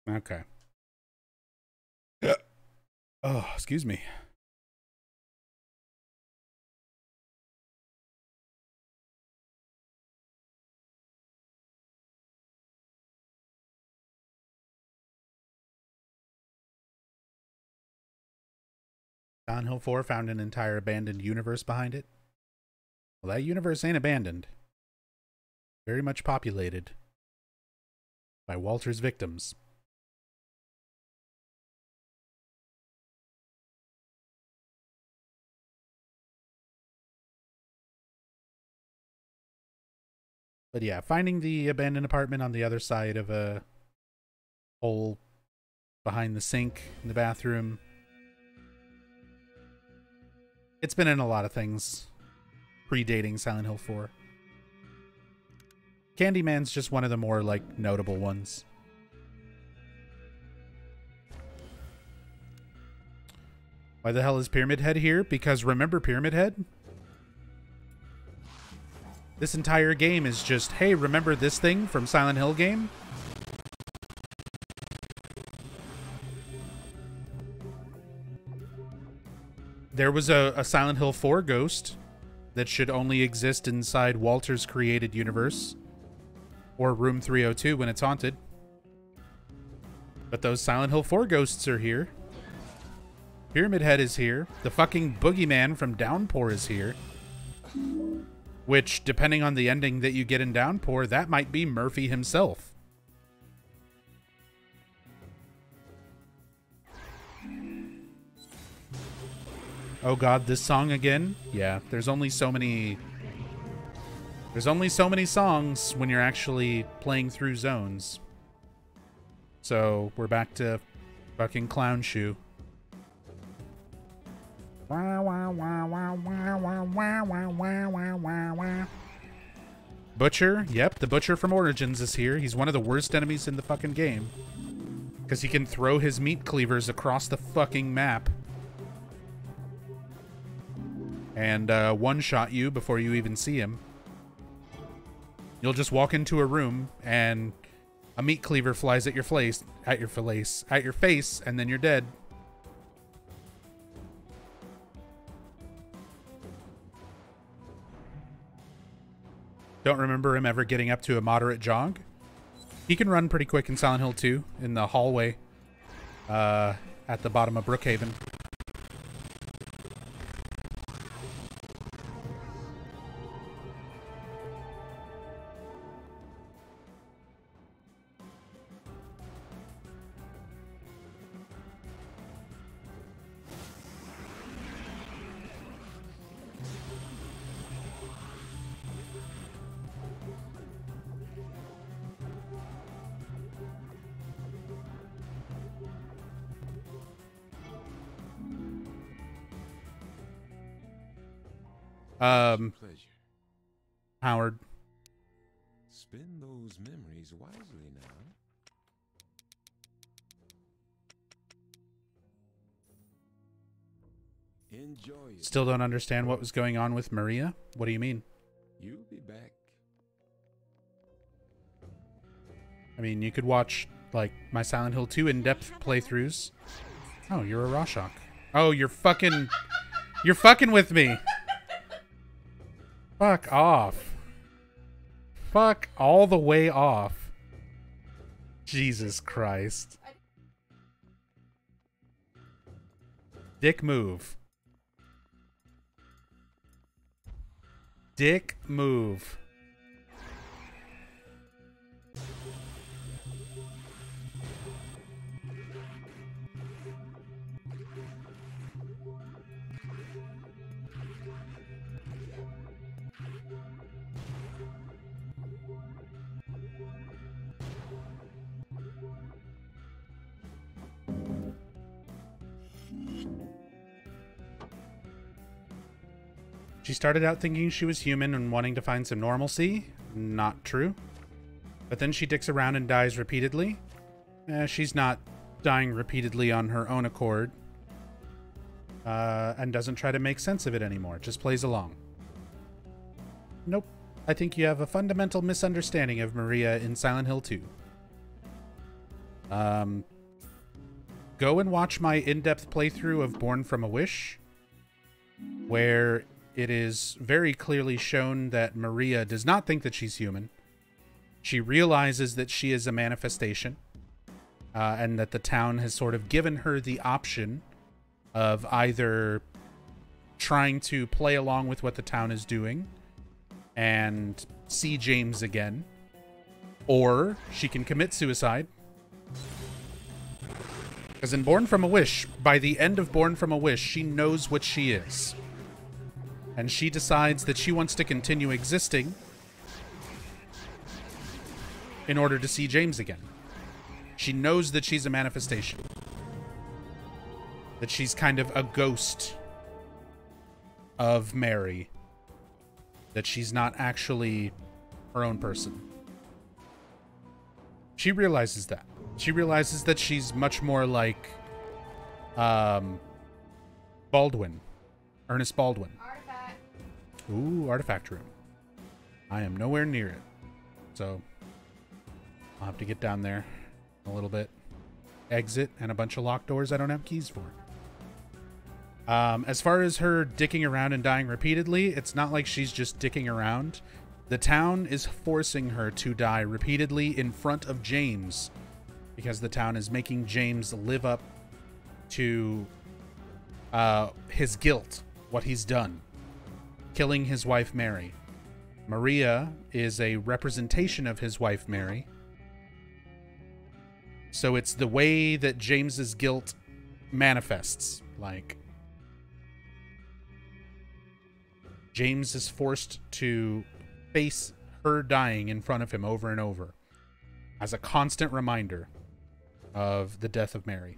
A: Okay. Oh, excuse me. Silent Hill 4 found an entire abandoned universe behind it. Well, that universe ain't abandoned. Very much populated by Walter's victims. But yeah, finding the abandoned apartment on the other side of a hole behind the sink in the bathroom. It's been in a lot of things predating Silent Hill 4. Candyman's just one of the more, like, notable ones. Why the hell is Pyramid Head here? Because remember Pyramid Head? This entire game is just, hey, remember this thing from Silent Hill game? There was a Silent Hill 4 ghost that should only exist inside Walter's created universe. Or Room 302 when it's haunted. But those Silent Hill 4 ghosts are here. Pyramid Head is here. The fucking boogeyman from Downpour is here. Which, depending on the ending that you get in Downpour, that might be Murphy himself. Oh god, this song again? Yeah, there's only so many... There's only so many songs when you're actually playing through zones. So, we're back to fucking Clown Shoe. Butcher? Yep, the Butcher from Origins is here. He's one of the worst enemies in the fucking game. Because he can throw his meat cleavers across the fucking map. And one-shot you before you even see him. You'll just walk into a room and a meat cleaver flies at your face, and then you're dead. Don't remember him ever getting up to a moderate jog. He can run pretty quick in Silent Hill 2 in the hallway at the bottom of Brookhaven. Howard.
D: Spend those memories wisely now. Enjoy it.
A: Still don't understand what was going on with Maria? What do you mean?
D: You'll be back.
A: I mean, you could watch, like, my Silent Hill 2 in-depth playthroughs. Oh, you're a Rorschach. Oh, you're fucking with me. Fuck off. Fuck all the way off. Jesus Christ. Dick move. Dick move. She started out thinking she was human and wanting to find some normalcy. Not true. But then she dicks around and dies repeatedly. She's not dying repeatedly on her own accord. And doesn't try to make sense of it anymore. Just plays along. Nope. I think you have a fundamental misunderstanding of Maria in Silent Hill 2. Go and watch my in-depth playthrough of Born from a Wish, where it is very clearly shown that Maria does not think that she's human. She realizes that she is a manifestation, and that the town has sort of given her the option of either trying to play along with what the town is doing and see James again, or she can commit suicide. Because in Born from a Wish, by the end of Born from a Wish, she knows what she is. And she decides that she wants to continue existing in order to see James again. She knows that she's a manifestation. That she's kind of a ghost of Mary. That she's not actually her own person. She realizes that. She realizes that she's much more like Baldwin. Ernest Baldwin.
G: Artifact.
A: Ooh, artifact room. I am nowhere near it. So I'll have to get down there a little bit. Exit and a bunch of locked doors I don't have keys for. As far as her dicking around and dying repeatedly, it's not like she's just dicking around. The town is forcing her to die repeatedly in front of James, because the town is making James live up to his guilt, what he's done, killing his wife Mary. Maria is a representation of his wife Mary. So it's the way that James's guilt manifests. Like, James is forced to face her dying in front of him over and over as a constant reminder of the death of Mary.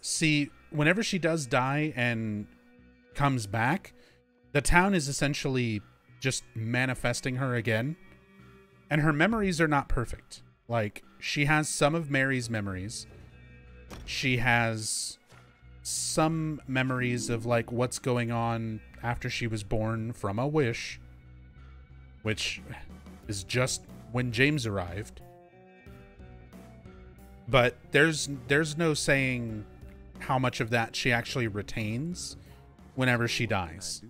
A: See, whenever she does die and comes back, the town is essentially just manifesting her again. And her memories are not perfect. Like, she has some of Mary's memories. She has some memories of, like, what's going on after she was born from a wish, which is just when James arrived. But there's no saying how much of that she actually retains whenever she dies.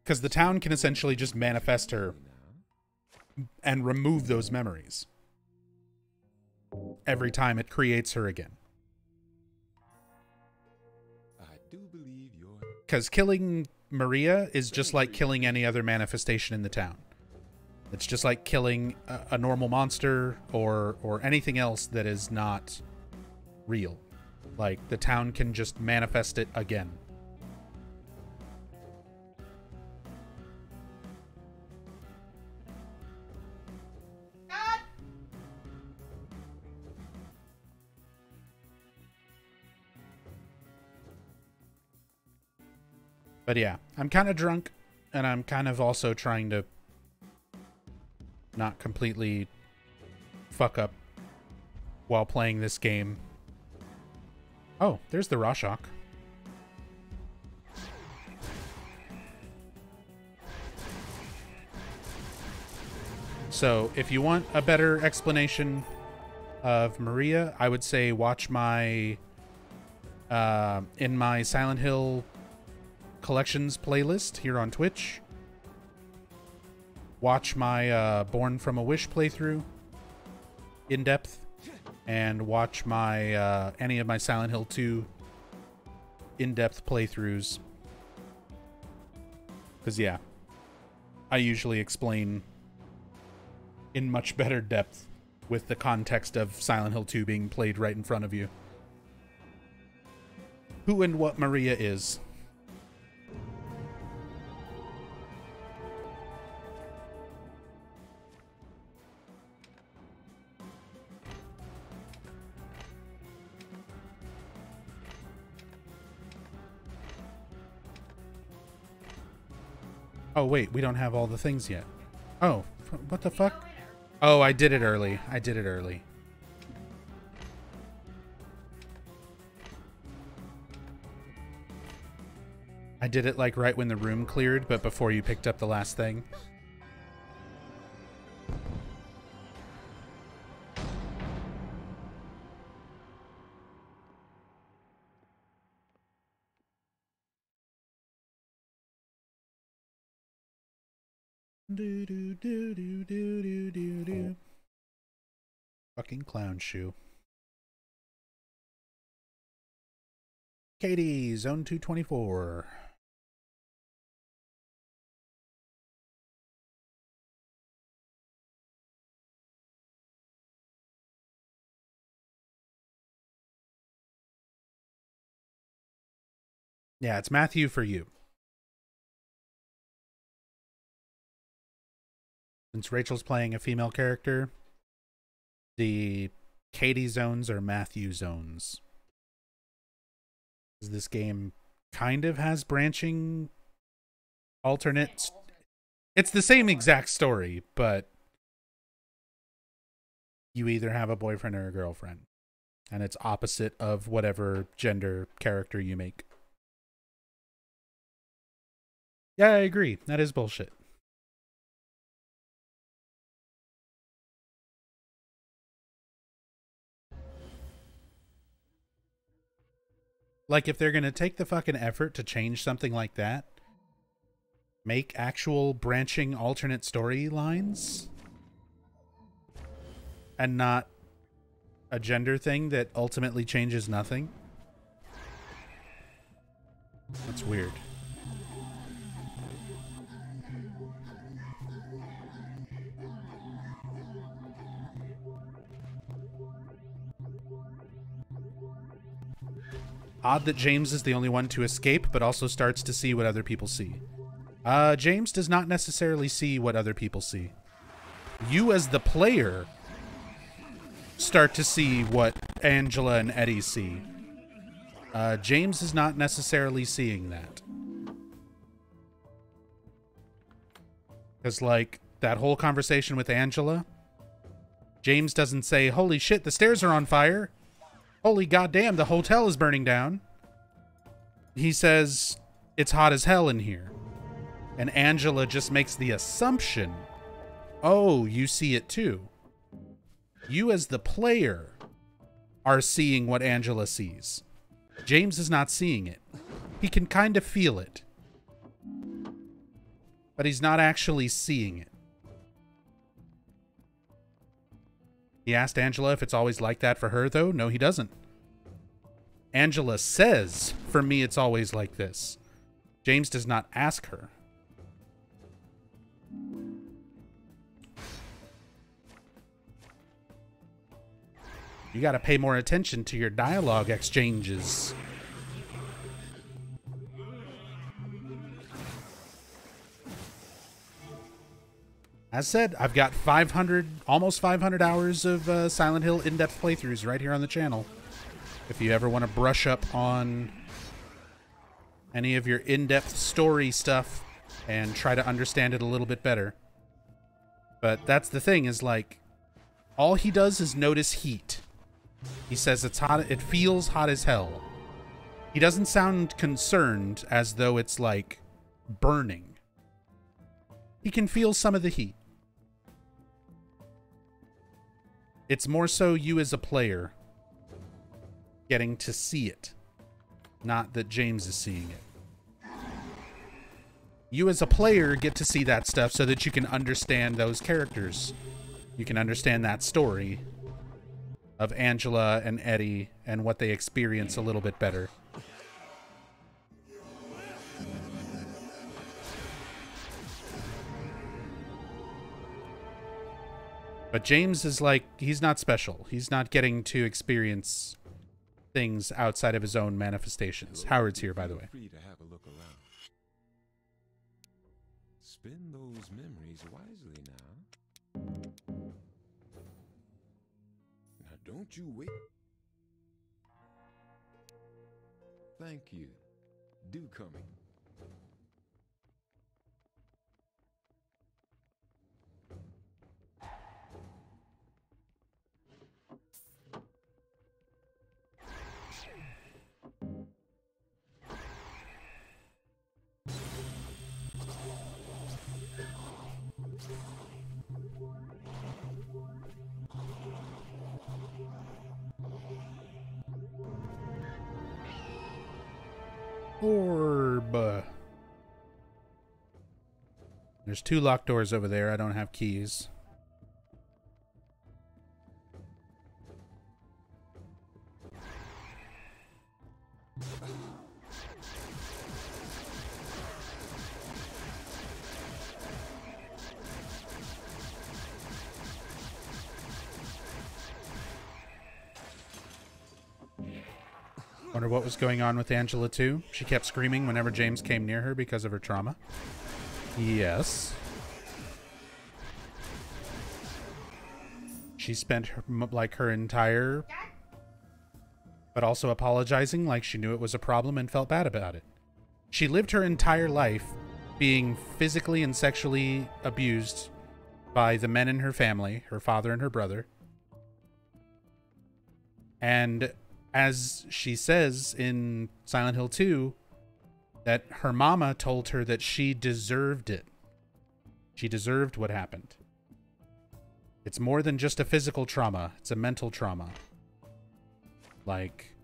A: Because the town can essentially just manifest her and remove those memories every time it creates her again. Because killing Maria is just like killing any other manifestation in the town. It's just like killing a normal monster or anything else that is not real. Like, the town can just manifest it again. But yeah, I'm kind of drunk, and I'm kind of also trying to not completely fuck up while playing this game. Oh, there's the Rorschach. So, if you want a better explanation of Maria, I would say watch my in my Silent Hill collections playlist here on Twitch. Watch my Born from a Wish playthrough in depth, and watch my any of my Silent Hill 2 in-depth playthroughs. Because yeah, I usually explain in much better depth with the context of Silent Hill 2 being played right in front of you. Who and what Maria is. Oh, wait, we don't have all the things yet. Oh, what the fuck? Oh, I did it early. I did it early. I did it like right when the room cleared, but before you picked up the last thing. Do do do do do do do do. Fucking clown shoe. Katie, zone 224. Yeah, it's Matthew for you. Since Rachel's playing a female character, the Katie zones are Matthew zones. This game kind of has branching alternates. It's the same exact story, but you either have a boyfriend or a girlfriend. And it's opposite of whatever gender character you make. Yeah, I agree. That is bullshit. Like, if they're going to take the fucking effort to change something like that, make actual branching alternate storylines, and not a gender thing that ultimately changes nothing. That's weird. Odd that James is the only one to escape, but also starts to see what other people see. James does not necessarily see what other people see. You, as the player, start to see what Angela and Eddie see. James is not necessarily seeing that. Because, like, that whole conversation with Angela, James doesn't say, "Holy shit, the stairs are on fire. Holy goddamn, the hotel is burning down." He says, "It's hot as hell in here." And Angela just makes the assumption, "Oh, you see it too." You as the player are seeing what Angela sees. James is not seeing it. He can kind of feel it, but he's not actually seeing it. He asked Angela if it's always like that for her, though. No, he doesn't. Angela says, "For me, it's always like this." James does not ask her. You gotta pay more attention to your dialogue exchanges. As said, I've got 500, almost 500 hours of Silent Hill in-depth playthroughs right here on the channel. If you ever want to brush up on any of your in-depth story stuff and try to understand it a little bit better. But that's the thing, is like, all he does is notice heat. He says it's hot, it feels hot as hell. He doesn't sound concerned as though it's like burning. He can feel some of the heat. It's more so you as a player getting to see it, not that James is seeing it. You as a player get to see that stuff so that you can understand those characters. You can understand that story of Angela and Eddie and what they experience a little bit better. But James is like, he's not special. He's not getting to experience things outside of his own manifestations. Howard's here, by the way.
D: Free to have a look around. Spend those memories wisely now. Now don't you wait. Thank you. Do coming.
A: Orb. There's 2 locked doors over there. I don't have keys. Wonder what was going on with Angela too. She kept screaming whenever James came near her because of her trauma. Yes. She spent her entire, but also apologizing like she knew it was a problem and felt bad about it. She lived her entire life being physically and sexually abused by the men in her family, her father and her brother. And as she says in Silent Hill 2, that her mama told her that she deserved it. She deserved what happened. It's more than just a physical trauma. It's a mental trauma. Like,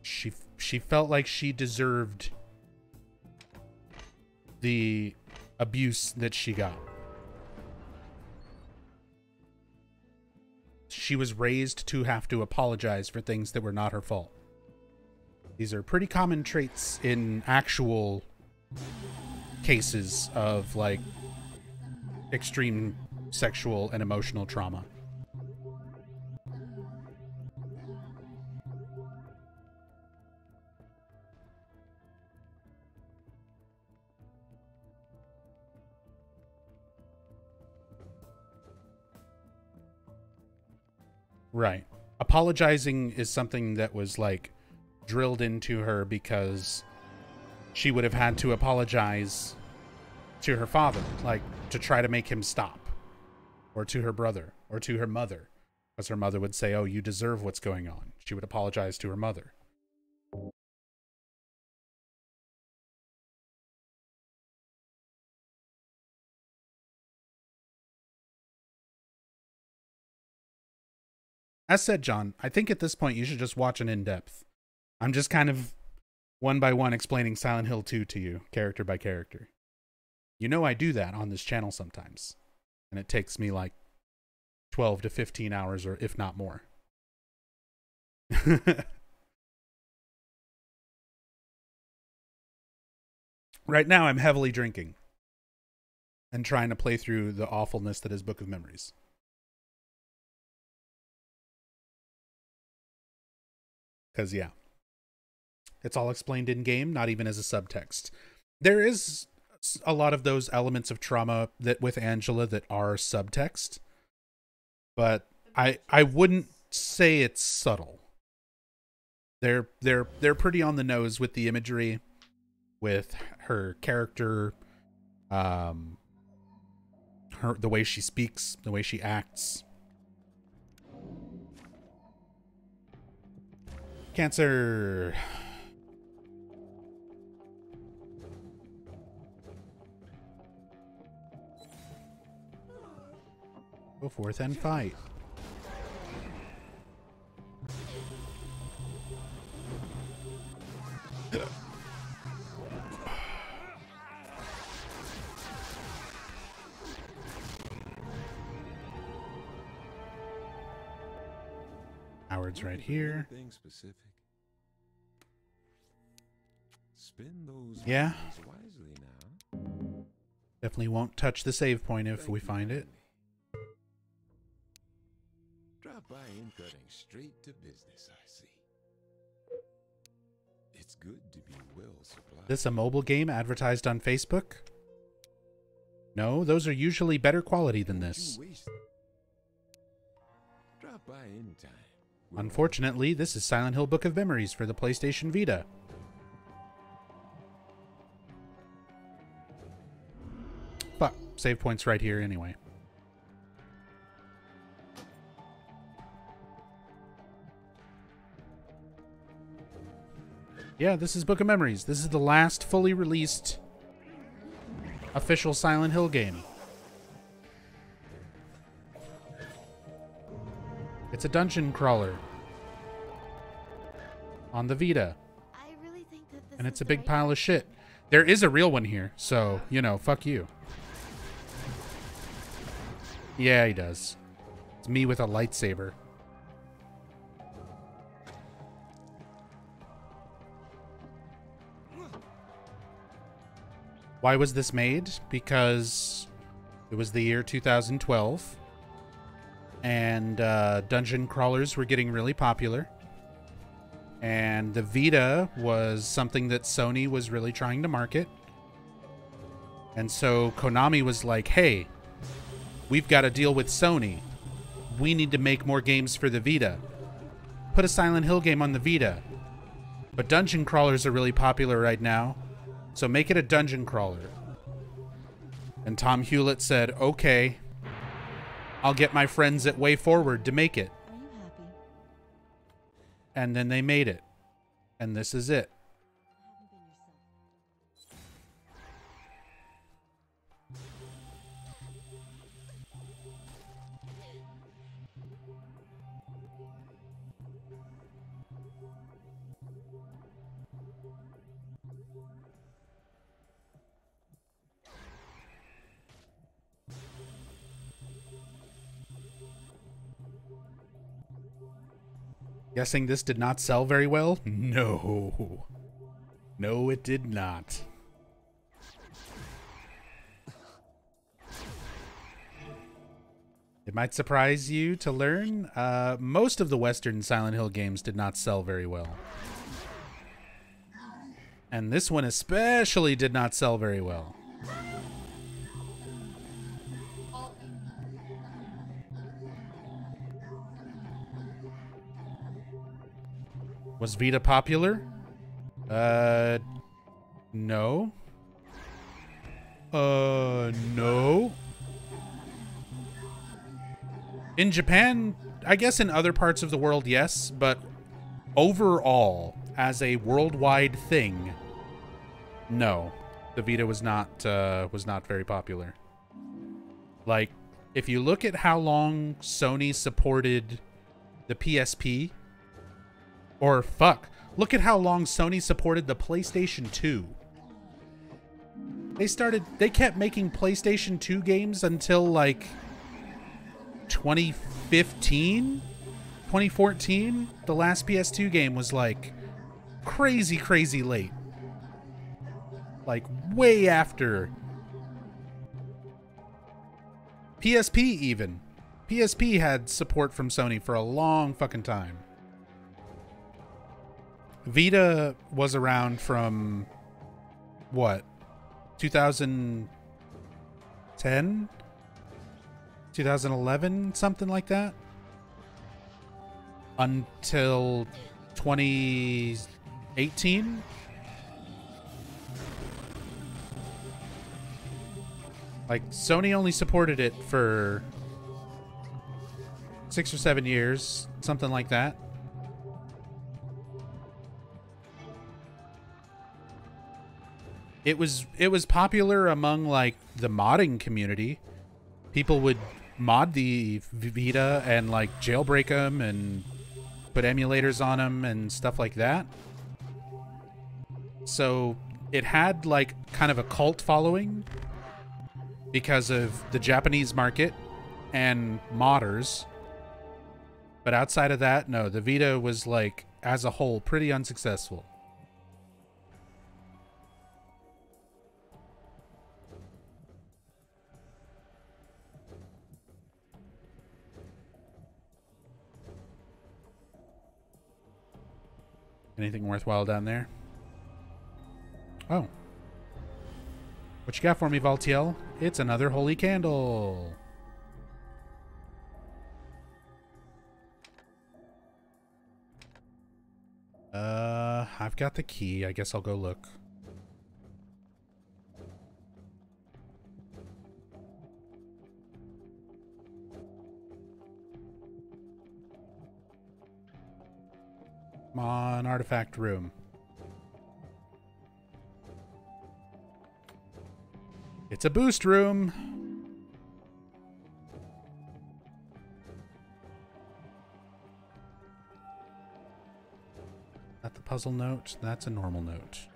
A: she felt like she deserved the abuse that she got. She was raised to have to apologize for things that were not her fault. These are pretty common traits in actual cases of, like, extreme sexual and emotional trauma. Right. Apologizing is something that was, like, drilled into her because she would have had to apologize to her father, like, to try to make him stop, or to her brother, or to her mother, because her mother would say, oh, you deserve what's going on. She would apologize to her mother. As said, John, I think at this point you should just watch an in-depth. I'm just kind of one by one explaining Silent Hill 2 to you, character by character. You know I do that on this channel sometimes. And it takes me like 12 to 15 hours, or if not more. Right now I'm heavily drinking and trying to play through the awfulness that is Book of Memories. Because, yeah, it's all explained in-game, not even as a subtext. There is a lot of those elements of trauma that with Angela that are subtext, but I wouldn't say it's subtle. They're pretty on the nose with the imagery, with her character, the way she speaks, the way she acts. Cancer. Go forth and fight. Howard's right here.
D: Specific. Spend those
A: Yeah.
D: wisely now.
A: Definitely won't touch the save point if we find it.
D: Drop by and cutting straight to business, I see. It's good to be well supplied.
A: This a mobile game advertised on Facebook? No, those are usually better quality than this.
D: Drop by anytime.
A: Unfortunately, this is Silent Hill Book of Memories for the PlayStation Vita. But save point's right here anyway. Yeah, this is Book of Memories. This is the last fully released official Silent Hill game. It's a dungeon crawler on the Vita.
J: I really think that this
A: And it's
J: is
A: a
J: the
A: big
J: right
A: pile of shit. There is a real one here, so, you know, fuck you. Yeah, he does. It's me with a lightsaber. Why was this made? Because it was the year 2012, and dungeon crawlers were getting really popular. And the Vita was something that Sony was really trying to market. And so Konami was like, hey, we've got to deal with Sony. We need to make more games for the Vita. Put a Silent Hill game on the Vita. But dungeon crawlers are really popular right now, so make it a dungeon crawler. And Tom Hewlett said, okay, I'll get my friends at Way Forward to make it.
M: Are you happy?
A: And then they made it. And this is it.
M: Haven't been yourself.
A: Guessing this did not sell very well? No. No, it did not. It might surprise you to learn, most of the Western Silent Hill games did not sell very well. And this one especially did not sell very well. Was Vita popular? No. No. In Japan, I guess in other parts of the world, yes, but overall, as a worldwide thing, no. The Vita was not very popular. Like, if you look at how long Sony supported the PSP, or fuck, look at how long Sony supported the PlayStation 2. They kept making PlayStation 2 games until like 2015, 2014. The last PS2 game was like crazy late. Like way after PSP even. PSP had support from Sony for a long fucking time. Vita was around from what? 2010? 2011, something like that? Until 2018? Like, Sony only supported it for 6 or 7 years, something like that. It was popular among like the modding community. People would mod the Vita and like jailbreak them and put emulators on them and stuff like that. So it had like kind of a cult following because of the Japanese market and modders. But outside of that, no, the Vita was like as a whole pretty unsuccessful. Anything worthwhile down there? Oh. What you got for me, Valtiel? It's another holy candle. I've got the key. I guess I'll go look. Come on, artifact room. It's a boost room. Not the puzzle note. That's a normal note.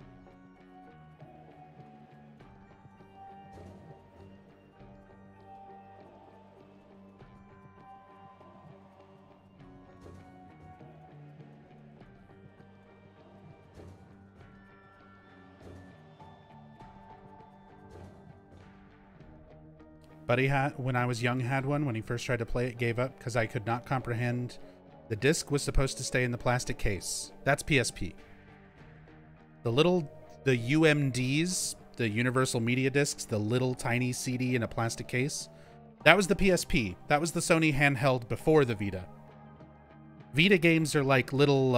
A: Buddy had, when I was young, had one. When he first tried to play it, gave up because I could not comprehend. The disc was supposed to stay in the plastic case. That's PSP. The UMDs, the Universal Media Discs, the little tiny CD in a plastic case, that was the PSP. That was the Sony handheld before the Vita. Vita games are like little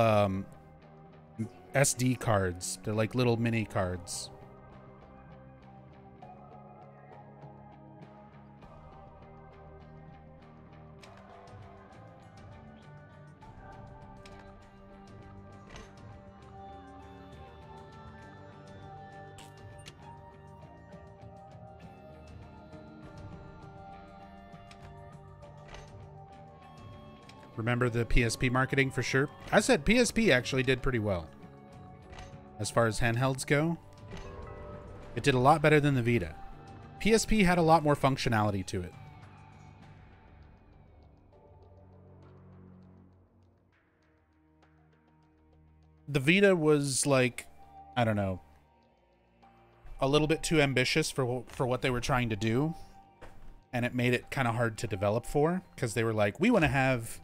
A: SD cards. They're like little mini cards. Remember the PSP marketing for sure? I said PSP actually did pretty well. As far as handhelds go, it did a lot better than the Vita. PSP had a lot more functionality to it. The Vita was like, I don't know, a little bit too ambitious for what they were trying to do. And it made it kind of hard to develop for, because they were like, we want to have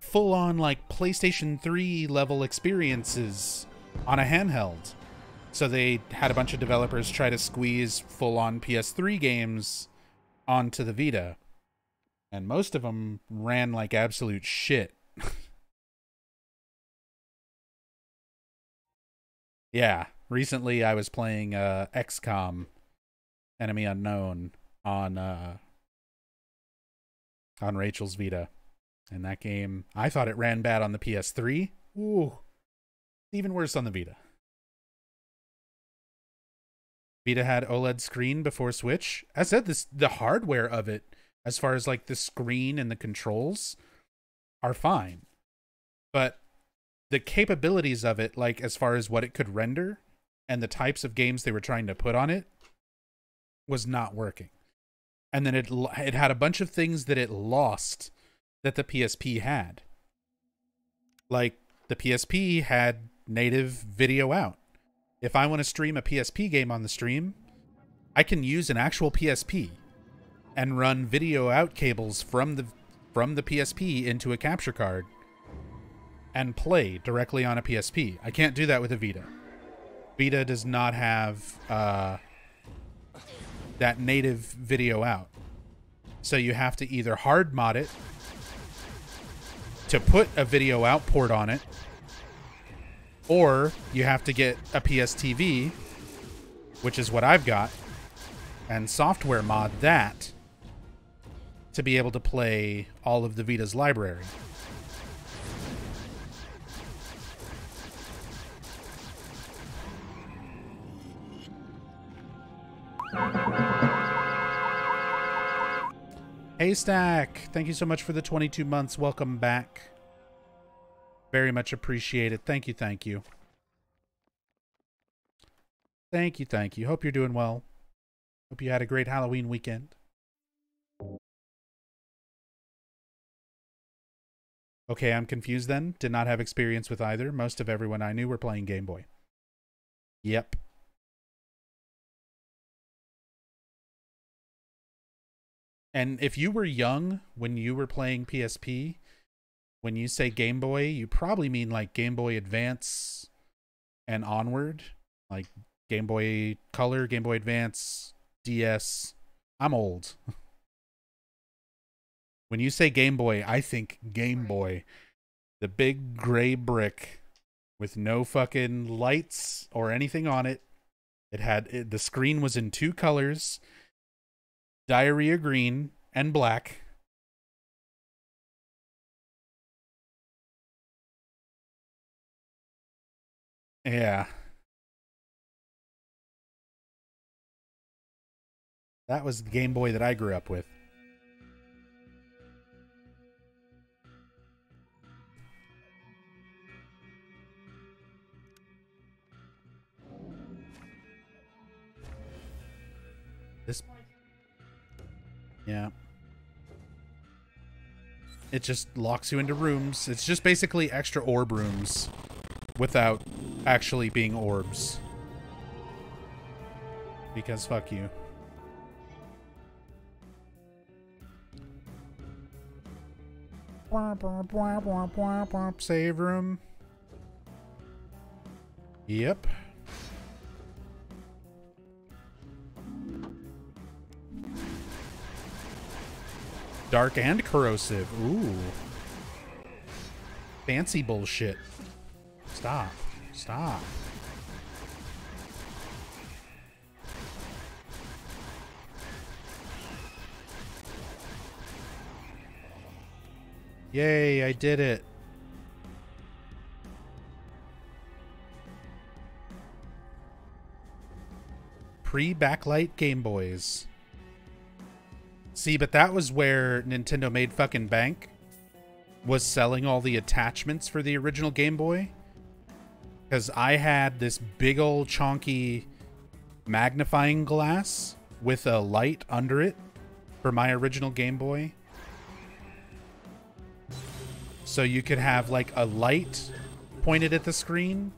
A: full-on like PlayStation 3 level experiences on a handheld. So they had a bunch of developers try to squeeze full-on PS3 games onto the Vita. And most of them ran like absolute shit. Yeah, recently I was playing XCOM Enemy Unknown on Rachel's Vita. And that game, I thought it ran bad on the PS3. Ooh, even worse on the Vita. Vita had OLED screen before Switch. I said this, the hardware of it, as far as like the screen and the controls, are fine. But the capabilities of it, like as far as what it could render and the types of games they were trying to put on it, was not working. And then it had a bunch of things that it lost that the PSP had. Like, the PSP had native video out. If I want to stream a PSP game on the stream, I can use an actual PSP and run video out cables from the PSP into a capture card and play directly on a PSP. I can't do that with a Vita. Vita does not have that native video out. So you have to either hard mod it to put a video out port on it, or you have to get a PSTV, which is what I've got, and software mod that to be able to play all of the Vita's library. Haystack, thank you so much for the 22 months. Welcome back. Very much appreciated. Thank you, thank you. Thank you, thank you. Hope you're doing well. Hope you had a great Halloween weekend. Okay, I'm confused then. Did not have experience with either. Most of everyone I knew were playing Game Boy. Yep. And if you were young when you were playing PSP, when you say Game Boy, you probably mean like Game Boy Advance and onward. Like Game Boy Color, Game Boy Advance, DS. I'm old. When you say Game Boy, I think Game Boy. The big gray brick with no fucking lights or anything on it. The screen was in two colors. Diarrhea green and black. Yeah. That was the Game Boy that I grew up with. This... Yeah. It just locks you into rooms. It's just basically extra orb rooms without actually being orbs. Because fuck you. Save room. Yep. Dark and corrosive. Ooh. Fancy bullshit. Stop. Stop. Yay, I did it. Pre-backlight Game Boys. See, but that was where Nintendo made fucking bank. Was selling all the attachments for the original Game Boy. Because I had this big old chonky magnifying glass with a light under it for my original Game Boy. So you could have like a light pointed at the screen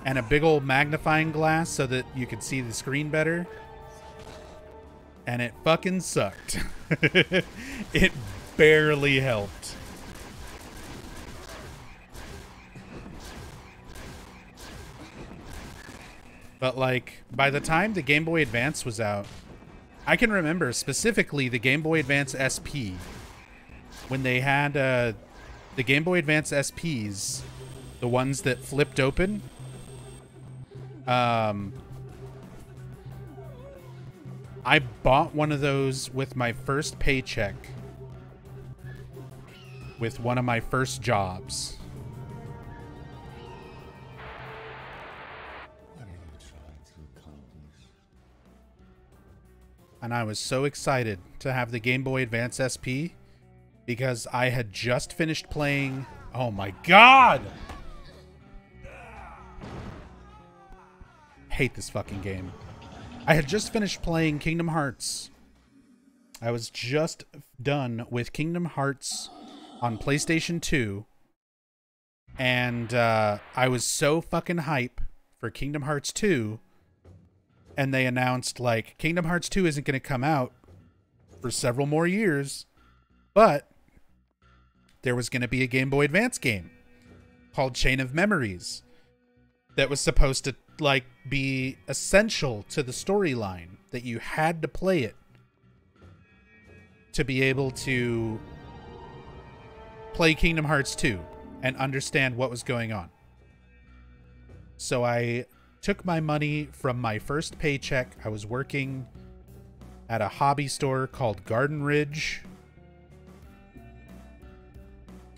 A: and a big old magnifying glass so that you could see the screen better. And it fucking sucked. It barely helped. But like, by the time the Game Boy Advance was out, I can remember specifically the Game Boy Advance SP. When they had the Game Boy Advance SPs, the ones that flipped open, I bought one of those with my first paycheck, with one of my first jobs.
D: What are you trying to accomplish?
A: And I was so excited to have the Game Boy Advance SP because I had just finished playing... Oh my god! Hate this fucking game. I had just finished playing Kingdom Hearts. I was just done with Kingdom Hearts on PlayStation 2. And I was so fucking hype for Kingdom Hearts 2. And they announced, like, Kingdom Hearts 2 isn't going to come out for several more years. But there was going to be a Game Boy Advance game called Chain of Memories that was supposed to, like, be essential to the storyline, that you had to play it to be able to play Kingdom Hearts 2 and understand what was going on. So I took my money from my first paycheck. I was working at a hobby store called Garden Ridge.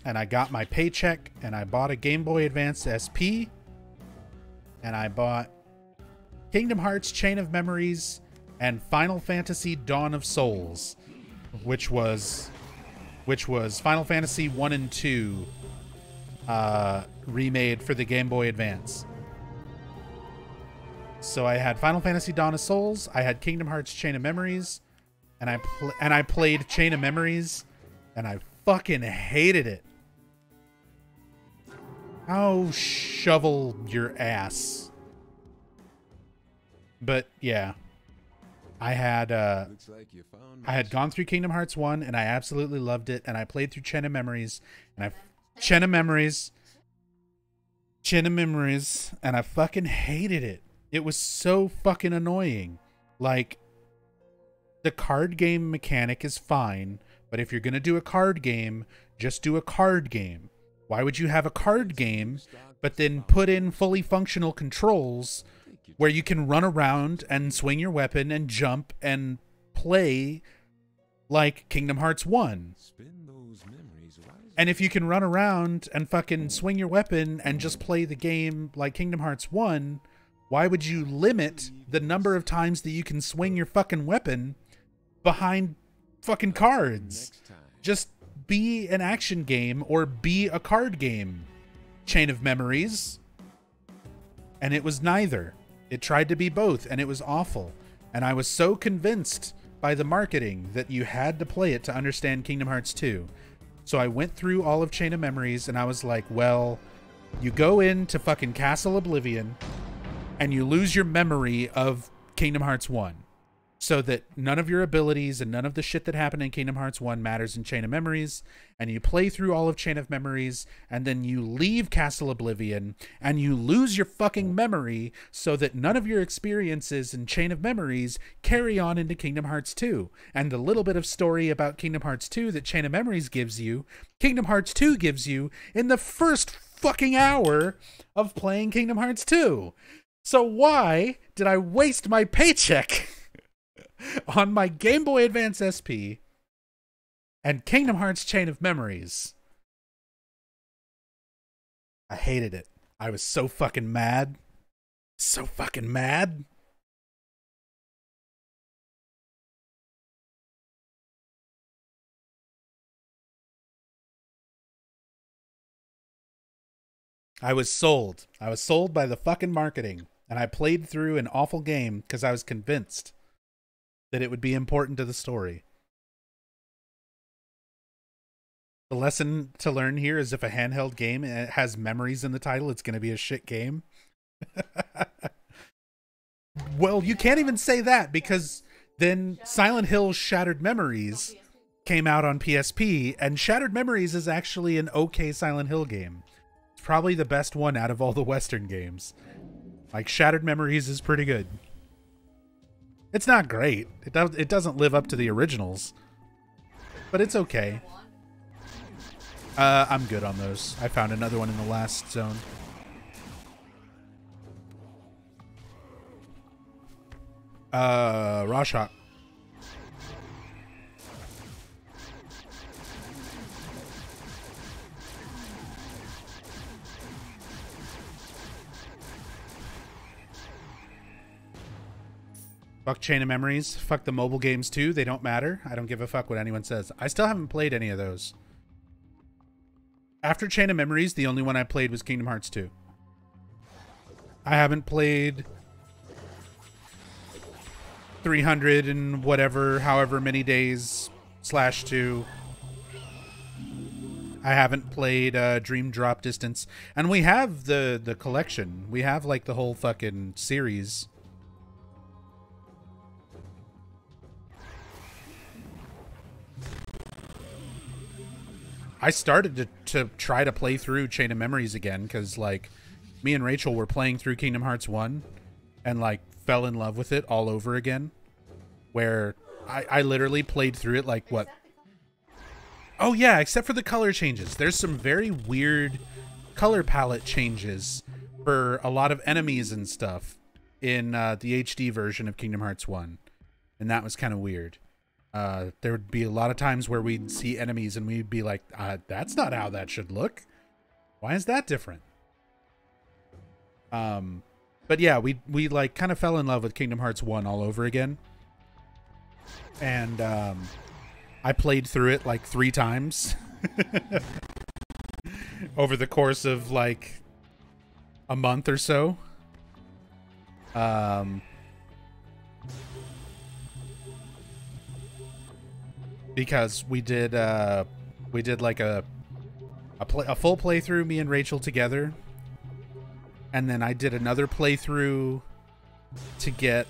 A: And I got my paycheck and I bought a Game Boy Advance SP. And I bought Kingdom Hearts Chain of Memories and Final Fantasy Dawn of Souls, which was Final Fantasy 1 and 2 remade for the Game Boy Advance. So I had Final Fantasy Dawn of Souls, I had Kingdom Hearts Chain of Memories, and I played Chain of Memories, and I fucking hated it. Oh, shovel your ass. But yeah, I had
D: Looks like you found
A: I had gone through Kingdom Hearts 1 and I absolutely loved it, and I played through Chain of Memories and I fucking hated it. It was so fucking annoying. Like, the card game mechanic is fine, but if you're going to do a card game, just do a card game. Why would you have a card game but then put in fully functional controls where you can run around and swing your weapon and jump and play like Kingdom Hearts 1? And if you can run around and fucking swing your weapon and just play the game like Kingdom Hearts 1, why would you limit the number of times that you can swing your fucking weapon behind fucking cards. Just be an action game or be a card game. Chain of Memories. And it was neither. It tried to be both, and it was awful. And I was so convinced by the marketing that you had to play it to understand Kingdom Hearts 2. So I went through all of Chain of Memories, and I was like, well, you go into fucking Castle Oblivion, and you lose your memory of Kingdom Hearts 1. So that none of your abilities and none of the shit that happened in Kingdom Hearts 1 matters in Chain of Memories. And you play through all of Chain of Memories, and then you leave Castle Oblivion, and you lose your fucking memory so that none of your experiences in Chain of Memories carry on into Kingdom Hearts 2. And the little bit of story about Kingdom Hearts 2 that Chain of Memories gives you, Kingdom Hearts 2 gives you in the first fucking hour of playing Kingdom Hearts 2. So why did I waste my paycheck on my Game Boy Advance SP and Kingdom Hearts Chain of Memories? I hated it. I was so fucking mad. So fucking mad. I was sold. I was sold by the fucking marketing. And I played through an awful game because I was convinced that it would be important to the story. The lesson to learn here is if a handheld game has memories in the title, it's going to be a shit game. Well, you can't even say that, because then Silent Hill Shattered Memories came out on PSP, and Shattered Memories is actually an okay Silent Hill game. It's probably the best one out of all the Western games. Like, Shattered Memories is pretty good. It's not great. It doesn't live up to the originals, but it's okay. I'm good on those. I found another one in the last zone. Raw shot. Fuck Chain of Memories. Fuck the mobile games too. They don't matter. I don't give a fuck what anyone says. I still haven't played any of those. After Chain of Memories, the only one I played was Kingdom Hearts 2. I haven't played 300 and whatever, however many days /2. I haven't played Dream Drop Distance. And we have the collection. We have like the whole fucking series. I started to try to play through Chain of Memories again because, like, me and Rachel were playing through Kingdom Hearts 1 and, like, fell in love with it all over again. Where I literally played through it, like, what? Oh, yeah, except for the color changes. There's some very weird color palette changes for a lot of enemies and stuff in the HD version of Kingdom Hearts 1. And that was kind of weird. There would be a lot of times where we'd see enemies and we'd be like, that's not how that should look. Why is that different? But yeah, we like kind of fell in love with Kingdom Hearts 1 all over again. And I played through it like 3 times over the course of like a month or so. Because we did like a full playthrough, me and Rachel together, and then I did another playthrough to get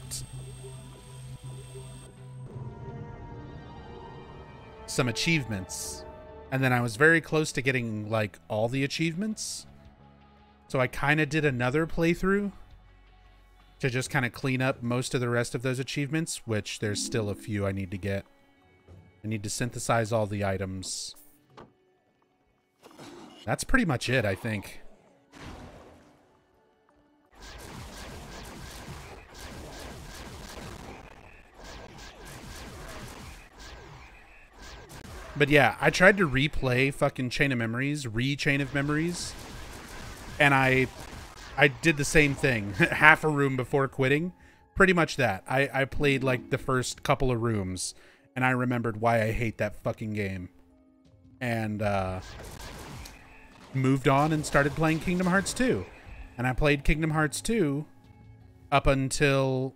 A: some achievements, and then I was very close to getting like all the achievements, so I kind of did another playthrough to just kind of clean up most of the rest of those achievements, which there's still a few I need to get. I need to synthesize all the items. That's pretty much it, I think. But yeah, I tried to replay fucking Chain of Memories, Chain of Memories, and I did the same thing. Half a room before quitting. Pretty much that. I played like the first couple of rooms, And I remembered why I hate that fucking game. And moved on and started playing Kingdom Hearts 2. And I played Kingdom Hearts 2 up until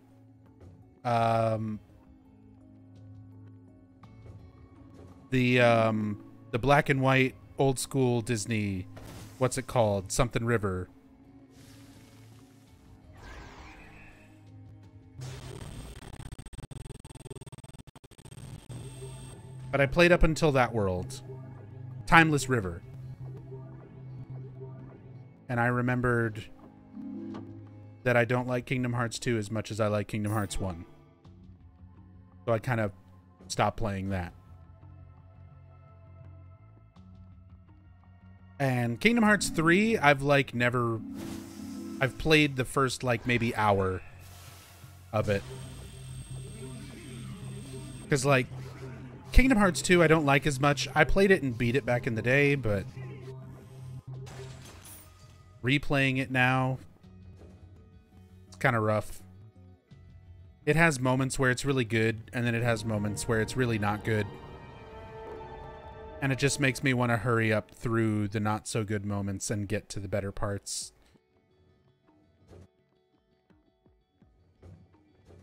A: the black and white old school Disney, what's it called? Something River. But I played up until that world. Timeless River. And I remembered that I don't like Kingdom Hearts 2 as much as I like Kingdom Hearts 1. So I kind of stopped playing that. And Kingdom Hearts 3, I've played the first like maybe hour of it. Because like Kingdom Hearts 2 I don't like as much. I played it and beat it back in the day, but replaying it now, it's kind of rough. It has moments where it's really good, and then it has moments where it's really not good. And it just makes me want to hurry up through the not so good moments and get to the better parts.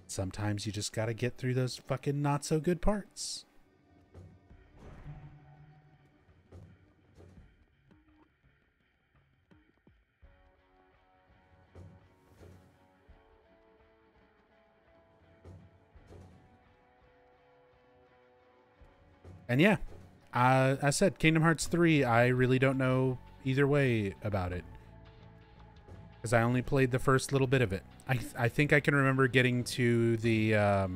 A: Sometimes you just gotta get through those fucking not so good parts. And yeah, I said Kingdom Hearts 3, I really don't know either way about it. Because I only played the first little bit of it. I think I can remember getting to the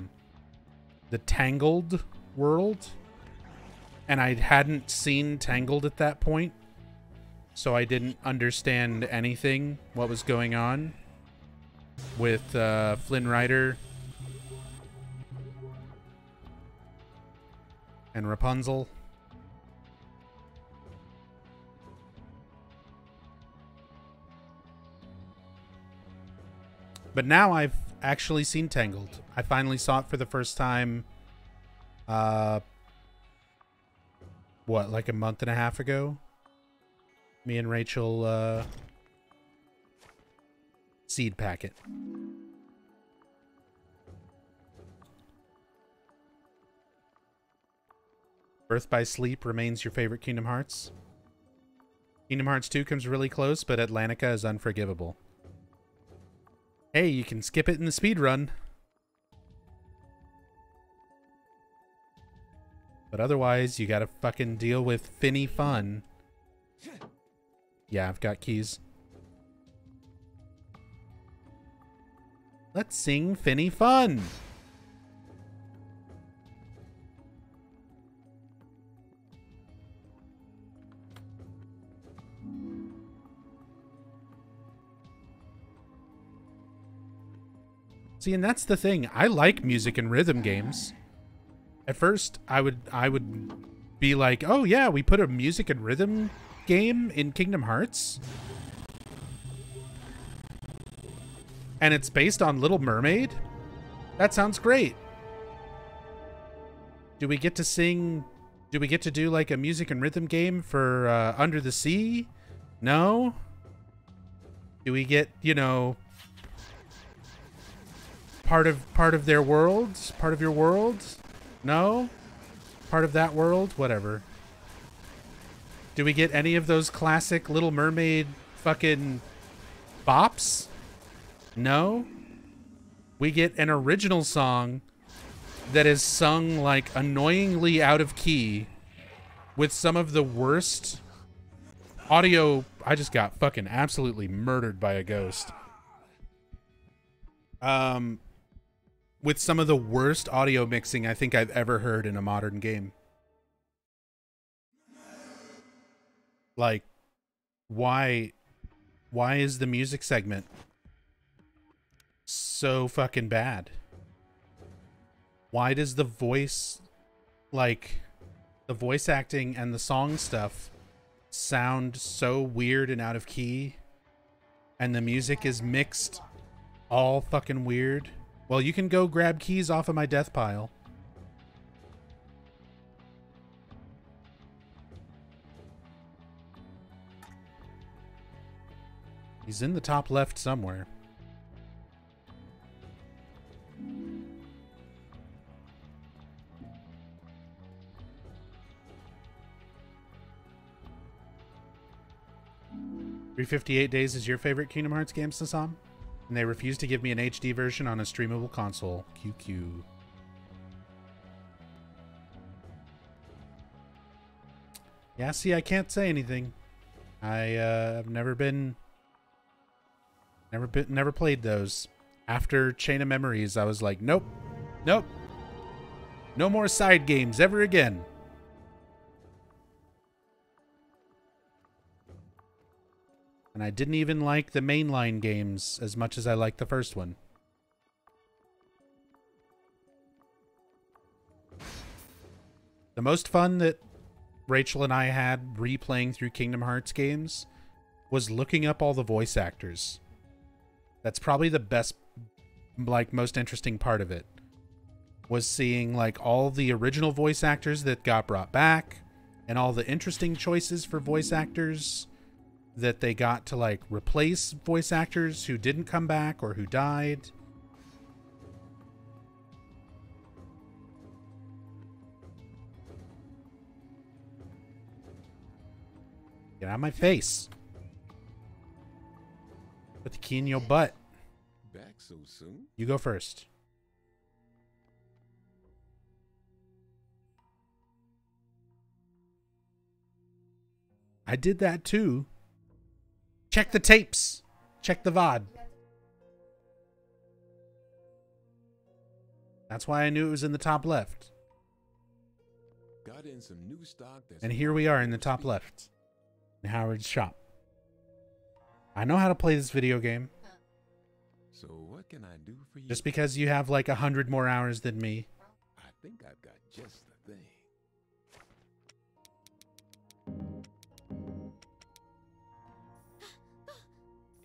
A: Tangled world. And I hadn't seen Tangled at that point. So I didn't understand anything, what was going on with Flynn Rider and Rapunzel. But now I've actually seen Tangled. I finally saw it for the first time, what, like a month and a half ago? Me and Rachel, seed packet. Birth by Sleep remains your favorite Kingdom Hearts. Kingdom Hearts 2 comes really close, but Atlantica is unforgivable. Hey, you can skip it in the speed run. But otherwise, you gotta fucking deal with Finny Fun. Yeah, I've got keys. Let's sing Finny Fun. See, and that's the thing. I like music and rhythm games. At first, I would be like, "Oh yeah, we put a music and rhythm game in Kingdom Hearts, and it's based on Little Mermaid. That sounds great. Do we get to sing? Do we get to do like a music and rhythm game for Under the Sea? No. Do we get, you know, part of their world, part of your world? No? Part of that world? Whatever. Do we get any of those classic Little Mermaid fucking bops? No? We get an original song that is sung like annoyingly out of key with some of the worst audio. I just got fucking absolutely murdered by a ghost. With some of the worst audio mixing I think I've ever heard in a modern game. Like, why is the music segment so fucking bad? Why does the voice, like, the voice acting and the song stuff sound so weird and out of key? And the music is mixed all fucking weird? Well, you can go grab keys off of my death pile. He's in the top left somewhere. "358 Days is your favorite Kingdom Hearts game, Sassam? And they refuse to give me an HD version on a streamable console. QQ. Yeah, see, I can't say anything. I've never played those. After Chain of Memories, I was like, nope, nope, no more side games ever again. And I didn't even like the mainline games as much as I liked the first one. The most fun that Rachel and I had replaying through Kingdom Hearts games was looking up all the voice actors. That's probably the best, like, most interesting part of it. Was seeing, like, all the original voice actors that got brought back and all the interesting choices for voice actors that they got to, like, replace voice actors who didn't come back or who died. Get out of my face. Put the key in your butt.
D: Back so soon?
A: You go first. I did that too. Check the tapes. Check the VOD. That's why I knew it was in the top left.
D: Got in some new stock that's
A: And here we are in the top left. In Howard's shop. I know how to play this video game.
D: So what can I do for you?
A: Just because you have like 100 more hours than me.
D: I think I've got just the thing.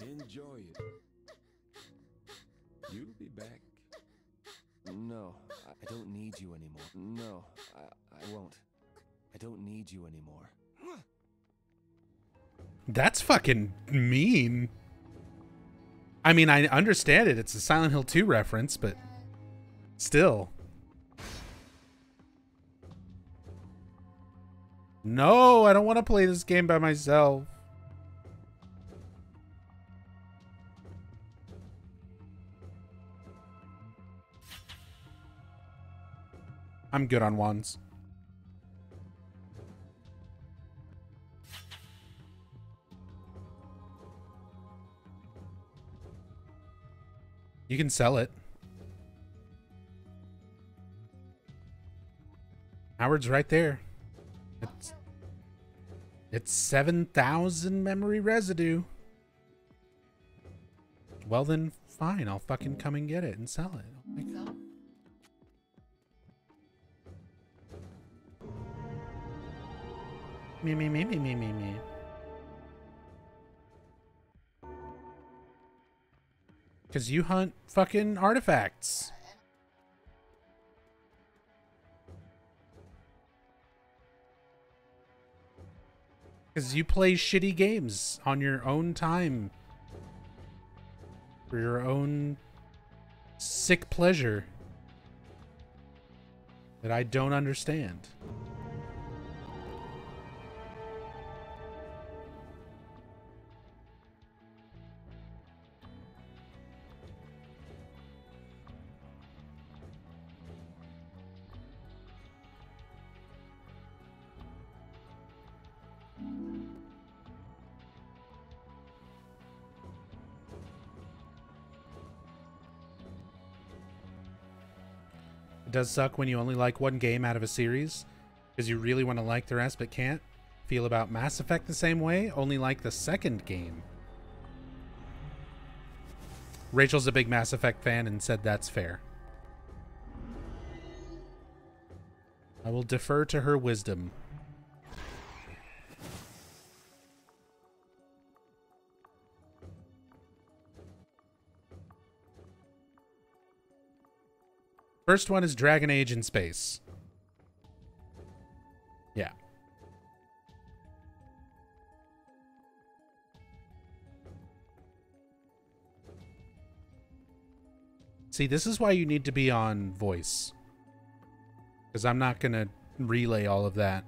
D: Enjoy it. You'll be back.
C: No, I don't need you anymore. No, I won't. I don't need you anymore.
A: That's fucking mean. I mean, I understand it. It's a Silent Hill 2 reference, but still. No, I don't want to play this game by myself. I'm good on wands. You can sell it. Howard's right there. It's 7,000 memory residue. Well then, fine. I'll fucking come and get it and sell it. Me. Because you hunt fucking artifacts. Because you play shitty games on your own time. For your own sick pleasure. That I don't understand. It does suck when you only like one game out of a series because you really want to like the rest but can't. Feel about Mass Effect the same way, only like the second game. Rachel's a big Mass Effect fan and said that's fair. I will defer to her wisdom. First one is Dragon Age in space. Yeah. See, this is why you need to be on voice. Because I'm not going to relay all of that.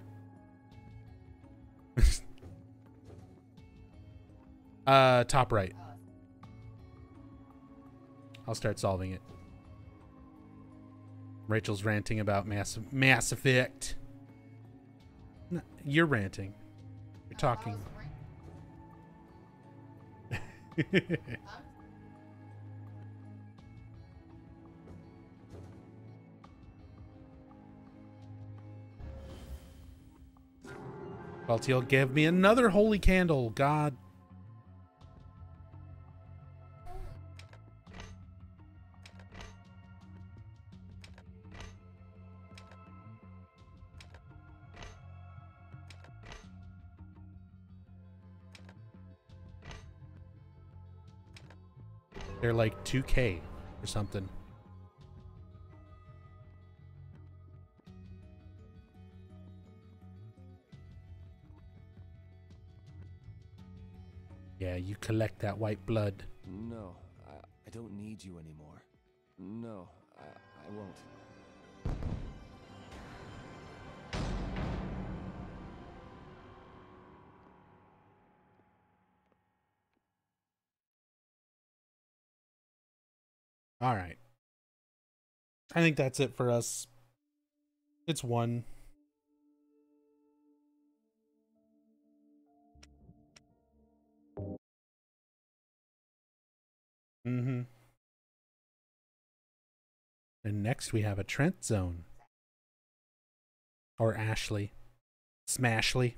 A: Top right. I'll start solving it. Rachel's ranting about Mass Effect. No, you're ranting. You're talking. Baltiel gave me another holy candle. God. They're like 2K or something. Yeah, you collect that white blood.
C: No, I don't need you anymore. No, I won't.
A: All right. I think that's it for us. It's one. Mm-hmm. And next we have a Trent zone. Or Ashley. Smashly.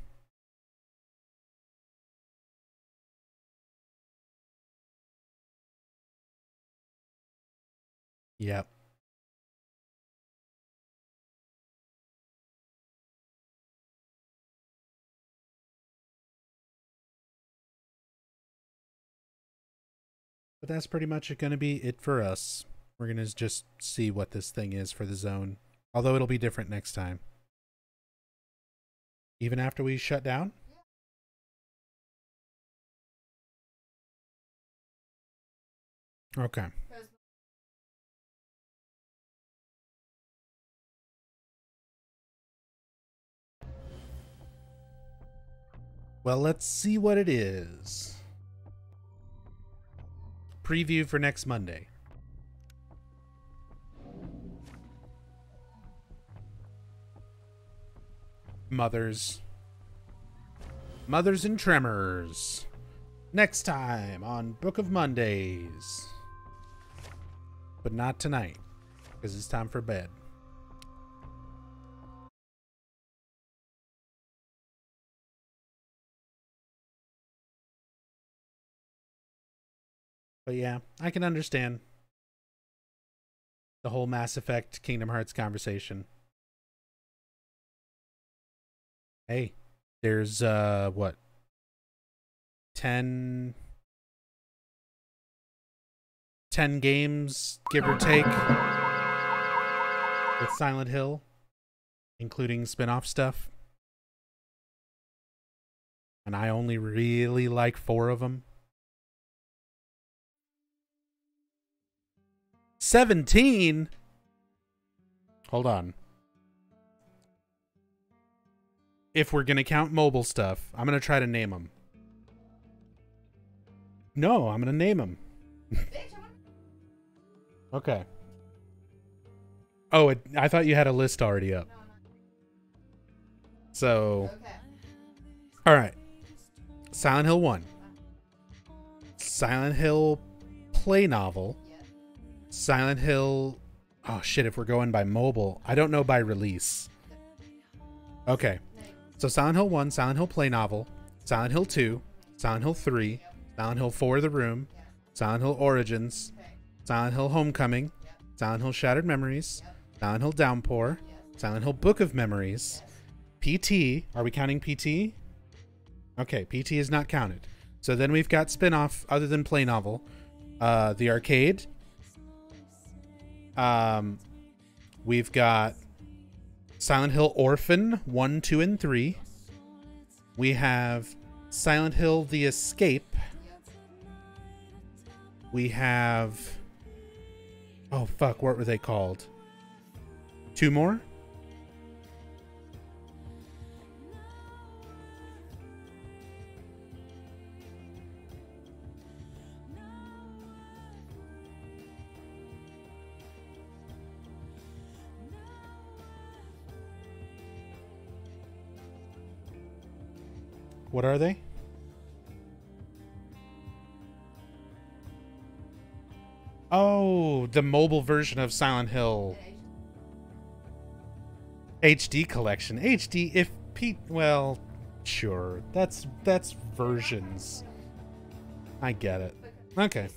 A: Yep. But that's pretty much going to be it for us. We're going to just see what this thing is for the zone. Although it'll be different next time. Even after we shut down? Okay. Well, let's see what it is. Preview for next Monday. Mothers and Tremors. Next time on Book of Mondays. But not tonight, because it's time for bed. But yeah, I can understand the whole Mass Effect Kingdom Hearts conversation. Hey, there's what? 10 games, give or take, with Silent Hill, including spin-off stuff. And I only really like 4 of them. 17? Hold on. If we're going to count mobile stuff, I'm going to try to name them. No, I'm going to name them. Okay. Oh, I thought you had a list already up. So, all right. Silent Hill 1. Silent Hill play novel. Silent Hill... Oh, shit, if we're going by mobile. I don't know by release. Okay. So Silent Hill 1, Silent Hill play novel. Silent Hill 2. Silent Hill 3. Silent Hill 4 The Room. Silent Hill Origins. Silent Hill Homecoming. Silent Hill Shattered Memories. Silent Hill Downpour. Silent Hill Book of Memories. PT. Are we counting PT? Okay, PT is not counted. So then we've got spin-off other than play novel. The arcade. We've got Silent Hill Orphan 1, 2, and 3. We have Silent Hill The Escape. We have Oh, fuck. What were they called? 2 more? What are they? Oh, the mobile version of Silent Hill HD collection. HD, if Pete, well, sure. That's versions. I get it. Okay.